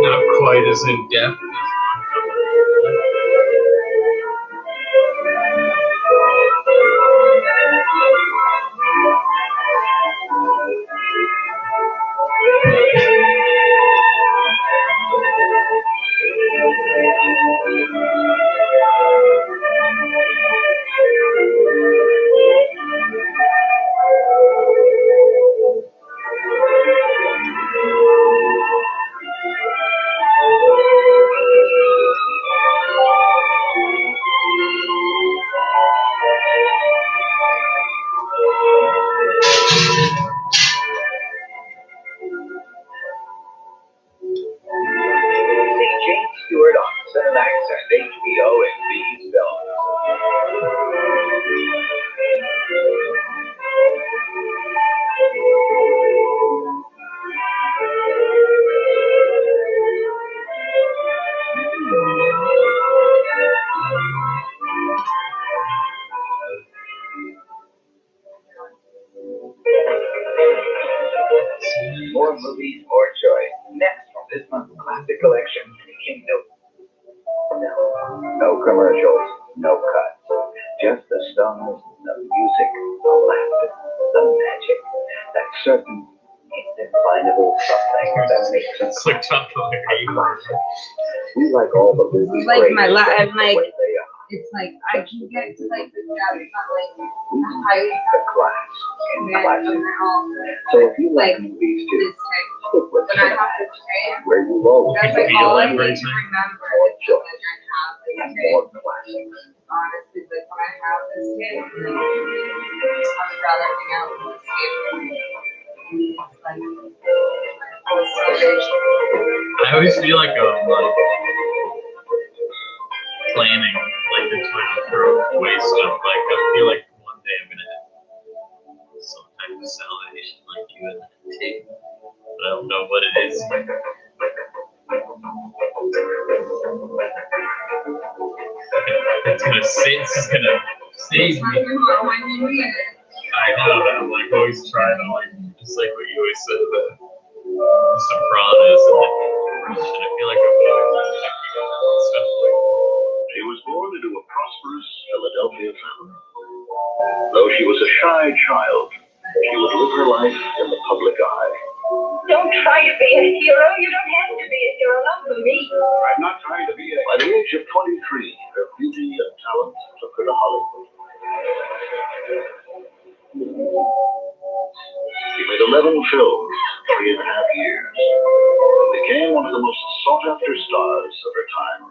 Not quite as in depth. See James Stewart on Cinemax and HBO in these films. More movies, more joy. Next from this month's classic collection, Kingdom. No commercials, no cuts. Just the stars, the music, the laughter, the magic. That certain indefinable something that makes us Clicked up like a classic. We like all the movies. Like my great I'm the like, way they are. it's like I can get to like the depth, not like the height The class in and classic. they're all So if you like movies too, this type. stick with When I have Cinemax, to train, where you always that's Could like be all I need elaborate, to right? remember more is joy that I have this and tape. more classics. Honestly, like when I have this tape, like, I would rather hang out with this tape. It's like, it's so rich. I always feel like like planning, like the throw away stuff. Like I feel like one day I'm gonna have some type of salvation, like you and that tape, but I don't know what it is. It's gonna save. This is gonna save me. When you need it. I know. I'm like always trying to like, just like what you always said, the Sopranos and the Russian. I feel like I'm always stuff like. She was born into a prosperous Philadelphia family. Though she was a shy child, she would live her life in the public eye. Don't try to be a hero. You don't have to be a hero. Not for me. I'm not trying to be a... By the age of 23, her beauty and talent took her to Hollywood. She made 11 films, 3.5 years, and became one of the most sought-after stars of her time.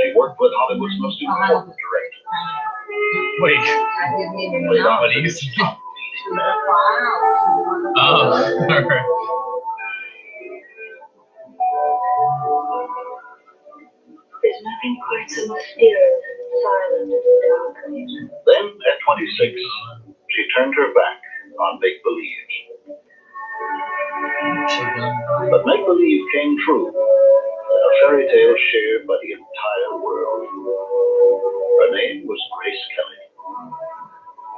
She worked with Hollywood's most important directors. Wait, I didn't even Played know. what do you opposite say? top Wow. Oh, alright. There's nothing quite so mysterious, silent, and dark. Then, at 26, she turned her back on make-believe. But make-believe came true, a fairy tale shared by the entire world. Her name was Grace Kelly.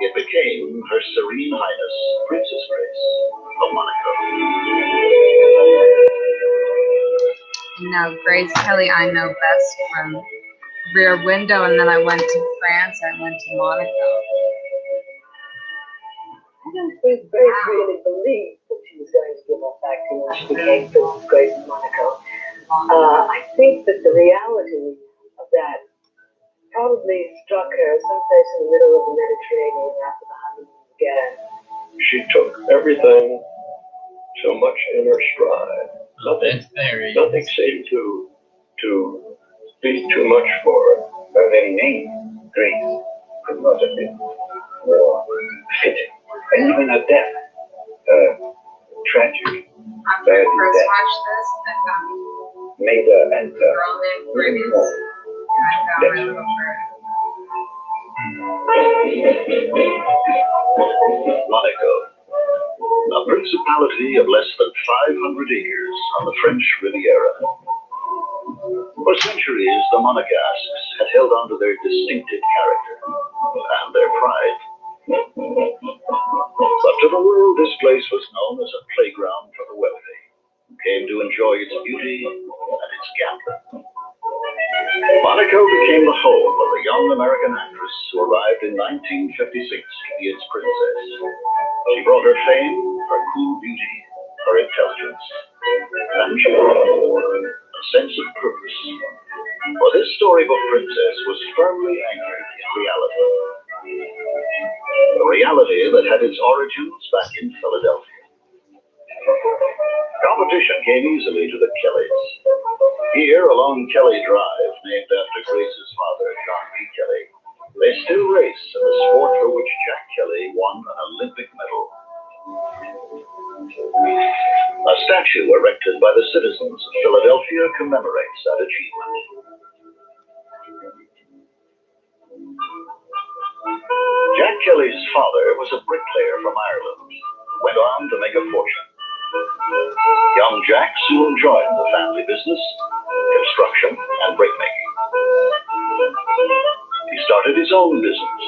It became Her Serene Highness, Princess Grace of Monaco. Now, Grace Kelly, I know best from Rear Window, and then I went to France. I went to Monaco. I don't think Grace really believed that she was going to give up acting when she became Princess Grace of Monaco. I think that the reality of that probably struck her someplace in the middle of the Mediterranean after the honeymoon began. She took everything so much in her stride. That's very. Nothing seemed to be too much for her. Her very name, Grace, could not have been more fitting. And even her death, tragic, After I first watched this, I found made her and a girl named Grace, and I found my little bird. Monaco, a principality of less than 500 acres on the French Riviera. For centuries, the Monegasques had held on to their distinctive character and their pride. But to the world, this place was known as a playground for the wealthy, who came to enjoy its beauty and its gambling. Monaco became the home of a young American actress who arrived in 1956 to be its princess. She brought her fame, her cool beauty, her intelligence, and she brought a sense of purpose. For this storybook princess was firmly anchored in reality. A reality that had its origins back in Philadelphia. Competition came easily to the Kellys. Here, along Kelly Drive, named after Grace's father, John B. Kelly, lay They still race in the sport for which Jack Kelly won an Olympic medal. A statue erected by the citizens of Philadelphia commemorates that achievement. Jack Kelly's father was a bricklayer from Ireland who went on to make a fortune. Young Jack soon joined the family business, construction and brickmaking. He started his own business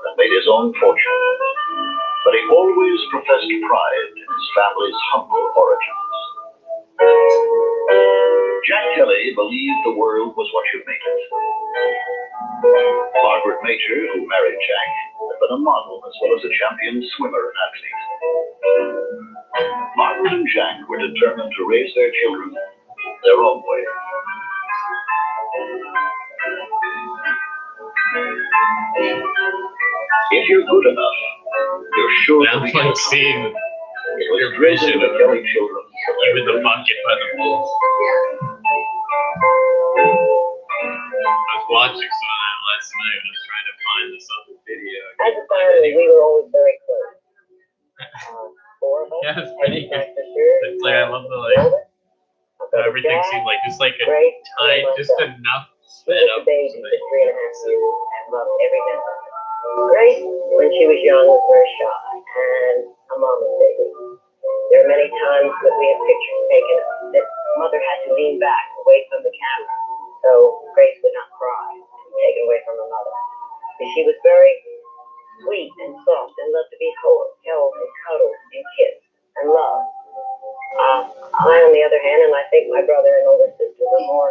and made his own fortune, but he always professed pride in his family's humble origins. Jack Kelly believed the world was what you make it. Margaret Major, who married Jack, had been a model as well as a champion swimmer and athlete. Margaret and Jack were determined to raise their children their own way. If you're good enough, you're sure to be good enough. It was drilled into the Kelly children. You in the bucket by the pool. I was watching some of that last night. I was trying to find this other video. As a family, we were always very close. Four of us. Yeah, it's pretty good. sisters. It's like I love the like everything seemed like just like a tight, just enough sped up. Baby for 3.5 years and loved every minute. Grace, when she was young, was very shy and a mama's baby. There are many times that we have pictures taken that mother had to lean back away from the camera so Grace would not cry and be taken away from her mother. But she was very sweet and soft and loved to be held and cuddled and kissed and loved. I, on the other hand, and I think my brother and older sister were more,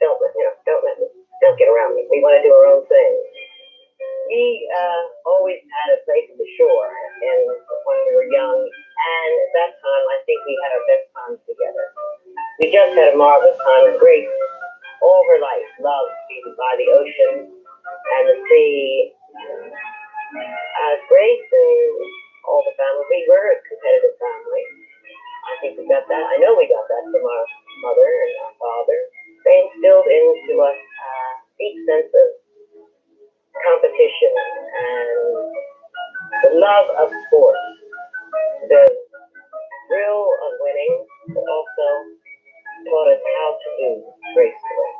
don't get around me. We want to do our own thing. We always had a place at the shore and when we were young, and at that time I think we had our best times together. We just had a marvelous time, and Grace, all her life, loved being by the ocean and the sea. Grace and all the family, we were a competitive family. I think we got that. I know we got that from our mother and our father. They instilled into us a deep sense of competition and the love of sport, the thrill of winning, but also taught us how to lose gracefully.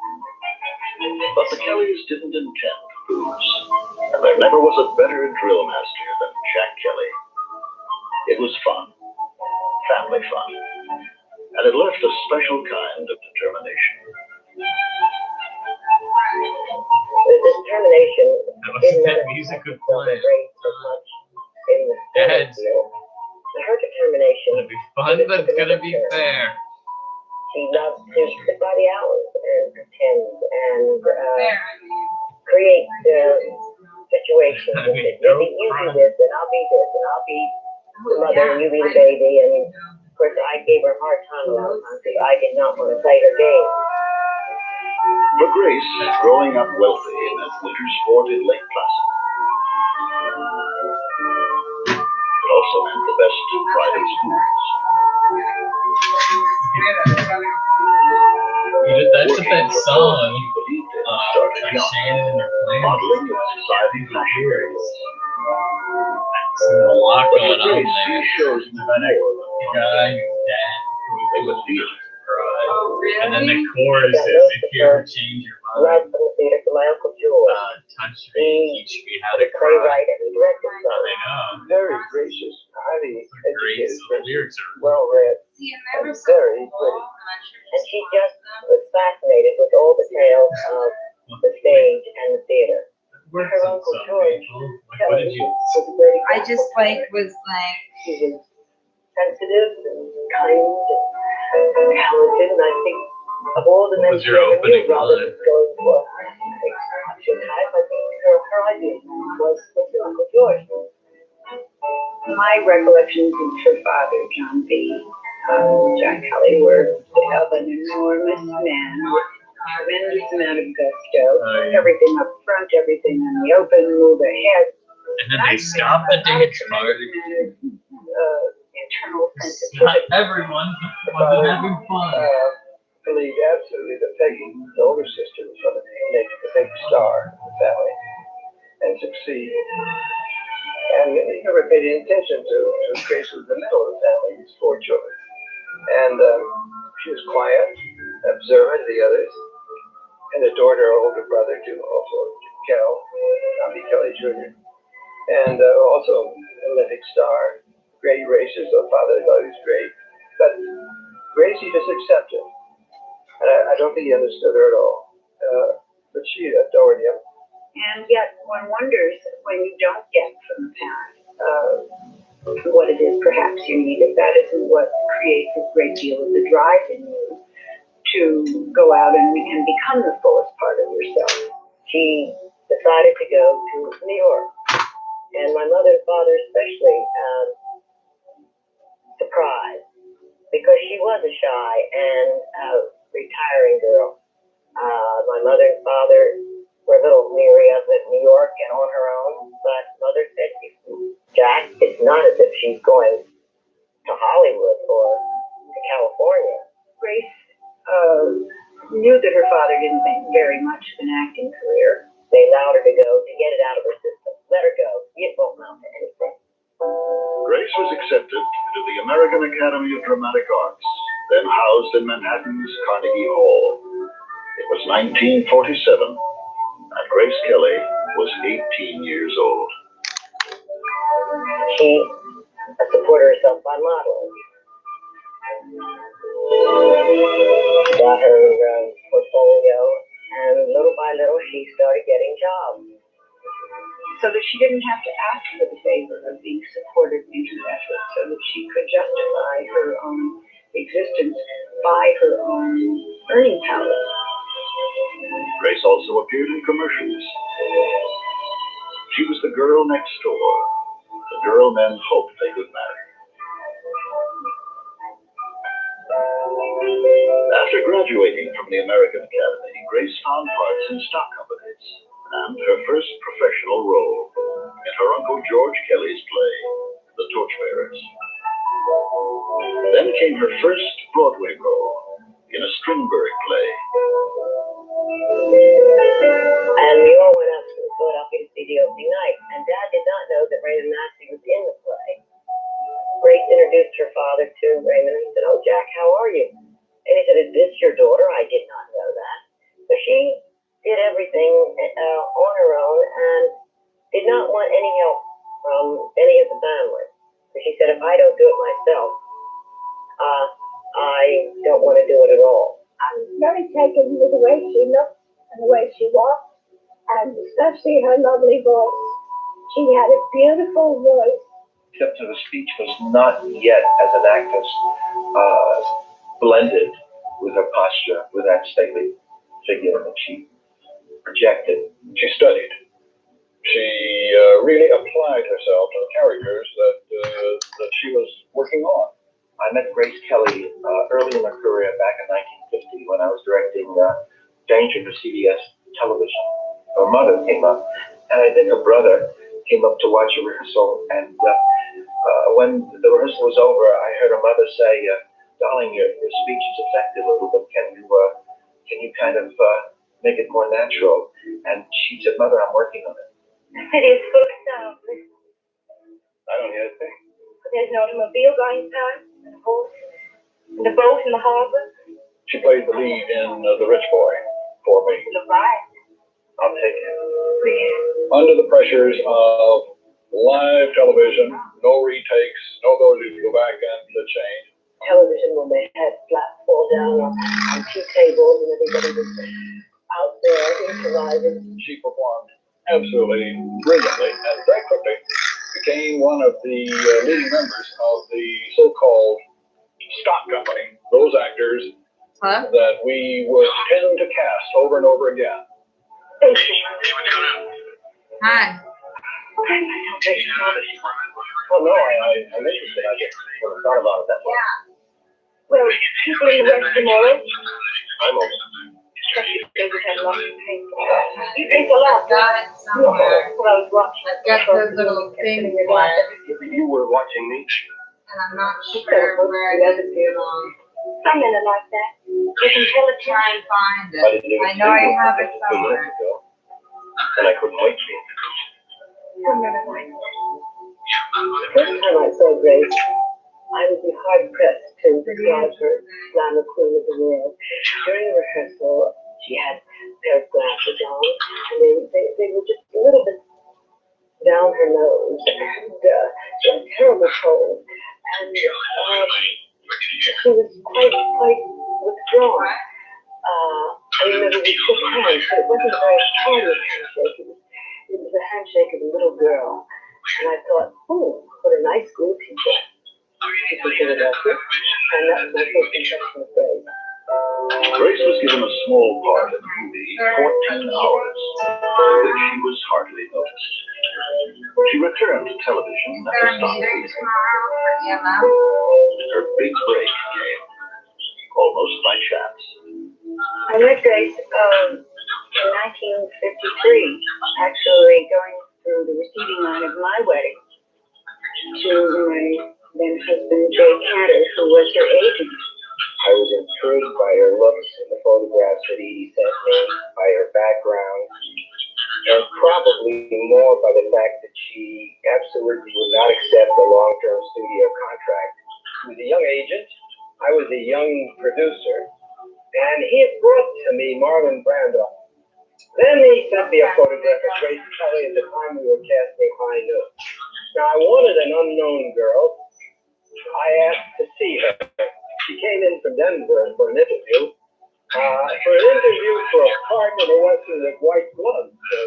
But the Kellys didn't intend to lose, and there never was a better drill master than Jack Kelly. It was fun, family fun, and it left a special kind of determination. The determination didn't That matter music so would play. much in the Dad's. field. Her determination. It's gonna be fun, but it's gonna be fair. She loved to sit by the hours and pretend and create situations. I mean, You do this, and I'll be this, and I'll be the mother, and you be the baby. And of course, I gave her a hard time a lot of times because I did not want to play her game. For Grace, growing up wealthy meant winter sport in Lake Placid. It also meant the best private schools. That's a bad song. Believed in started Like young, Shannon and her plans. modeling in society fashion. There's a lot But going for on Grace, there. these shows meant more than The fun. guy whose dad They would feel it. and then the chorus is if you ever change your Love mind, from the theater from my Uncle George. touch me, teach me how to cry. Playwright and director. I know. Very gracious, highly Great. educated, So the lyrics are well read, and very pretty. And she just was fascinated with all the tales of the stage and the theater. works Her on Uncle some George people. Like, what did you? I just was like, She was sensitive and kind and talented, and I think of all the men What was she your ever opening knew, rather line? than going for action type, I think her idea was Uncle George. my recollections of her father, John B. Jack Kelly, were to have an enormous man, tremendous amount of gusto, everything up front, everything in the open, move ahead. And then they stop the dance party. Internal Not sensitivity. everyone wasn't having fun. Believed absolutely that Peggy, the older sister, was going to make the big star of the family. see. And he never paid any attention to Grace was the middle of the family, his 4 children. And she was quiet, observant of the others. And adored her older brother too, also Kel, Bobby Kelly Jr. And also Olympic star, great racist, her father thought he was great. But Gracie just accepted. And I don't think he understood her at all. But she adored him. And yet one wonders when you don't get from the past what it is perhaps you need, if that isn't what creates a great deal of the drive in you to go out and become the fullest part of yourself. She decided to go to New York. And my mother and father especially surprised, because she was a shy and retiring girl. My mother and father were a little leery of it, New York and on her own, but mother said, Jack, it's not as if she's going to Hollywood or to California. Grace knew that her father didn't think very much of an acting career. They allowed her to go to get it out of her system. Let her go. It won't amount to anything. Grace was accepted into the American Academy of Dramatic Arts, then housed in Manhattan's Carnegie Hall. It was 1947, and Grace Kelly was 18 years old. She supported herself by modeling. She got her portfolio, and little by little she started getting jobs. So that she didn't have to ask for the favor of being supported in her efforts, so that she could justify her own existence by her own earning power. Grace also appeared in commercials. She was the girl next door, the girl men hoped they could marry. After graduating from the American Academy, Grace found parts in stock companies and her first professional role in her Uncle George Kelly's play, The Torchbearers. Then came her first Broadway role in a Strindberg play. And we all went up to Philadelphia to see the opening night, and Dad did not know that Raymond Massey was in the play. Grace introduced her father to Raymond and he said, "Oh, Jack, how are you?" And he said, "Is this your daughter? I did not know that." So she did everything on her own and did not want any help from any of the family. So she said, "If I don't do it myself, I don't want to do it at all." I was very taken with the way she looked and the way she walked, and especially her lovely voice. She had a beautiful voice. Except her speech was not yet, as an actress, blended with her posture, with that stately figure that she projected. She studied. She really applied herself to the characters that she was working on. I met Grace Kelly early in her career, back in 1950, when I was directing Danger for CBS television. Her mother came up, and I think her brother came up to watch a rehearsal, and when the rehearsal was over, I heard her mother say, "Darling, your speech is affected a little bit. Can you kind of make it more natural?" And she said, "Mother, I'm working on it." It is full of sound. I don't hear a thing. There's an automobile going past, and a horse, and a boat in the harbor. She played the lead in The Rich Boy for me. Look right. I'll take it. Please. Under the pressures of live television, no retakes, no ability to go back and change. Television, when they had flat fall down on 2 tables and everybody was out there improvising. She performed absolutely brilliantly and very quickly became one of the leading members of the so-called stock company. Those actors that we would tend to cast over and over again. Thank you. Hi. Well, no, I'm interested. I just sort of thought about it that way. Well, people in the West tomorrow. I'm open. They would have lots of pain. You think a lot. Got it somewhere. Well, I was watching. I've got those little things for it, You were watching me? and I'm not sure where it belongs. Some men are like that. You can tell a Try and find I it. didn't even I know I have it see you somewhere. ago, and I couldn't wait for you. first time I saw Grace, I would be hard pressed to describe her as glamour queen of the world. During rehearsal, she had a pair of glasses on, and they were just a little bit down her nose, and she had a terrible cold, and she was quite withdrawn. I remember we shook hands, but it wasn't a very hearty handshake. It was a handshake of a little girl, and I thought, oh, what a nice school teacher. She's from Philadelphia, and that was my first impression of Grace. Grace was given a small part in the movie 14 Hours, in which she was hardly noticed. She returned to television after stopping season. Her big break came, almost by chance. I met Grace in 1953, actually going through the receiving line of my wedding to my then husband, Jay Cantor, who was her agent. I was intrigued by her looks in the photographs that Edie sent me, by her background, and probably more by the fact that she absolutely would not accept a long-term studio contract. She was a young agent, I was a young producer, and he had brought to me Marlon Brando. Then he sent me a photograph of Grace Kelly at the time we were casting High Noon. Now, I wanted an unknown girl. I asked to see her. She came in from Denver for an interview. For a part in a Western with white gloves. So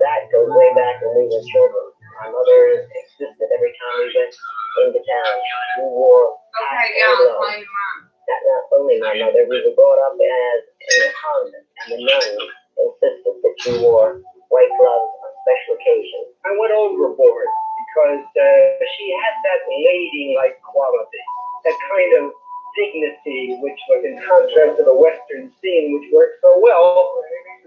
that goes way back when we were children. My mother insisted every time we went into town, we wore hats and gloves. Not only my mother, we were brought up as in a convent, and the nuns insisted that she wore white gloves on special occasions. I went overboard because she had that ladylike quality, that kind of dignity which was in contrast to the Western scene, which worked so well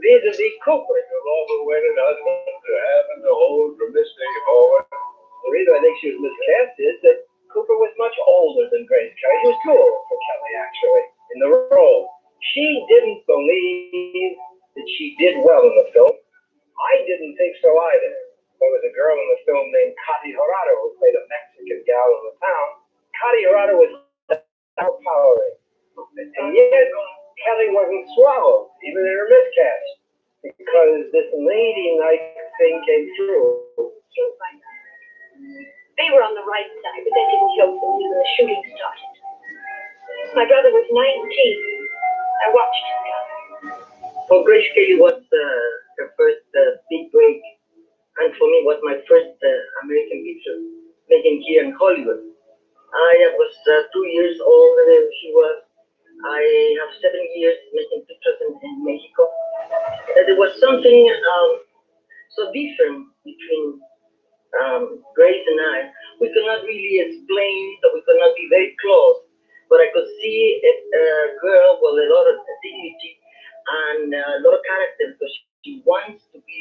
vis-a-vis Cooper. Of all the wedded husbands to heaven to hold from this day forward. The reason I think she was miscast is that Cooper was much older than Grace Kelly. She was too old for Kelly, actually, in the role. She didn't believe that she did well in the film. I didn't think so either. There was a girl in the film named Katy Jurado who played a Mexican gal in the town. Katy Jurado was overpowering. And yet, Kelly wasn't swallowed, even in her miscast, because this ladylike thing came through. They were on the right side, but that didn't help them when the shooting started. My brother was 19. I watched him go. Well, Grace Kelly was her first big break, and for me was my first American picture making here in Hollywood. I was 2 years older than she was. I have 7 years making pictures in Mexico. There was something so different between Grace and I. We could not really explain, so we could not be very close, but I could see a girl with a lot of dignity and a lot of character, because she wants to be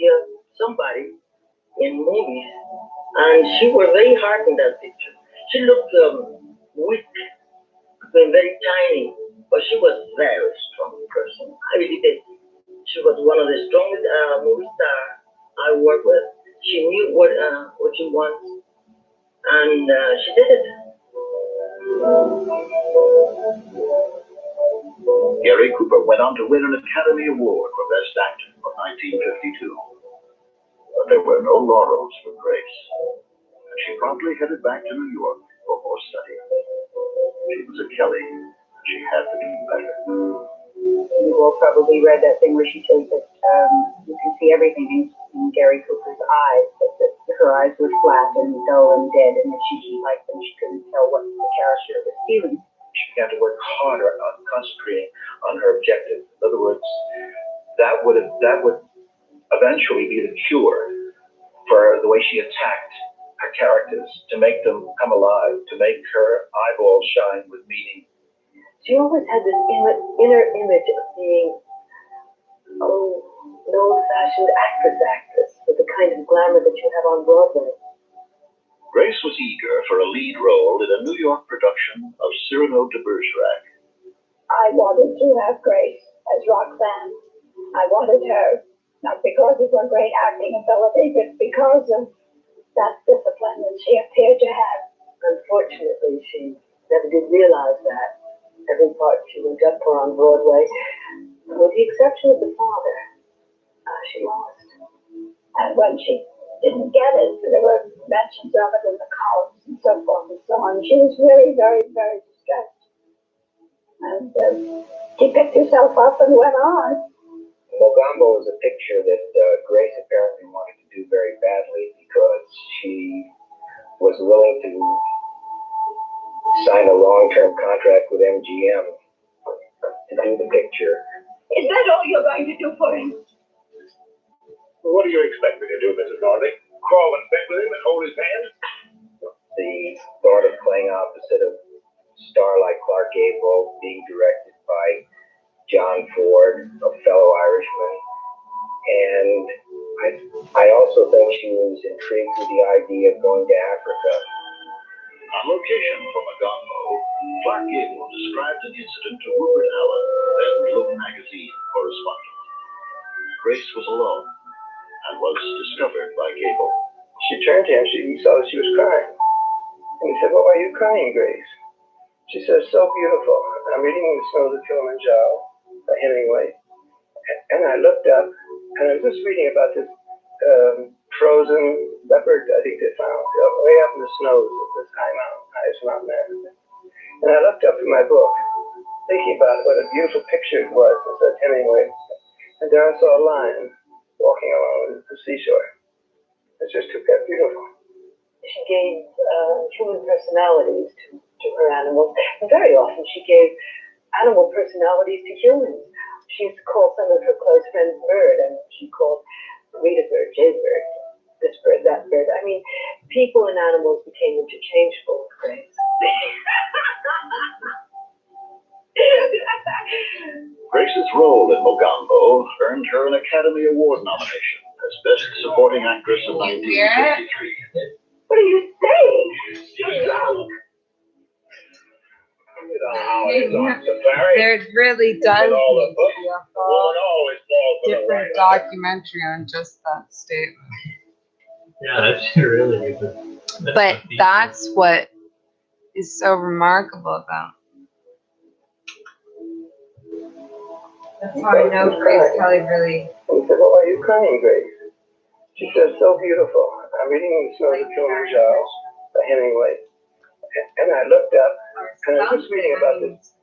somebody in movies, and she was very hard in that picture. She looked weak, very tiny, but she was a very strong person. I really did. She was one of the strongest movie stars I worked with. She knew what she wants, and she did it. Gary Cooper went on to win an Academy Award for Best Actor for 1952. But there were no laurels for Grace, and she promptly headed back to New York for more study. She was a Kelly, and she had to do better. You all probably read that thing where she says that you can see everything in Gary Cooper's eyes, but that her eyes were flat and dull and dead, and that she didn't like them. She couldn't tell what the character was feeling. She began to work harder on concentrating on her objective. In other words, that would eventually be the cure for the way she attacked her characters, to make them come alive, to make her eyeballs shine with meaning. She always had this inner image of being, an old-fashioned actress with the kind of glamour that you have on Broadway. Grace was eager for a lead role in a New York production of Cyrano de Bergerac. I wanted to have Grace as Roxanne. I wanted her Not because of her great acting ability, but because of that discipline that she appeared to have. Unfortunately, she never did realize that. Every part she went up for on Broadway, with the exception of the father, she lost. And when she didn't get it, there were mentions of it in the columns and so forth and so on. She was really very, very distressed. And she picked herself up and went on. Mogambo was a picture that Grace apparently wanted to do very badly because she was willing to sign a long-term contract with MGM to do the picture. Is that all you're going to do for him? What do you expect me to do, Mrs. Norley? Crawl and beg with him and hold his hand? The thought of playing opposite a star like Clark Gable, being directed by John Ford, a fellow Irishman, and I also think she was intrigued with the idea of going to Africa. On location for Mogambo, Clark Gable described an incident to Rupert Allen, then Look magazine correspondent. Grace was alone and was discovered by Gable. She turned to him, she saw that she was crying. And he said, "Well, why are you crying, Grace?" She said, "So beautiful. I'm reading The Snows of Kilimanjaro by Hemingway." And I looked up, and I was just reading about this frozen leopard, I think they found, way up in the snows of this highest mountain there. And I looked up in my book, thinking about what a beautiful picture it was, it said Hemingway. And there I saw a lion walking along the seashore. It's just too beautiful. She gave human personalities to her animals, and very often she gave animal personalities to humans. She used to call some of her close friends bird, and she called Rita bird, Jay bird, this bird, that bird. I mean, people and animals became interchangeable with Grace. Grace's role in Mogambo earned her an Academy Award nomination as Best Supporting Actress of 1953. What are you saying? You're drunk. You know how it is on safari. There really does With all the need to books, be a the whole woman always falls for the different right eye. documentary on just that statement. Yeah, that should really be good. But that's what is so remarkable about. That's how I know Grace Kelly really. And he said, "Well, why are you crying, Grace?" She said, "So beautiful. I'm reading The Snows of Kilimanjaro by Hemingway." And I looked up, and I was just reading about this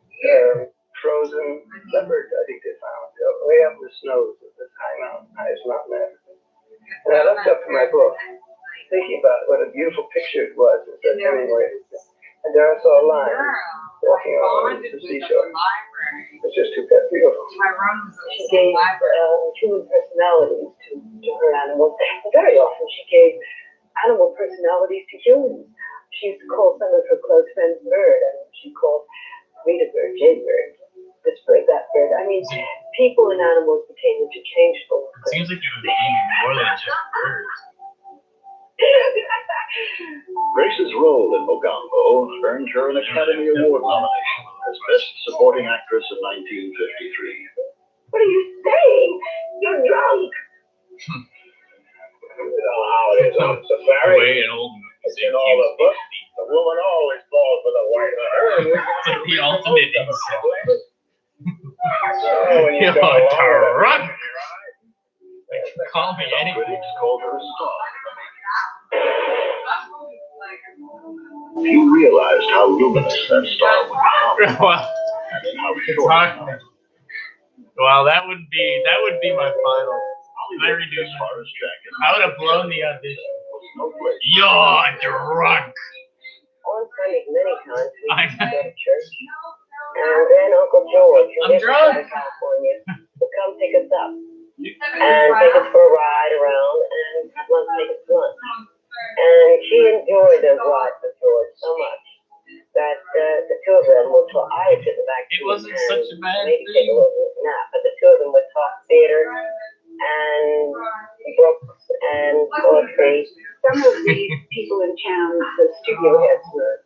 frozen leopard, I think they found, way up in the snows of this highest mountain there. And I looked up in my book, thinking about what a beautiful picture it was, it said Hemingway. And there I saw a lion walking along the seashore. It's just too beautiful. She gave human personalities to her animals, and very often she gave animal personalities to humans. She used to call some of her close friends bird, and she called Rita bird, Jay bird, this bird, that bird. I mean, people and animals became interchangeable. It seems like it would be more than just birds. Grace's role in Mogambo earned her an Academy Award nomination as Best Supporting Actress of 1953. What are you saying? You're drunk. You know how it is on The safari. way an old movie In all the books, the woman always falls for the white eye. It's like the ultimate insult. So when you You're go along with drunk. it, Call me some anything. critics called her a star. Few realized how luminous that star would become, Well, and how it's short. hard. Well, that would be my final. Can I redo As far as jacket. I would have blown the audition. No place. You're drunk. On Sunday, many times we I used to go to church, and then Uncle George, who I'm lives drunk. in California, would come pick us up and take us for a ride around and take us to lunch. And she enjoyed those rides with George so much that the two of them would talk. I would sit in the back It seat wasn't and such a bad maybe take a thing. little nap, but the two of them would talk theater and books and poetry. Some of the people in town, the studio heads, were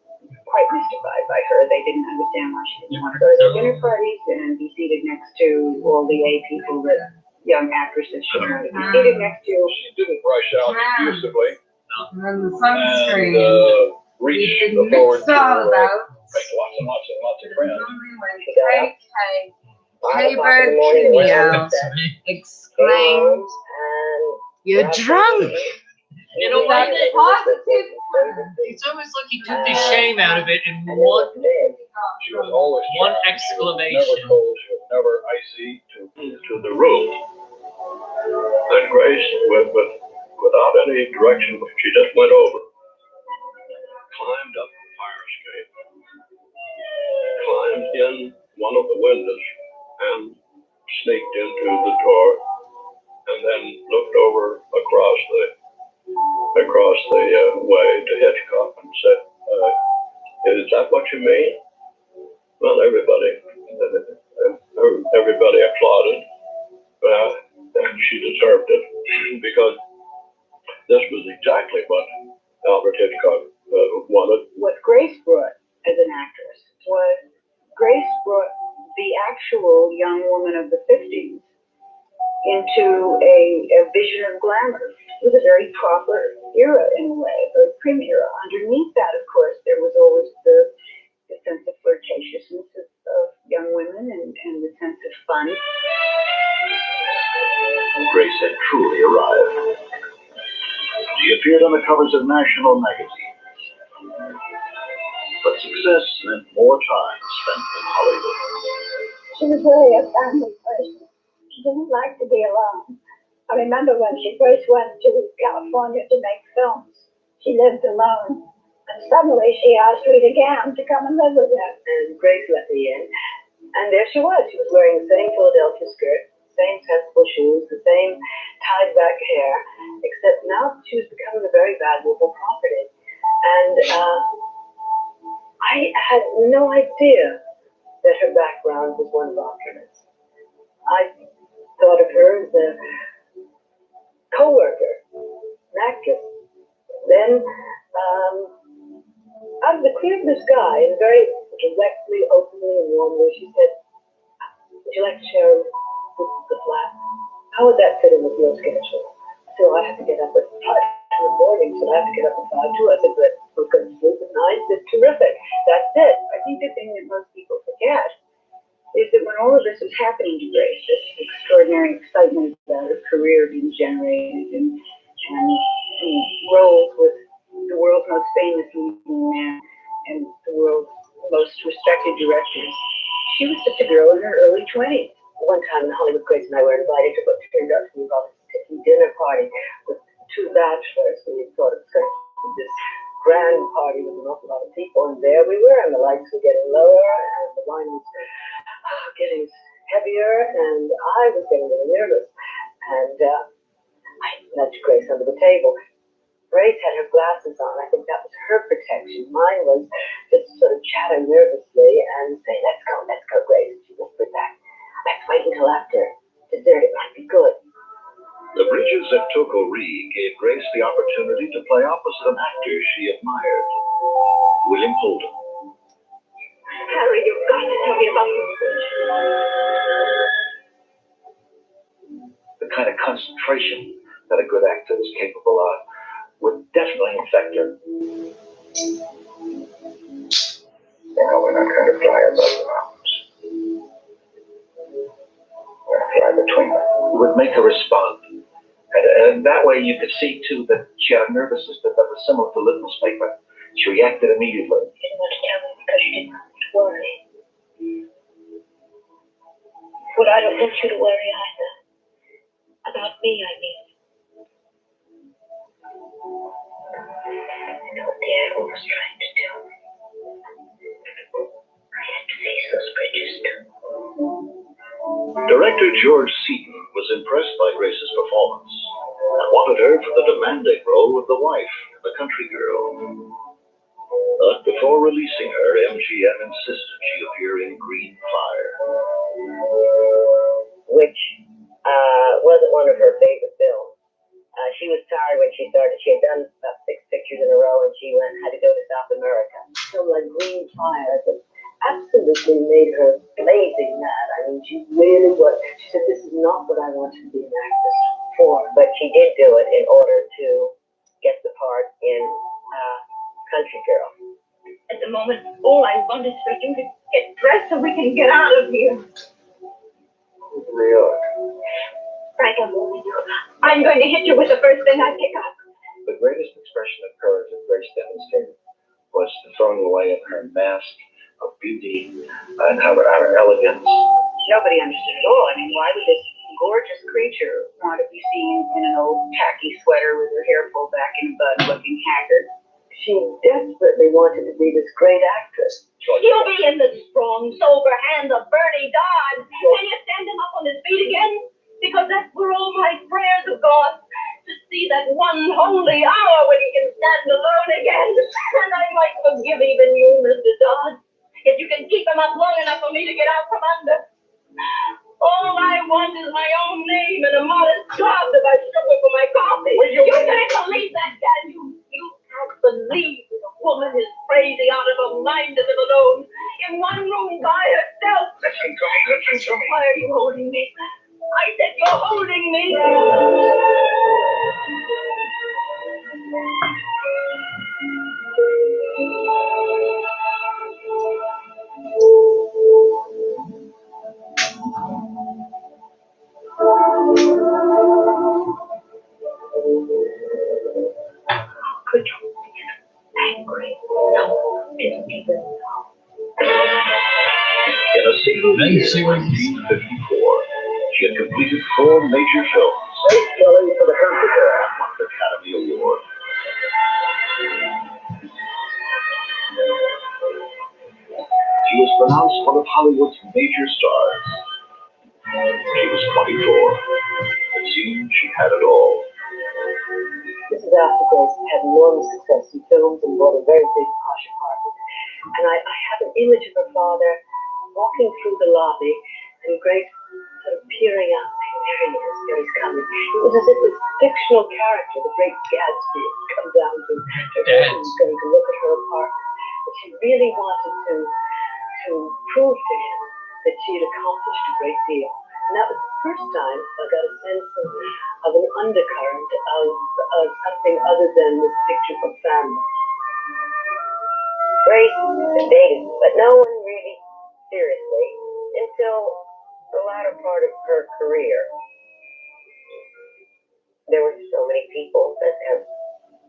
quite mystified by her. They didn't understand why she didn't want to go to the dinner parties and be seated next to all the A people that young actress that she wanted to be seated next to. She didn't rush out abusively And then the sunscreen. and reach We the forward mixed all to out. make lots and lots and lots of friends. Only when Five o'clock in the Tabor morning, went Trivia on set, came exclaimed, home, and "You're drunk." In a way That's that positive. it's almost like he took the shame out of it in one She was always one charming. exclamation. She was never cold. She was never icy. To the room. Then Grace, without any direction, she just went over, climbed up the fire escape, climbed in one of the windows, and sneaked into the door, and then looked over across the way to Hitchcock and said, "Is that what you mean?" Well, everybody applauded. She deserved it because this was exactly what Alfred Hitchcock wanted. What Grace brought as an actress was Grace brought the actual young woman of the 50s into a vision of glamour. It was a very proper era in a way, a very prim era. Underneath that, of course, there was always the sense of flirtatiousness of young women and the sense of fun. Grace had truly arrived. She appeared on the covers of national magazines. But success meant more time spent in Hollywood. She was really a family person. She didn't like to be alone. I remember when she first went to California to make films. She lived alone. And suddenly she asked Rita Gam to come and live with her. and Grace let me in. And there she was. She was wearing the same Philadelphia skirt, same sensible shoes, the same tied back hair, except now she was becoming a very valuable property. And I had no idea that her background was one of opulence. I thought of her as a co-worker, an actress. Then, out of the clear blue sky, and very directly, openly, and warmly, she said, "Would you like to share the flat? How would that fit in with your schedule?" So I have to get up at 5 in the morning, so I have to get up at 5 too. I said, "But we're going to sleep at night." It's terrific. That's it. I think the thing that most people forget is that when all of this was happening to Grace, this extraordinary excitement about her career being generated and roles with the world's most famous leading man and the world's most respected directors, she was just a girl in her early 20s. One time in Hollywood, Grace and I were invited to what turned out to be a dinner party with 2 bachelors, and we thought it was going to be this grand party with an awful lot of people, and there we were, and the lights were getting lower, and the wine was getting heavier, and I was getting really nervous, and I nudged Grace under the table. Grace had her glasses on. I think that was her protection. Mine was just sort of chatter nervously and say, let's go, Grace." She whispered back, "Let's wait until after dessert. It might be good." The bridges at Toko-Ri gave Grace the opportunity to play opposite an actor she admired, William Holden. "Harry, you've got to tell me about this bridge." The kind of concentration that a good actor is capable of would definitely infect her. We're not going to fly above the mountains. We're going to fly between them. It would make her respond. And that way you could see, too, that she had a nervous system that was similar to litmus paper. She reacted immediately. You didn't want to tell me because you didn't want me to worry. Well, I don't want you to worry either. About me, I mean. I know what the admiral was trying to tell me. I had to face those bridges too. Director George Seaton was impressed by Grace's performance and wanted her for the demanding role of the wife, the country girl. But before releasing her, MGM insisted she appear in Green Fire. Which wasn't one of her favorite films. She was sorry when she started. She had done about 6 pictures in a row, and she had to go to South America. A film like Green Fire, absolutely made her blazing mad. I mean, she really was. She said, "This is not what I wanted to be an actress for." But she did do it in order to get the part in Country Girl. At the moment, all I want is for you to get dressed so we can get out of here. New York. Frank, I'm warning you. I'm going to hit you with the first thing I pick up. The greatest expression of courage that Grace demonstrated was the throwing away of her mask of beauty and her elegance. Nobody understood at all. I mean, why would this gorgeous creature want to be seen in an old tacky sweater with her hair pulled back in a bun, looking haggard? She desperately wanted to be this great actress. You'll be in the strong, sober hands of Bernie Dodd. Can you stand him up on his feet again? Because that's where all my prayers have gone. To see that one holy hour when he can stand alone again. And I might forgive even you, Mr. Dodd, if you can keep him up long enough for me to get out from under. All I want is my own name and a modest job to buy sugar for my coffee. You can't believe that, can you? You can't believe that a woman is crazy out of her mind to live alone in one room by herself. Listen to me, listen to me. Why are you holding me? I said you're holding me. Could you be angry? No, didn't even know. In a single year, 1954, she had completed 4 major films. Grace Kelly for the Country Girl. Won the Academy Award. She was pronounced one of Hollywood's major stars. She was 24. It seemed she had it all. This is after Grace had enormous success in films and bought a very big posh apartment. And I have an image of her father walking through the lobby and Grace sort of peering out, saying, "There he is, there he's coming." It was as if this fictional character, the great Gatsby, had come down to her and was going to look at her apartment. But she really wanted to prove to him that she had accomplished a great deal. And that was the first time I got a sense of an undercurrent of something other than this picture of family. Grace dated, but no one really seriously until the latter part of her career. There were so many people that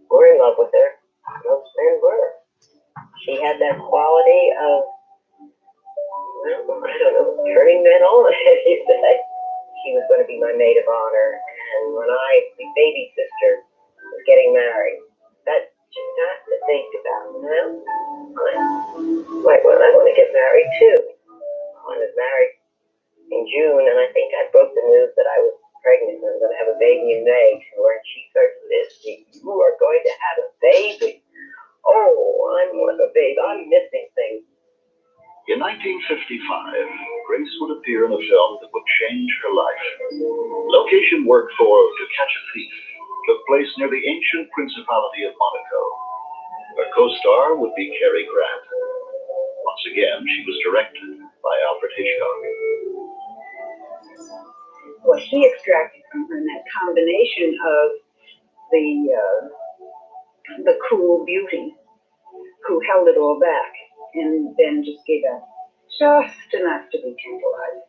were in love with her. Most men were. She had that quality of, I don't know, turning men on, as you say. She was going to be my maid of honor, and when the baby sister, was getting married, that's just not to think about. Well, I want to get married too. I was married in June, and I think I broke the news that I was pregnant and I'm going to have a baby in May. And she starts listening, "You are going to have a baby." Oh, I want a baby. I'm missing things. In 1955, Grace would appear in a film that would change her life. Location work for To Catch a Thief took place near the ancient Principality of Monaco. Her co-star would be Cary Grant. Once again, she was directed by Alfred Hitchcock. What he extracted from her in that combination of the cool beauty, who held it all back, and then just gave out just enough to be tantalizing,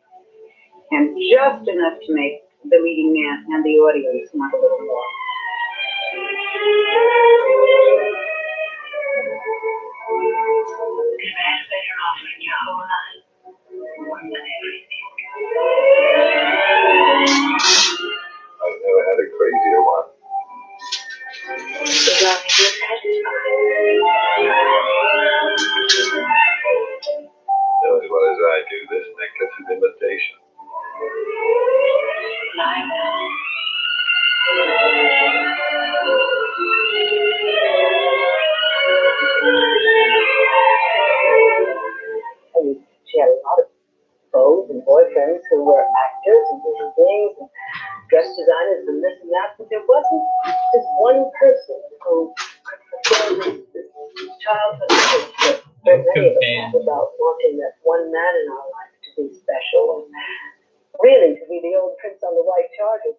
and just enough to make the leading man and the audience want a little more. You've had better off in your whole life. More than everything. I've never had a crazier one. As long as you're satisfied. Know as well as I do, this necklace is imitation. Lie down. And she had a lot of beaux and boyfriends who were actors and human beings and dress designers and this and that, but there wasn't this one person who could fulfill this childhood wish that many of us have about wanting that one man in our life to be special and really to be the old prince on the white charger.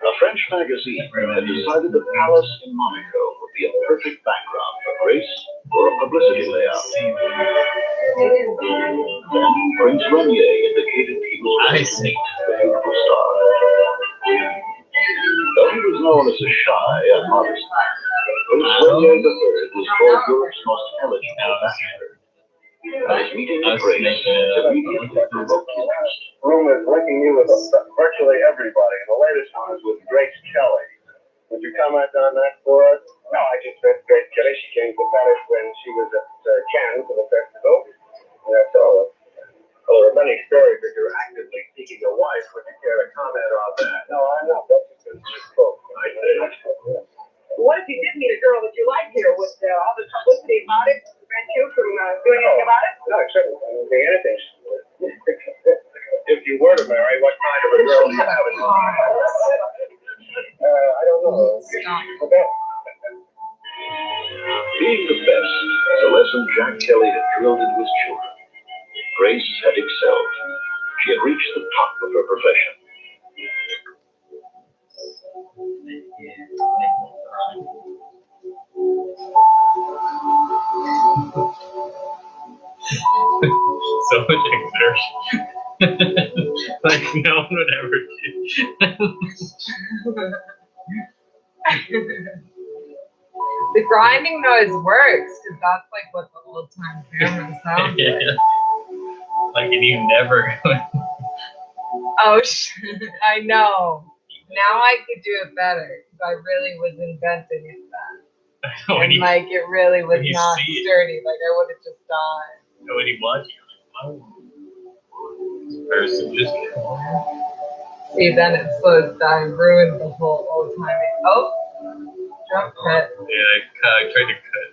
A French magazine had decided the palace in Monaco would be a perfect background for Grace for a publicity layout. Then Prince Renier indicated he was ready to meet the beautiful star. Though he was known as a shy and modest man, Prince Renier III was called Europe's most eligible bachelor. And his meeting with Grace immediately provoked his interest. Rumors linking you with virtually everybody. The latest one is with Grace Kelly. Would you comment on that for us? No, I just met Grace Kelly. She came to Paris when she was at Cannes for the festival. And that's all. Well, there are many stories that you're actively seeking a wife. Would you care to comment on that? No, I'm not. That's a good quote. I see. What if you did meet a girl that you like here? Would all the publicity about it prevent you from doing anything about it? No, it shouldn't. I don't think anything should. If you were to marry, what kind of a girl do you have in mind? I don't know. Okay. Being the best, the lesson Jack Kelly had drilled into his children, Grace had excelled. She had reached the top of her profession. So much exertion. Like no one would ever do. The grinding noise works because that's like what the old time camera sounds like. Yeah. Like and you never. Oh shit! I know. Now I could do it better because I really was inventing it then. When And you, like it really was when you not see it. sturdy. Like I would have just died. when you watch it, you're like, oh, this person just. See, then it slows down, ruined the whole old time. Oh, jump cut. Yeah, I tried to cut.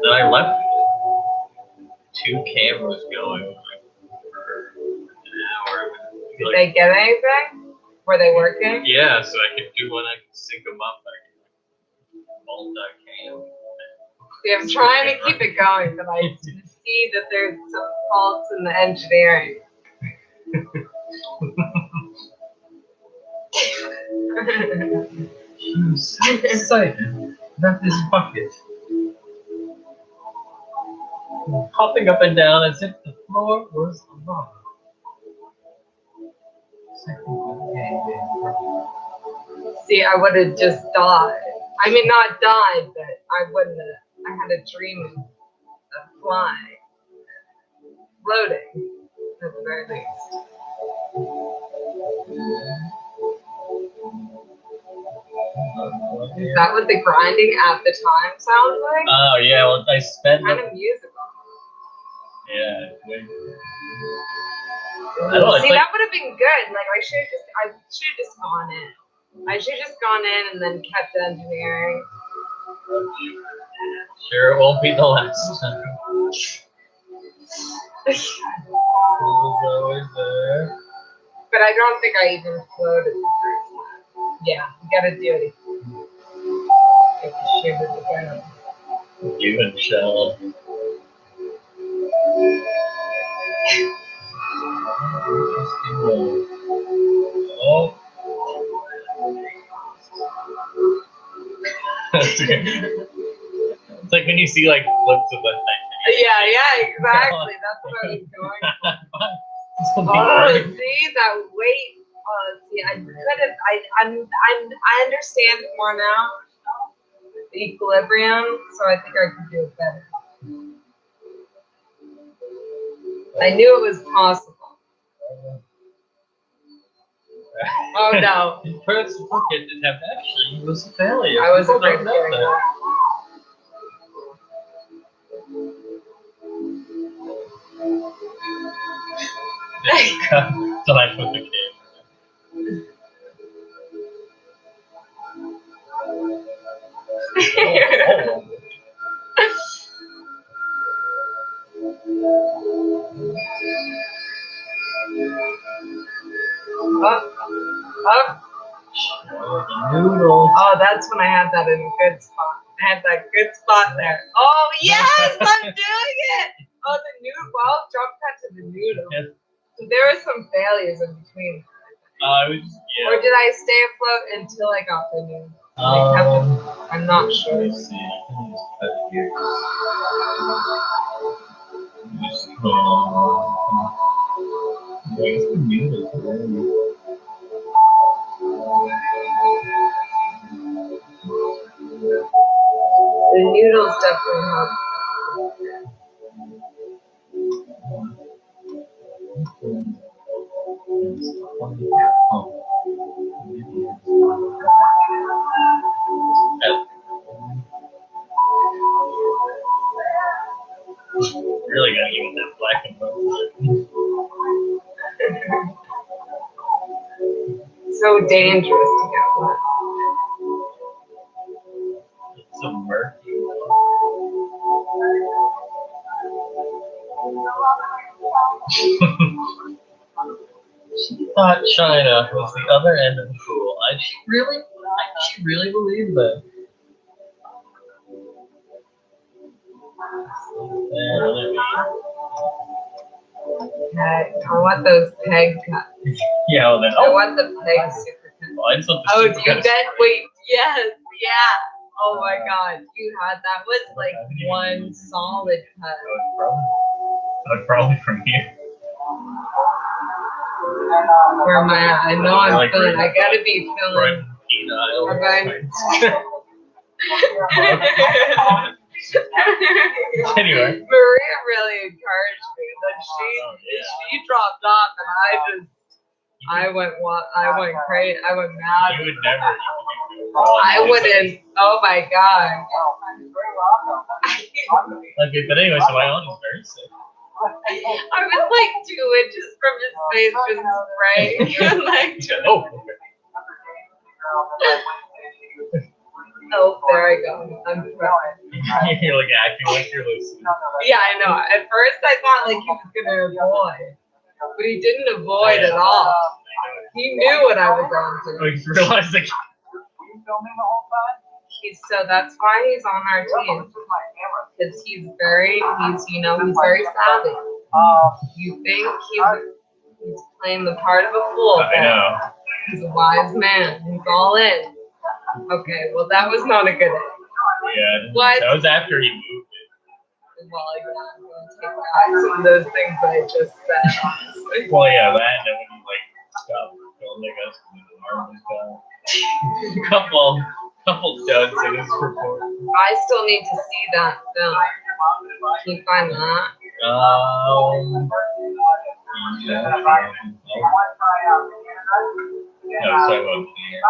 Then I left two cameras going like, for an hour. Did they get anything? Were they working? Yeah, so I could do one, I could sync them up, I could multi-cam. See, I'm trying to keep it going, but I see that there's some faults in the engineering. I'm so excited about this bucket. Hopping up and down as if the floor was lava. See, I would have just died. I mean, not died, but I wouldn't have. I had a dream of flying, floating, at the very least. Is that what the grinding at the time sounds like? Oh yeah, well I spent Kind of musical. yeah. I don't know, See, like, that would have been good. Like I should have just gone in. I should have just gone in and then kept engineering. sure it won't be the last time. Pool's always there. But I don't think I even floated the first time. Yeah, you gotta do it. If you shoot it again. You and Shell. Oh. That's good. It's like when you see like clips of like Yeah, exactly. That's what I was going for. Oh, see that weight. See, I could have. I understand it more now. The equilibrium, so I think I could do it better. I knew it was possible. Oh no! First bucket didn't have actually it was a failure. I was People afraid don't of know getting that. So I put the camera. Up, up. Noodles. Oh, that's when I had that in a good spot. I had that good spot there. Oh yes, I'm doing it. Oh, the noodle. Well, jump cut to the noodle. Yes. So there were some failures in between. I was, yeah. Or did I stay afloat until I got the noodle? I'm not sure. Let's see. Where's the noodles? The noodles definitely help. Really gotta get that black and white. So dangerous to get one. It's so murky. She thought China was the other end of the pool. She really believed that. I want those peg cuts. Yeah, well then. I want the peg super cut. Well, I just want the Oh, super do you cuts. bet? Wait, yes, yeah. Oh my God, you had that was like one solid cut. Probably from here. Where am I at? I know I'm Like feeling. right- I gotta be feeling. Anyway. Maria really encouraged me. Then she dropped off, and I went crazy. I went mad. You would never. I wouldn't. Oh my God. Okay, but anyway, so my aunt is very sick. I was like 2 inches from his face, just spraying. Oh. Oh, there I go. I'm trying. You're like acting like you're listening. Yeah, I know. At first, I thought like he was gonna avoid, but he didn't avoid at all. He knew what I was on to. Oh, you realized like. So that's why he's on our team. Because he's very savvy. You think he's playing the part of a fool. I know. He's a wise man. He's all in. Okay, well that was not a good idea. Yeah. What? That was after he moved it. Well, yeah, I'm going to take back some of those things that I just said, honestly. Well, yeah, that and then when you like stopped filming us and the arm was gone. couple duds in his report. I still need to see that film. Can you find that? Yeah. No, sorry about beer.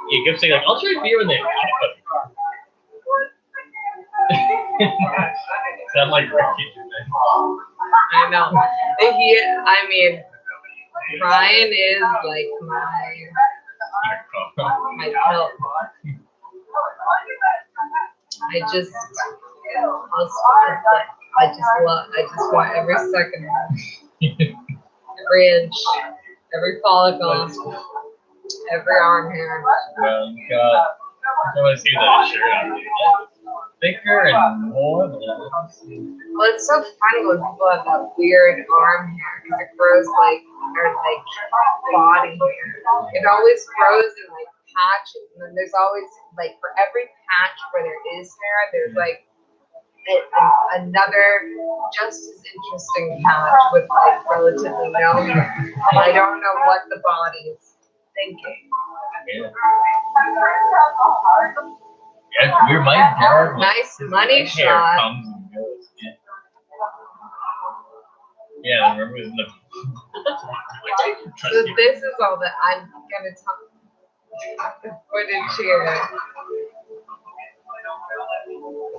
You kept saying like, I'll try beer when they peanut butter. Sound like Ricky. I know. Ryan is like my help. I just want every second of it. Every inch, every follicle, every arm hair. Well, you got, I want to see that shirt on you. Thicker and more than that. Well, it's so funny when people have that weird arm hair because it grows like body hair. It always grows in like patches, and then there's always like for every patch where there is hair, there's like another just as interesting patch with like relatively no hair. And I don't know what the body is thinking. Yeah, we're my hair. Nice money hair shot. comes and goes. Yeah, remember in the. So this is all that I'm gonna talk. The footage here.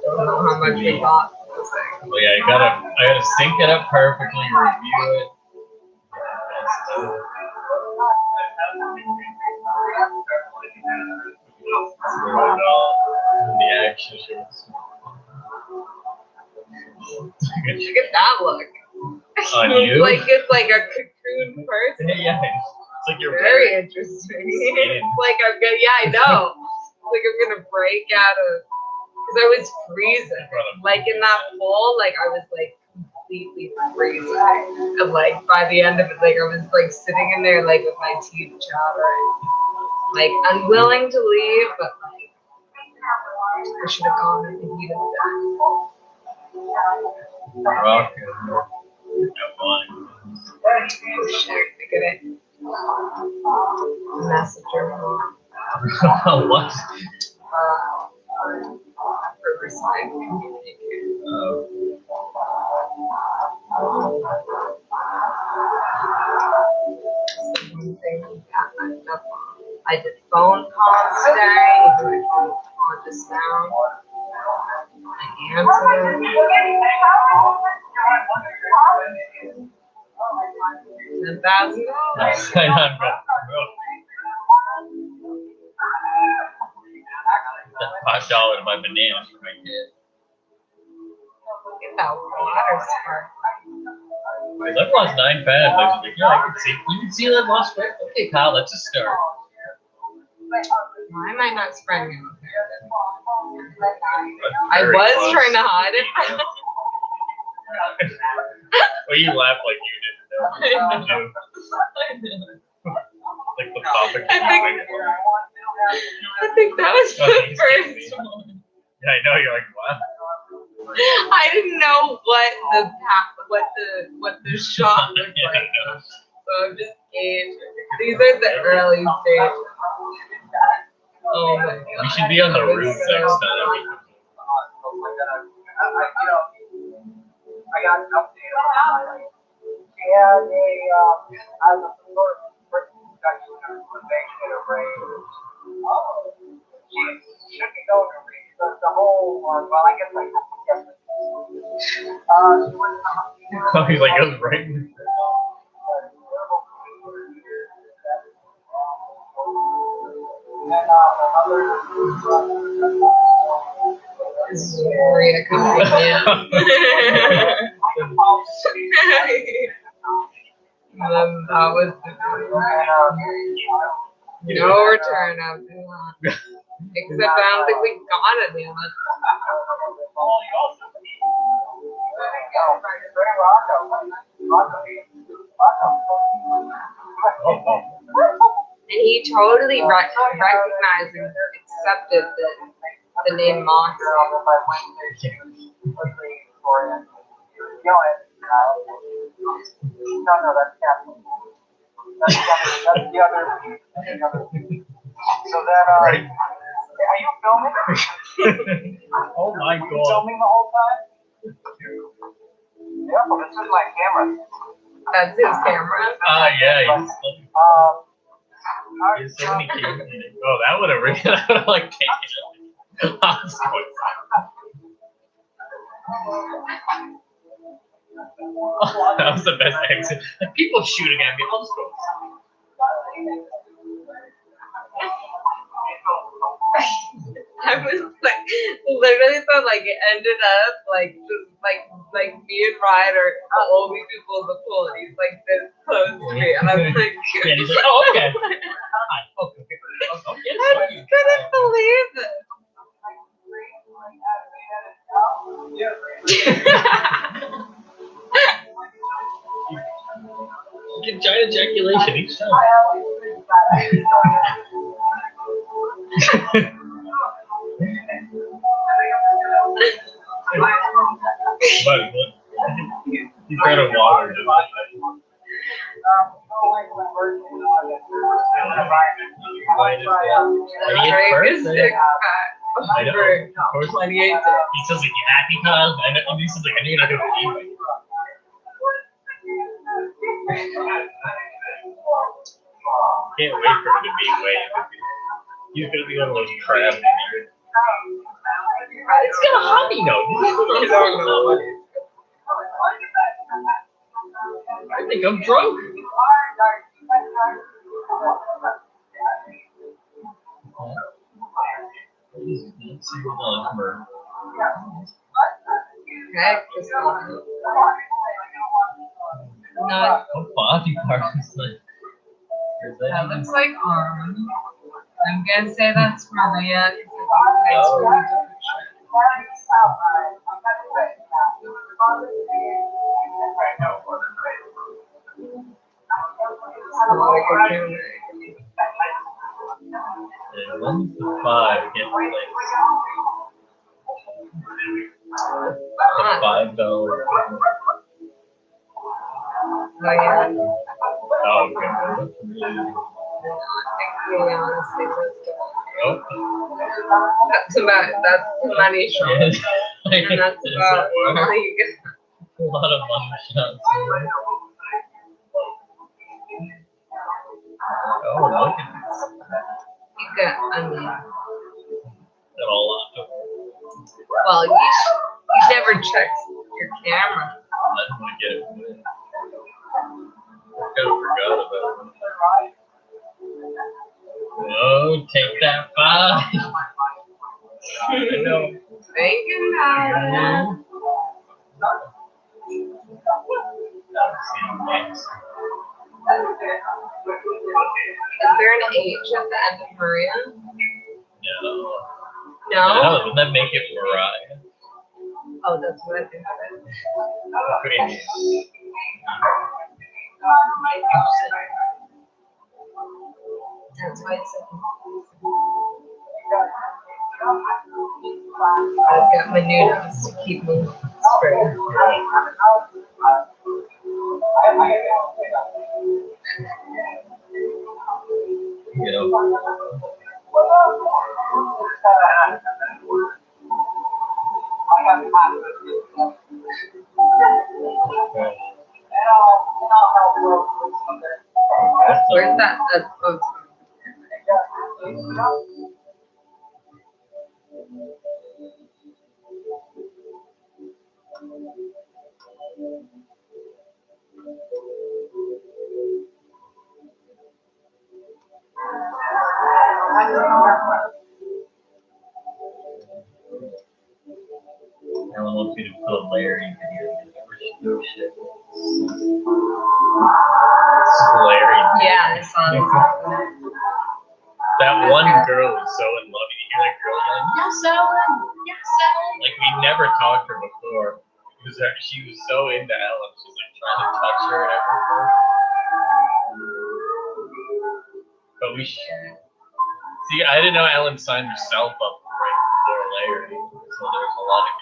Don't know how much we got for this thing. Well, yeah, I gotta sync it up perfectly, review it. The action shots. Look at that look. On you? Like it's like a cocoon person. Yeah. like you're very interesting. Skin. Like I'm gonna, yeah, I know. Like I'm gonna break out of, because I was freezing. Like in that pool, like I was like completely freezing. And like by the end of it, like I was like sitting in there like with my teeth chattering, like unwilling to leave, but like I should have gone in the heat of the Rock. day. Oh shit, I get it. Messenger. What? Riverside communicator. One thing that I ended up on. I did phone calls today. I called just now. I answered. $10,000. That $5 to buy bananas for my kid. Get that water spark. I've lost 9 pounds. I was like, yeah, I can see. You can see that I lost weight. Okay, Kyle, let's just start. Why am I not spreading it? I was trying to hide it. Well, you laugh like you didn't know. Like the topic. I think that was the first one. Yeah, I know. You're like, wow. I didn't know what the shot looked like. So I'm just gauging. These are the early stages. Oh my god. We should be on the roof next time. I got an update. She had I was a person discussion of making a raise. She should be going to research the whole one. Well, I guess I guess. Oh, he's like, it was right. This is Maria coming in. That was no return of the except I don't think we got it yet. And he totally recognized and accepted the name Moxie. No, that's Captain. That's the other. So then, Right. are you filming? Oh my god. Filming the whole time? Yeah, well, this is my camera. That's his camera. Yeah, he's so many cameras in it. Oh, that would have really, that would have like taken it. Oh, that was the best exit. Like, people shooting at me. I'll just go. I was like, literally thought like it ended up like just like me and Ryan are the only people in the pool, and he's like this close to me, and I'm like, Yeah, he's like, oh, okay. Hi. Okay. I just couldn't believe it. You get giant ejaculation each time. Buddy, look. He's got a water. I know. Of course. 28 He says like, you happy, Kyle? And he says like, I know you're not doing it anyway. Can't wait for him to be away. He's gonna be one of those crabs in here. It's got a hobby note. I don't know what it is. I think I'm drunk. Heck, just not. Oh, Bobby Park is like. That looks like I'm gonna say that's Maria because it looks like really different shit. And when's the 5 get placed? The $5. Oh yeah. Oh, okay. We honestly just Oh. that's the money shot. Yes. And that's about all you get. A lot of money shots. Oh, look at this. You get, I mean, Got a lot of well, you never check your camera. I'm gonna get it. I kind of forgot about it. Oh, take that 5. I know. Thinking about it. Is there an H at the end of Maria? No. No? Wouldn't that make it Mariah? Oh, that's what I think of it. That's why it's so I've got my noodles to keep me straight. You know. Where's that? Oh. Ellen wants me to put a Larry video. No shit. Larry. Yeah, I saw it. That one girl was so in love. You hear that girl yelling, "Yes, Ellen! Yes, Ellen!" Like we never talked to her before. She was so into Ellen. She was like trying to touch her and everything. But we should. See, I didn't know Ellen signed herself up right before Larry, so there's a lot of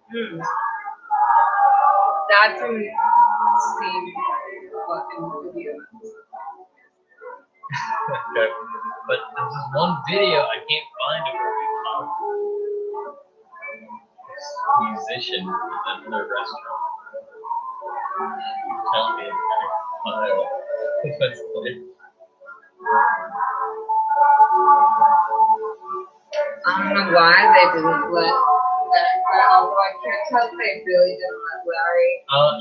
confusion. That's when Steve fucking video. Okay. But there's this one video I can't find it where we talk to this musician at another restaurant. Tell me it's kind of smile. That's like, I don't know why they didn't let that, although I can't tell if they really didn't let Larry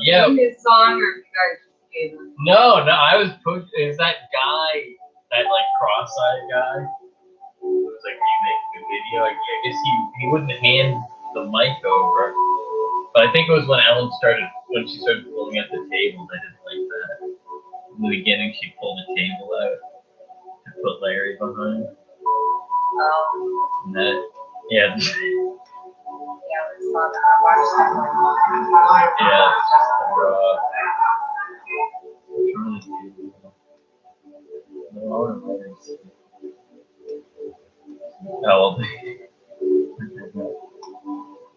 yeah. sing his song or if you guys just gave him. No, I was pushed. Is that guy, that like cross-eyed guy, who was like remaking the video? I guess he wouldn't hand the mic over. But I think it was when she started pulling at the table, they didn't like that. In the beginning, she pulled the table out to put Larry behind. And that, yeah. Yeah, we saw that. I watched that one. Yeah, it's just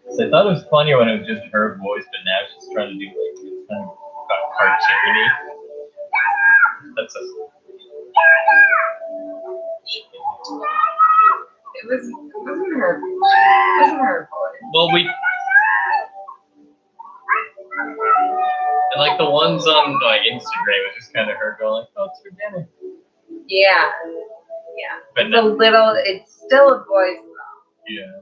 so I thought it was funnier when it was just her voice, but now she's trying to do like this kind of cartoony. That's a. It wasn't her. It wasn't her voice. Well, and like the ones on like Instagram, it's just kind of her going, like, "Oh, it's for dinner." Yeah. But It's still a voice though. Yeah.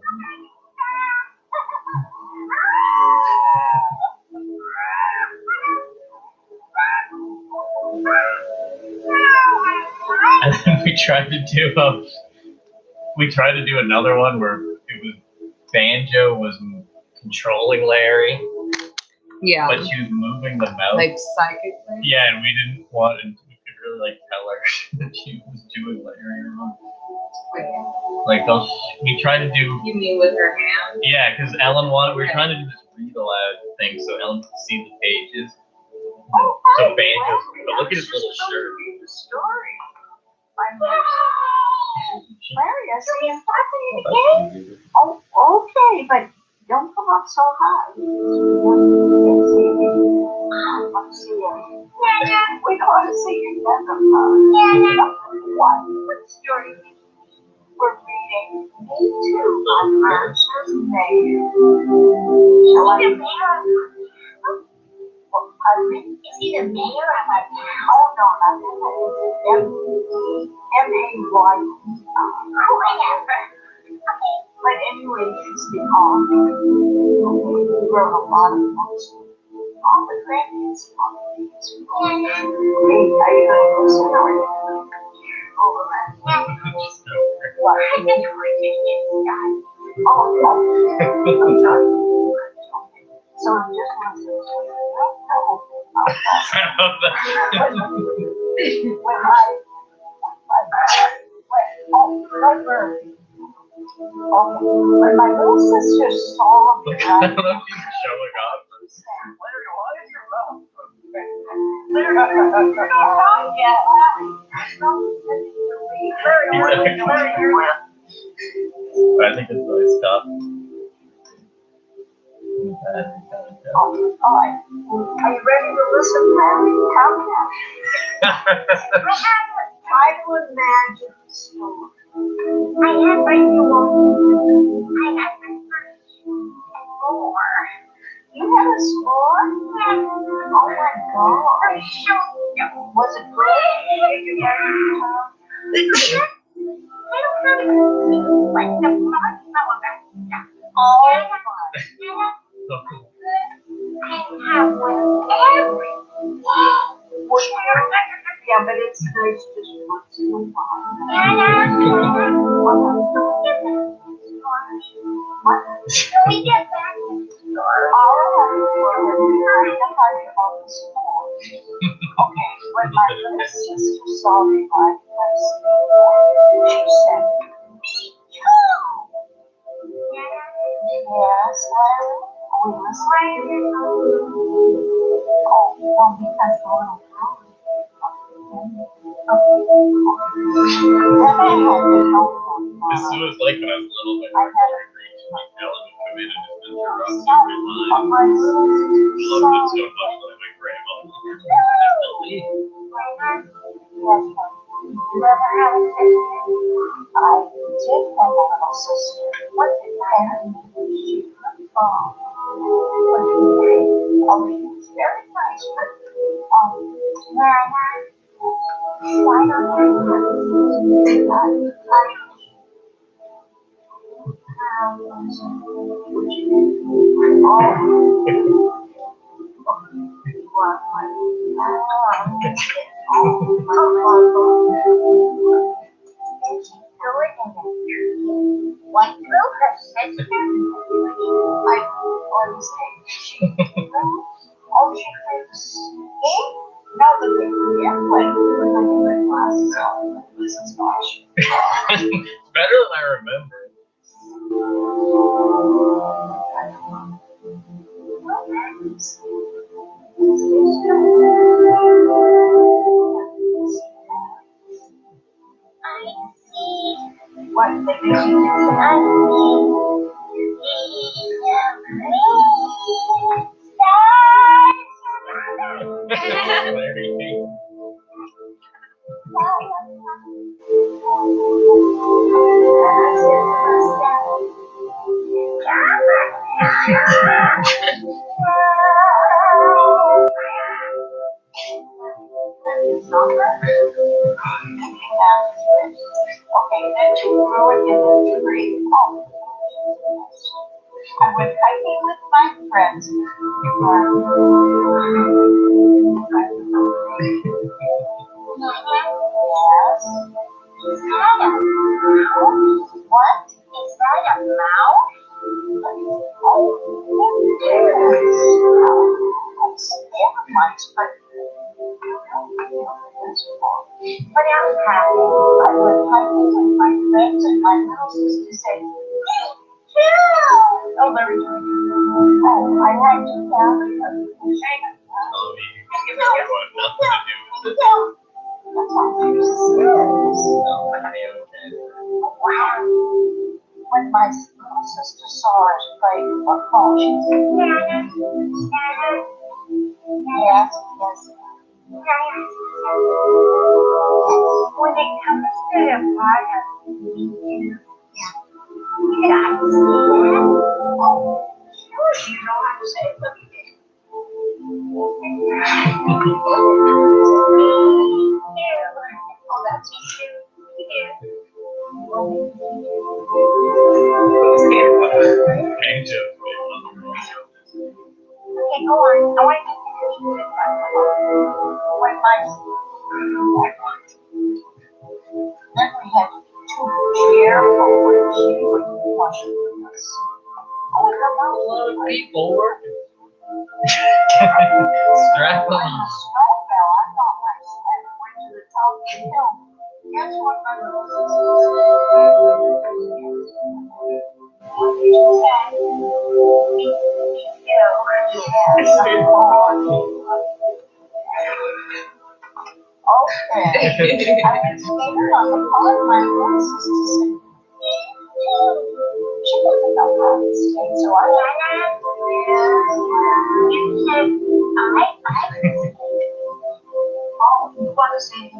And then we tried to do another one where it was Banjo was controlling Larry. Yeah. But she was moving the mouth. Like psychically? Yeah, and we didn't want, and we could really like tell her that she was doing later on. Like we try to do. You mean with her hand? Yeah, because Ellen wanted. We were trying to do this read aloud thing so Ellen could see the pages. So Banjo. But look at his little shirt. Read the story. Larry, I see him talking again. Oh, okay, but don't come up so high. Let's see you. We don't want to see your neck. What story? We're reading Me Too on Monsters Mayor. Shall I? Pardon me? Is he the mayor of our town? Oh, no, not that. M-A-Y. Whatever. Okay. But anyway, he's the author. He wrote a lot of books. All the grandkids love these books. Hey, are you going to listen or are you going to over that? What? I think we're getting it done. Oh, I'm sorry. So I'm just going to say, when my little sister saw me, I don't know if she's showing off. Larry, what is your mouth? Larry, you're not wrong yet. I think it's really stuff. All right. Are you ready to listen, Larry? How can try to imagine the story. I have my score. You had a score? Oh my God. Was it good? Did you get it? I don't have like the marshmallow. Oh, I have one every. Yeah, but it's nice just once in a while. Can we get back to the store? Okay, when my little sister saw me like this, she said, "Me too." Yes, Larry? Are we listening? Oh, well, because the little girl. This was like when I was little, my grandmother agreed to make Ellen come in and just interrupt every line. I loved it so much that my grandma was definitely. I did have a little sister. What did I have? She could fall. But she was very nice, but why don't I What will her sister? I always say she oh, she thinks now that they're airplane with my glasses on, this is gosh. It's better than I remember. What they do? I Okay, then to grow it in the tree. Oh. I went hiking with my friends. Yes. Is that a mouse? What? Is that a mouse? Oh, yes. That's mice, but But I'm happy. I went hiking with my friends and my little sister said, "Chill." Oh, very good. Oh, I had to tell her. You want nothing to do with it. That's all there is. Wow. When my little sister saw us playing football, she said, "Nana, Nana." Yes, yes. When it comes to the fire, yeah. Oh, sure, you know how to say it. Oh, that's easy. Okay, go on. I want to get the when my then we had to cheerful when she would wash us. Oh, A lot of people working. Strap When them the on. snow fell, I thought my sled went to the top of the hill. Guess what my little sister Okay. I went skating on the pond. My little sister said, she doesn't know how to skate, so I said, oh, you want to say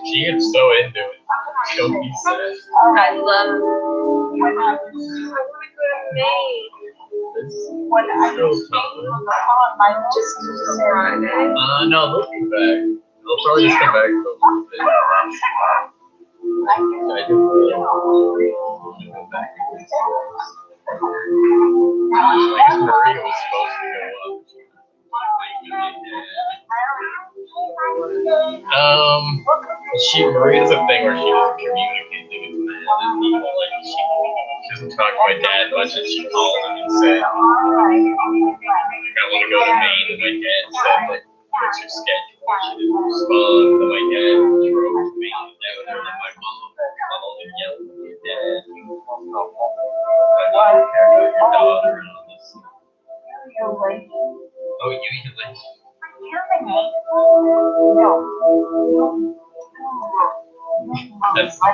She gets so into it. She'll be sad. I love when I was Maine. when I was skating on the pond, my little sister said, No, they'll be back. They'll probably just come back for a little bit. I do. Go back. Maria was supposed to go up. Maria's a thing where she doesn't communicate things with people. Like she doesn't talk to my dad much, and she called him and said, "I want to go to Maine," and my dad said, "Like, what's your schedule?" She didn't respond. And my dad drove to Maine down there, and my mom called and yelled at my dad. I don't care about your daughter and all this stuff. Oh, you eat like. That's the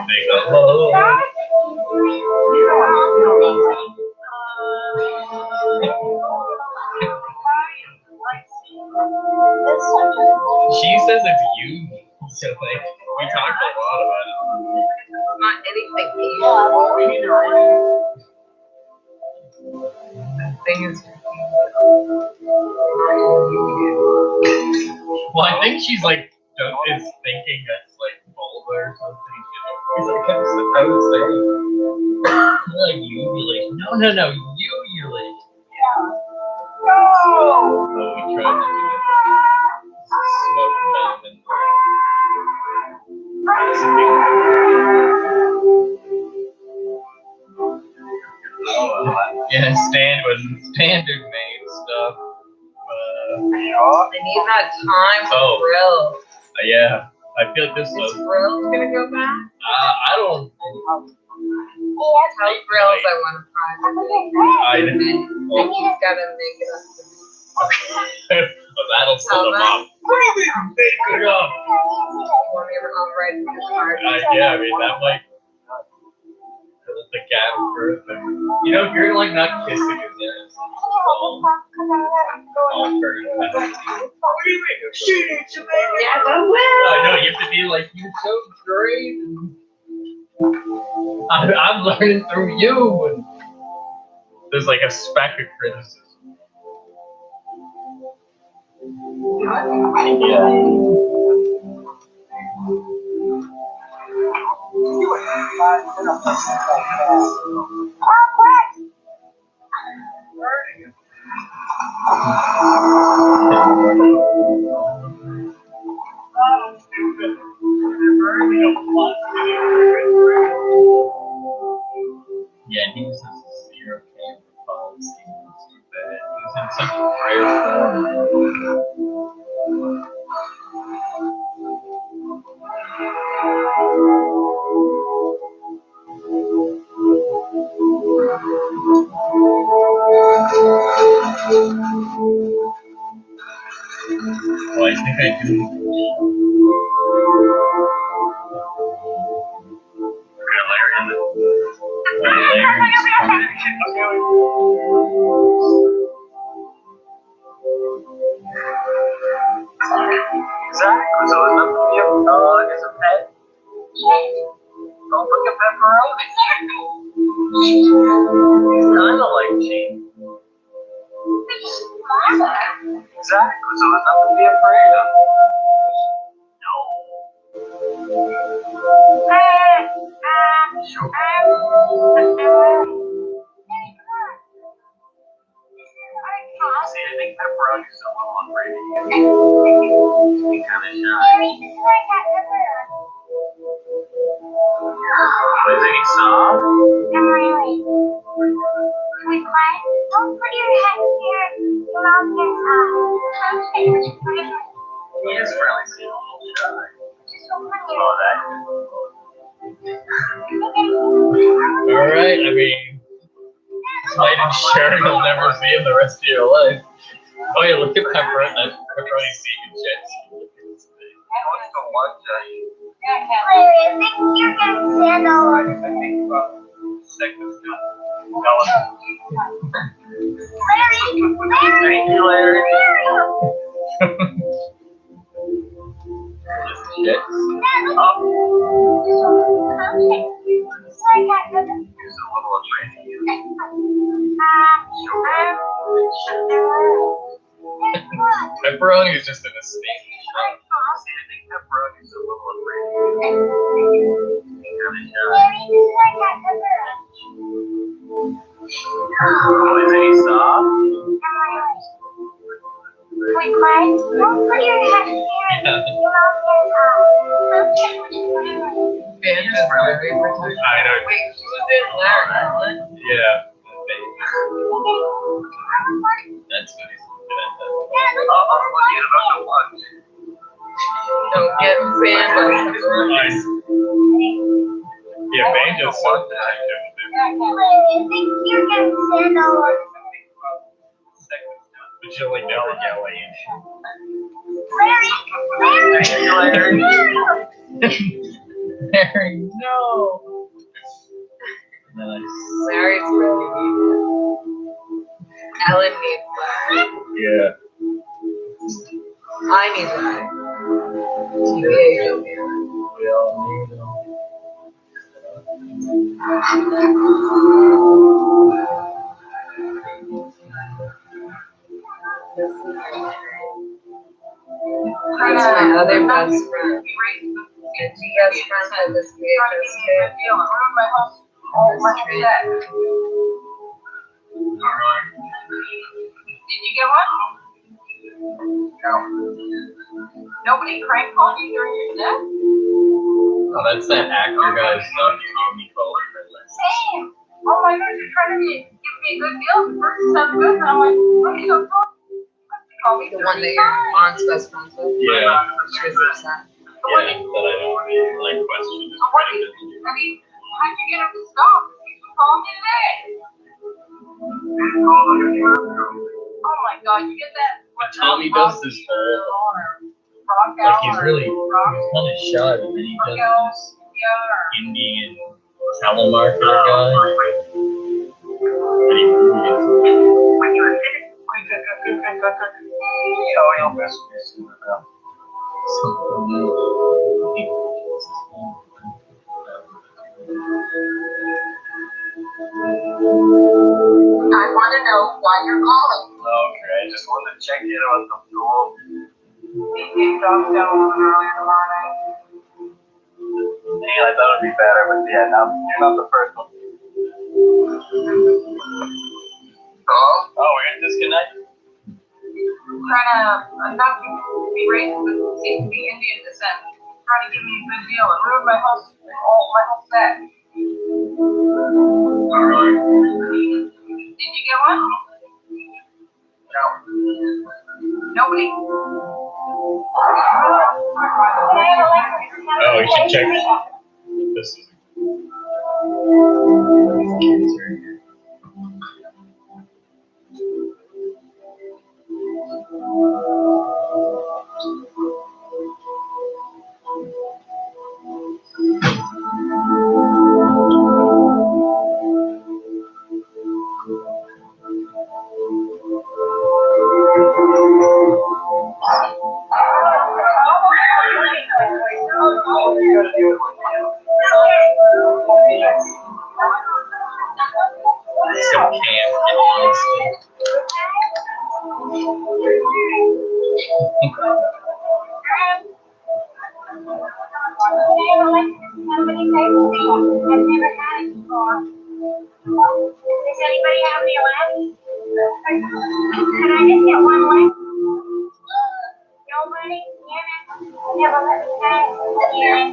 thing. She says it's you. So like we talked a lot about it. Not anything that thing is well, I think she's like is thinking that's like vulva or something. Like I was saying, like uvulate. No, uvulate. Oh, we tried to do it. Smoke bomb and yeah, standard Maine stuff. They need that time to grill. Yeah, I feel like this Is was. grilled gonna go back? I don't. Tell grills I want to fry. I didn't. Nikki's gotta make it up to me. But that'll set them off. Really make it up. Want me to write in the card? Yeah, I mean that might. The cat birth. You know, if you're like not kissing his ass, all hurt. What do you mean? She needs to make it. Yes, I will. I know, you have to be like, you're so great. I'm learning through you. And there's like a speck of criticism. Yeah. Yeah, he uses a zero camera policy. It's too bad. in such rare form. Oh, I think I do. Exactly. So it's nothing to be a dog as a pet. Don't look at pepperoni. He's kind of like cheese. Exactly. So there's nothing to be afraid of. No. See, I think pepperoni's a little afraid of you. He's kind of shy. Is he soft? Don't put your head here. Your mouth gets He is really a little shy. Oh, that. Alright, I mean, light and sure you'll never see him the rest of your life. Oh yeah, look at Pepperoni's seeing jets. What's the one giant? I think you're gonna stand all over. I think about seconds now. Larry! Thank you, Larry. Jets. Up. He's a little afraid of you. Pepperoni is just in a state. See, I think pepperoni's a little afraid of you. He's kind of shy. Oh, is he soft? Wait, quiet. Don't put your head here. Your mouth He is really protective. I know. Wait, who's in Larry? Yeah. That's good. I'll put you about to lunch. Don't get fanned by pepperoni. Nice. Yeah, Bane just so protective. I think you're gonna stand all over. But you like never get away. Larry! Larry, no. Nice. Larry's really neat. Ellen needs Larry. Yeah. I need Larry. TBA. We all need them. That's my other best friend. And she has friends at this VHS tape. Did you get one? Nobody crank called you during your death? Oh, that's that actor guy's son, Tommy Cullen. Same. Oh my gosh, you're trying to give me a good deal. The first sounded good, and I'm like, what are you so good? Call me The one that your aunt's best friends with. Yeah. She was upset. Yeah, that I don't like question his credibility. I mean, how'd you get him to stop? He's been calling me today. Oh my god, you get that? But Tommy does this whole, like he's really, he's kind of shy, and then he does this Indian telemarketer guy. And he really gets Oh, you'll miss me soon enough. I want to know why you're calling. Okay, I just wanted to check in on the school. He kicked off down earlier tomorrow night. Yeah, I thought it'd be better, but yeah, no, you're not the first one. Hello? Oh, we're gonna disconnect? Trying to, not to be racist, but seems to be Indian descent. Trying to give me a good deal. It ruined my whole set. Alright. Did you get one? Nobody. Oh, you should check this. Is these kids are here. Some camp in Austin. Does anybody have any left? Could I just get one left? Nobody? Never let me have it.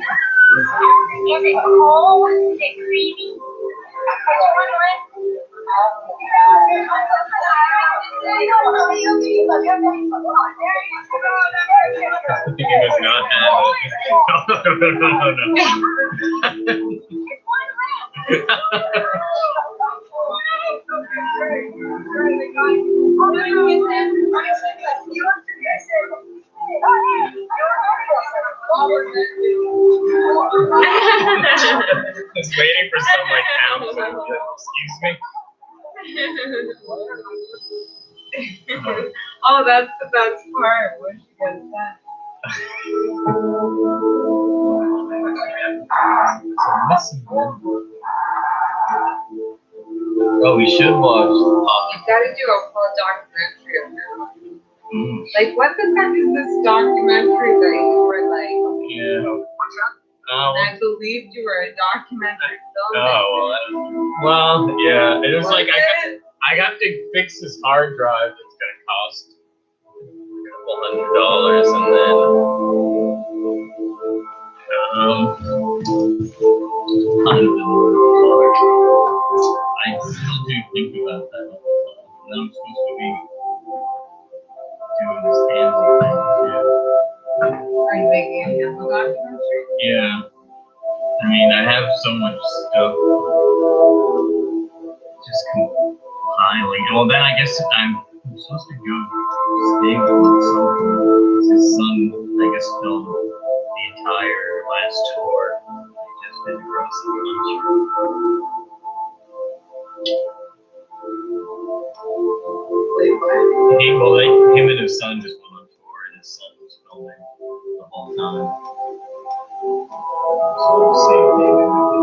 Is it cold? Is it creamy? There's one left. I think it was not Just waiting for some like count. Excuse me. Oh, that's the best part when she gets that. Oh, we should watch. You gotta do a full documentary of her. Like, what the heck is this documentary that you were like? Yeah. And I believed you were a documentary filmmaker. Oh, well, yeah. It was like I got to fix this hard drive that's gonna cost $200, and then I still do think about that all the time. And I'm supposed to be doing this handle thing too. Are you making a handle documentary? Yeah. I mean, I have so much stuff just compiling. Well, then I guess I'm supposed to go stay with my son. His son, I guess, filmed the entire last tour. He just did across the beach. Him and his son just went on tour, and his son was filming the whole time. So we'll see if maybe we can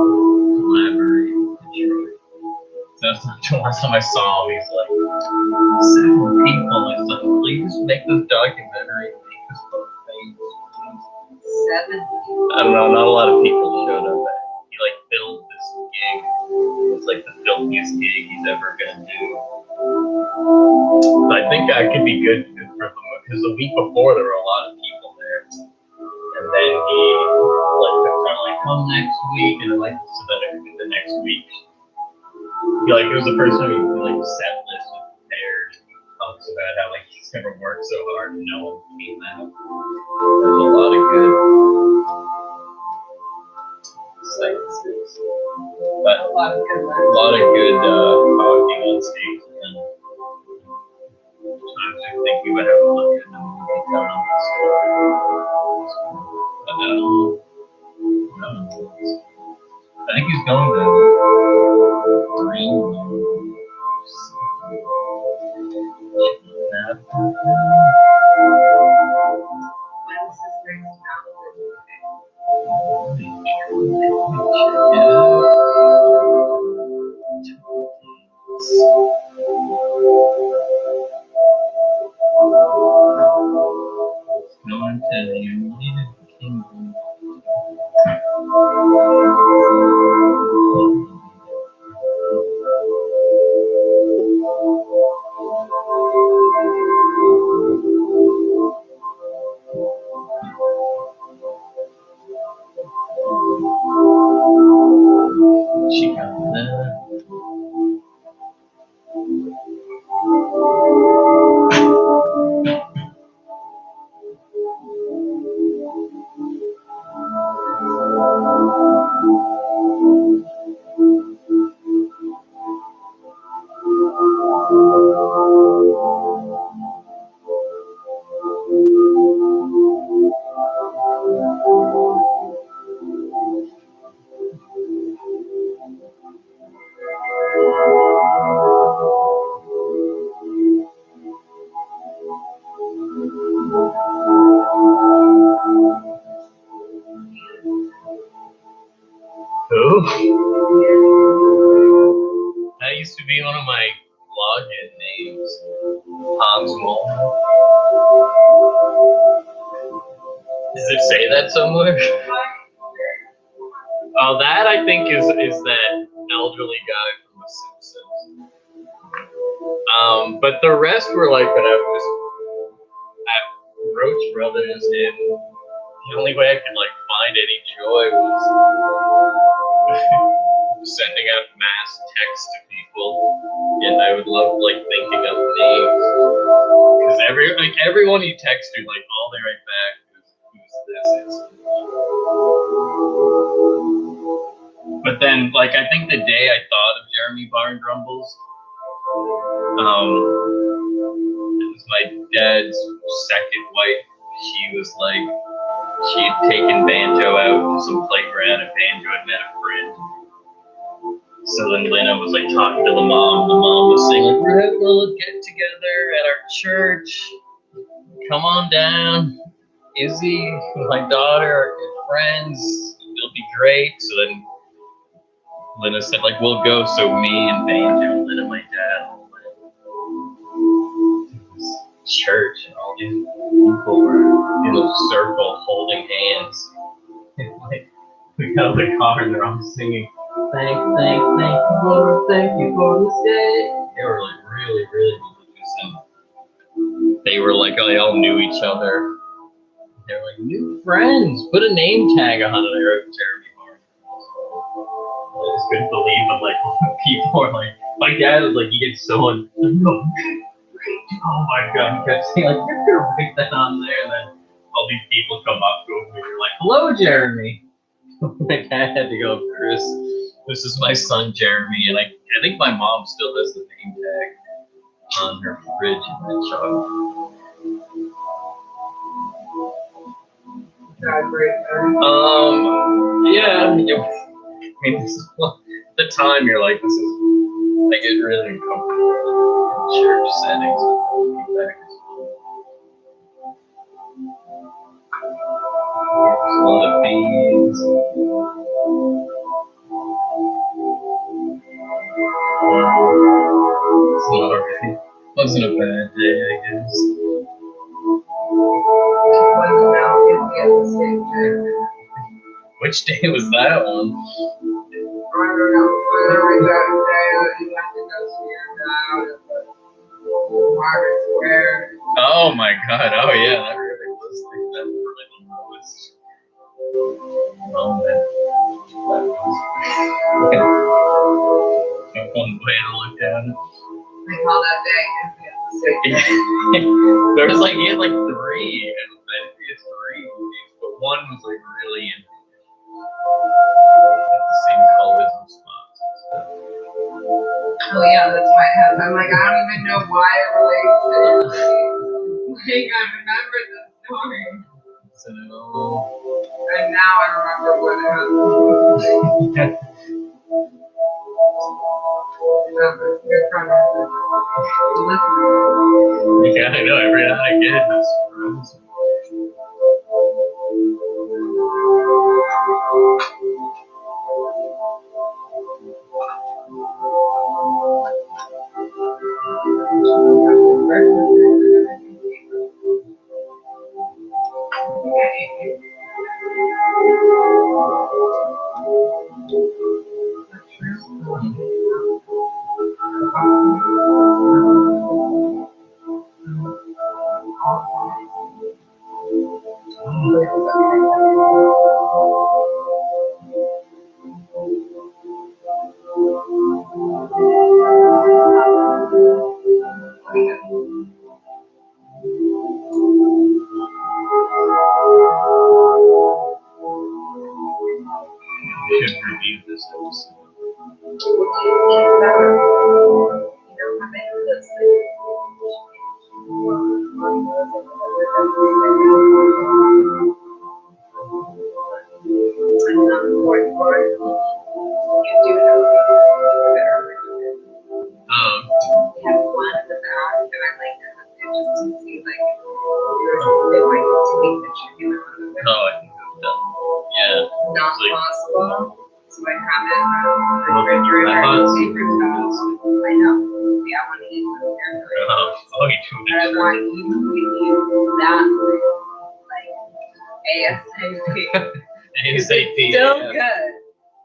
collaborate in Detroit. So that's not the last time I saw him. He's like, 7 people. He's like, please make this documentary. Make this book famous. 7 people. I don't know. Not a lot of people showed up. He like filled this gig. It's like the filthiest gig he's ever gonna do. I think that could be good for them because the week before there were a lot of people there, and then he like was kind of like come next week, and like so then the next week, it was the first time he like set list was prepared. He talks about how like he's never worked so hard and no one came out. There's a lot of good sights, but a lot of good talking on stage. I was just thinking about how to look at the movie telling the story. But I think he's going to Greenland. When's this next Going to the United Kingdom. That used to be one of my login names. Hans Molman. Does it say that somewhere? Oh, that I think is that elderly guy from The Simpsons. But the rest were like when I was at Roach Brothers, and the only way I could like find any joy was sending out mass text to people, and I would love like thinking of names because everyone you text to, like all they write back is who's this is. But then, like I think the day I thought of Jeremy Barn Grumbles, it was my dad's second wife. She was like, she had taken Banjo out to some playground, and Banjo had met a friend. So then Lena was like talking to the mom. The mom was saying like, we're having a little get together at our church. Come on down. Izzy, my daughter, are good friends. It'll be great. So then Lena said like, we'll go. So me and Banjo, Lena, my dad, went to this church, and all these people were in a circle holding hands. And like, we got out of the car and they're all singing. Thank you, Lord, thank you for this day. They were like really, really religious, and they were like, they all knew each other. They were like, new friends, put a name tag on it. I wrote Jeremy Barn. I just couldn't believe it. Like, people were like, my dad was like, he gets so oh my god, he kept saying, like, you're gonna write that on there, and then all these people come up to him and you're like, hello, Jeremy. My dad had to go, Chris. This is my son Jeremy, and I think my mom still has the name tag on her fridge in that truck. Yeah, I mean, this is, at the time you're like, this is, I get really uncomfortable in church settings with feedback. There's a lot of beans. Wasn't a bad day, I guess. Which day was that one? Oh my god, oh yeah, that really was that really the lowest moment. That was one way to look at it. I call that day. There was like, he had like 3, and I think he had 3 movies, but one was like really in the same colors and spots and stuff. Oh yeah, that's why it has. I'm like, I don't even know why it relates to anything. Like, I remember the story. So, and now I remember what happened. Yeah, I know, every time I get it, it's frozen. We should review this episode. Not possible. So I have it favorite thought- dogs. I know. Yeah, I want to eat them. They're great. Oh, you too But I much. want you to eat that like ASAP. ASAP. Still yeah. good.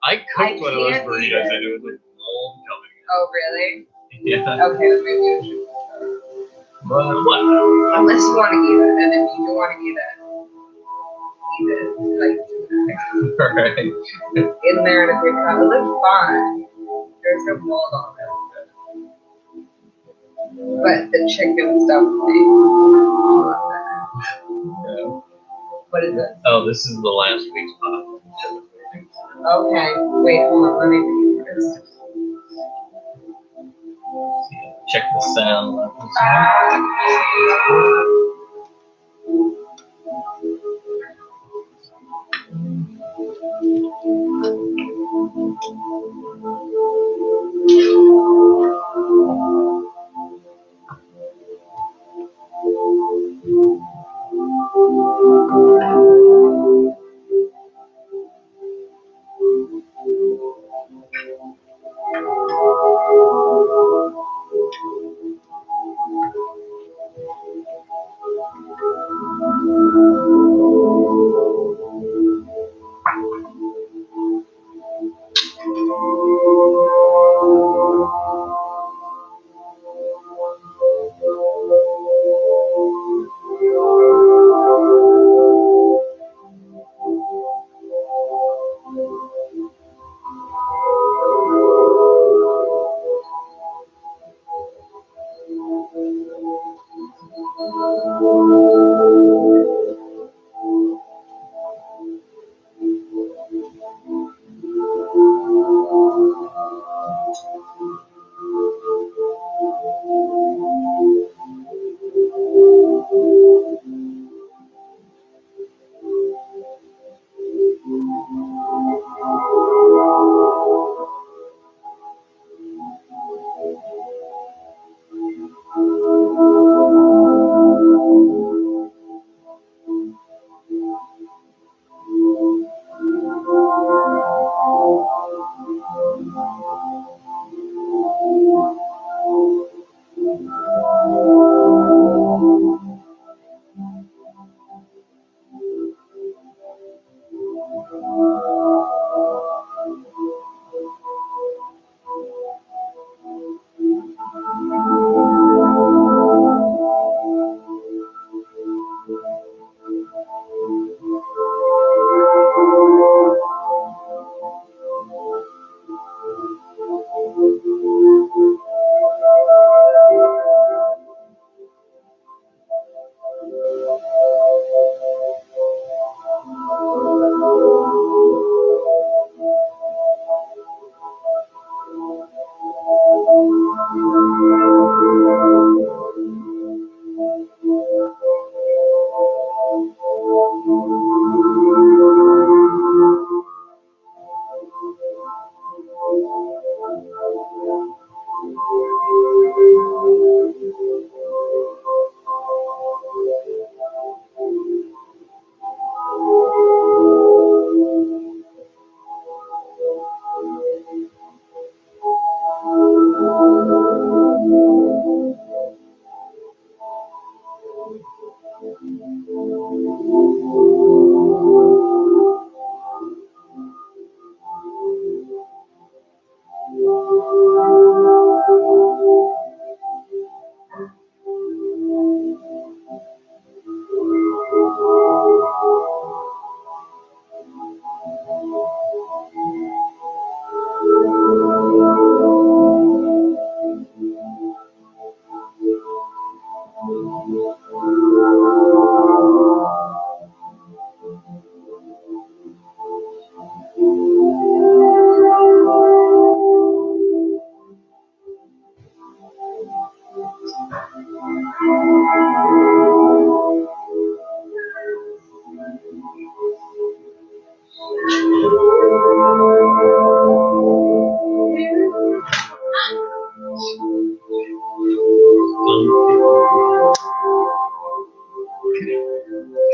I cooked one of those can't eat burritos it. and it was like all coming. Oh, really? Yeah. Okay, then maybe I should. But what? Unless you want to eat it, and if you do want to eat it, like Alright. in there in a big cup. It looks fine. There's no mold on it. But the chicken stuff thing. Yeah. What is it? Oh, this is the last week's pop. Okay. Wait, hold on. Let me read this. Check the sound levels.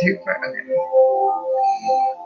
Too far. Okay.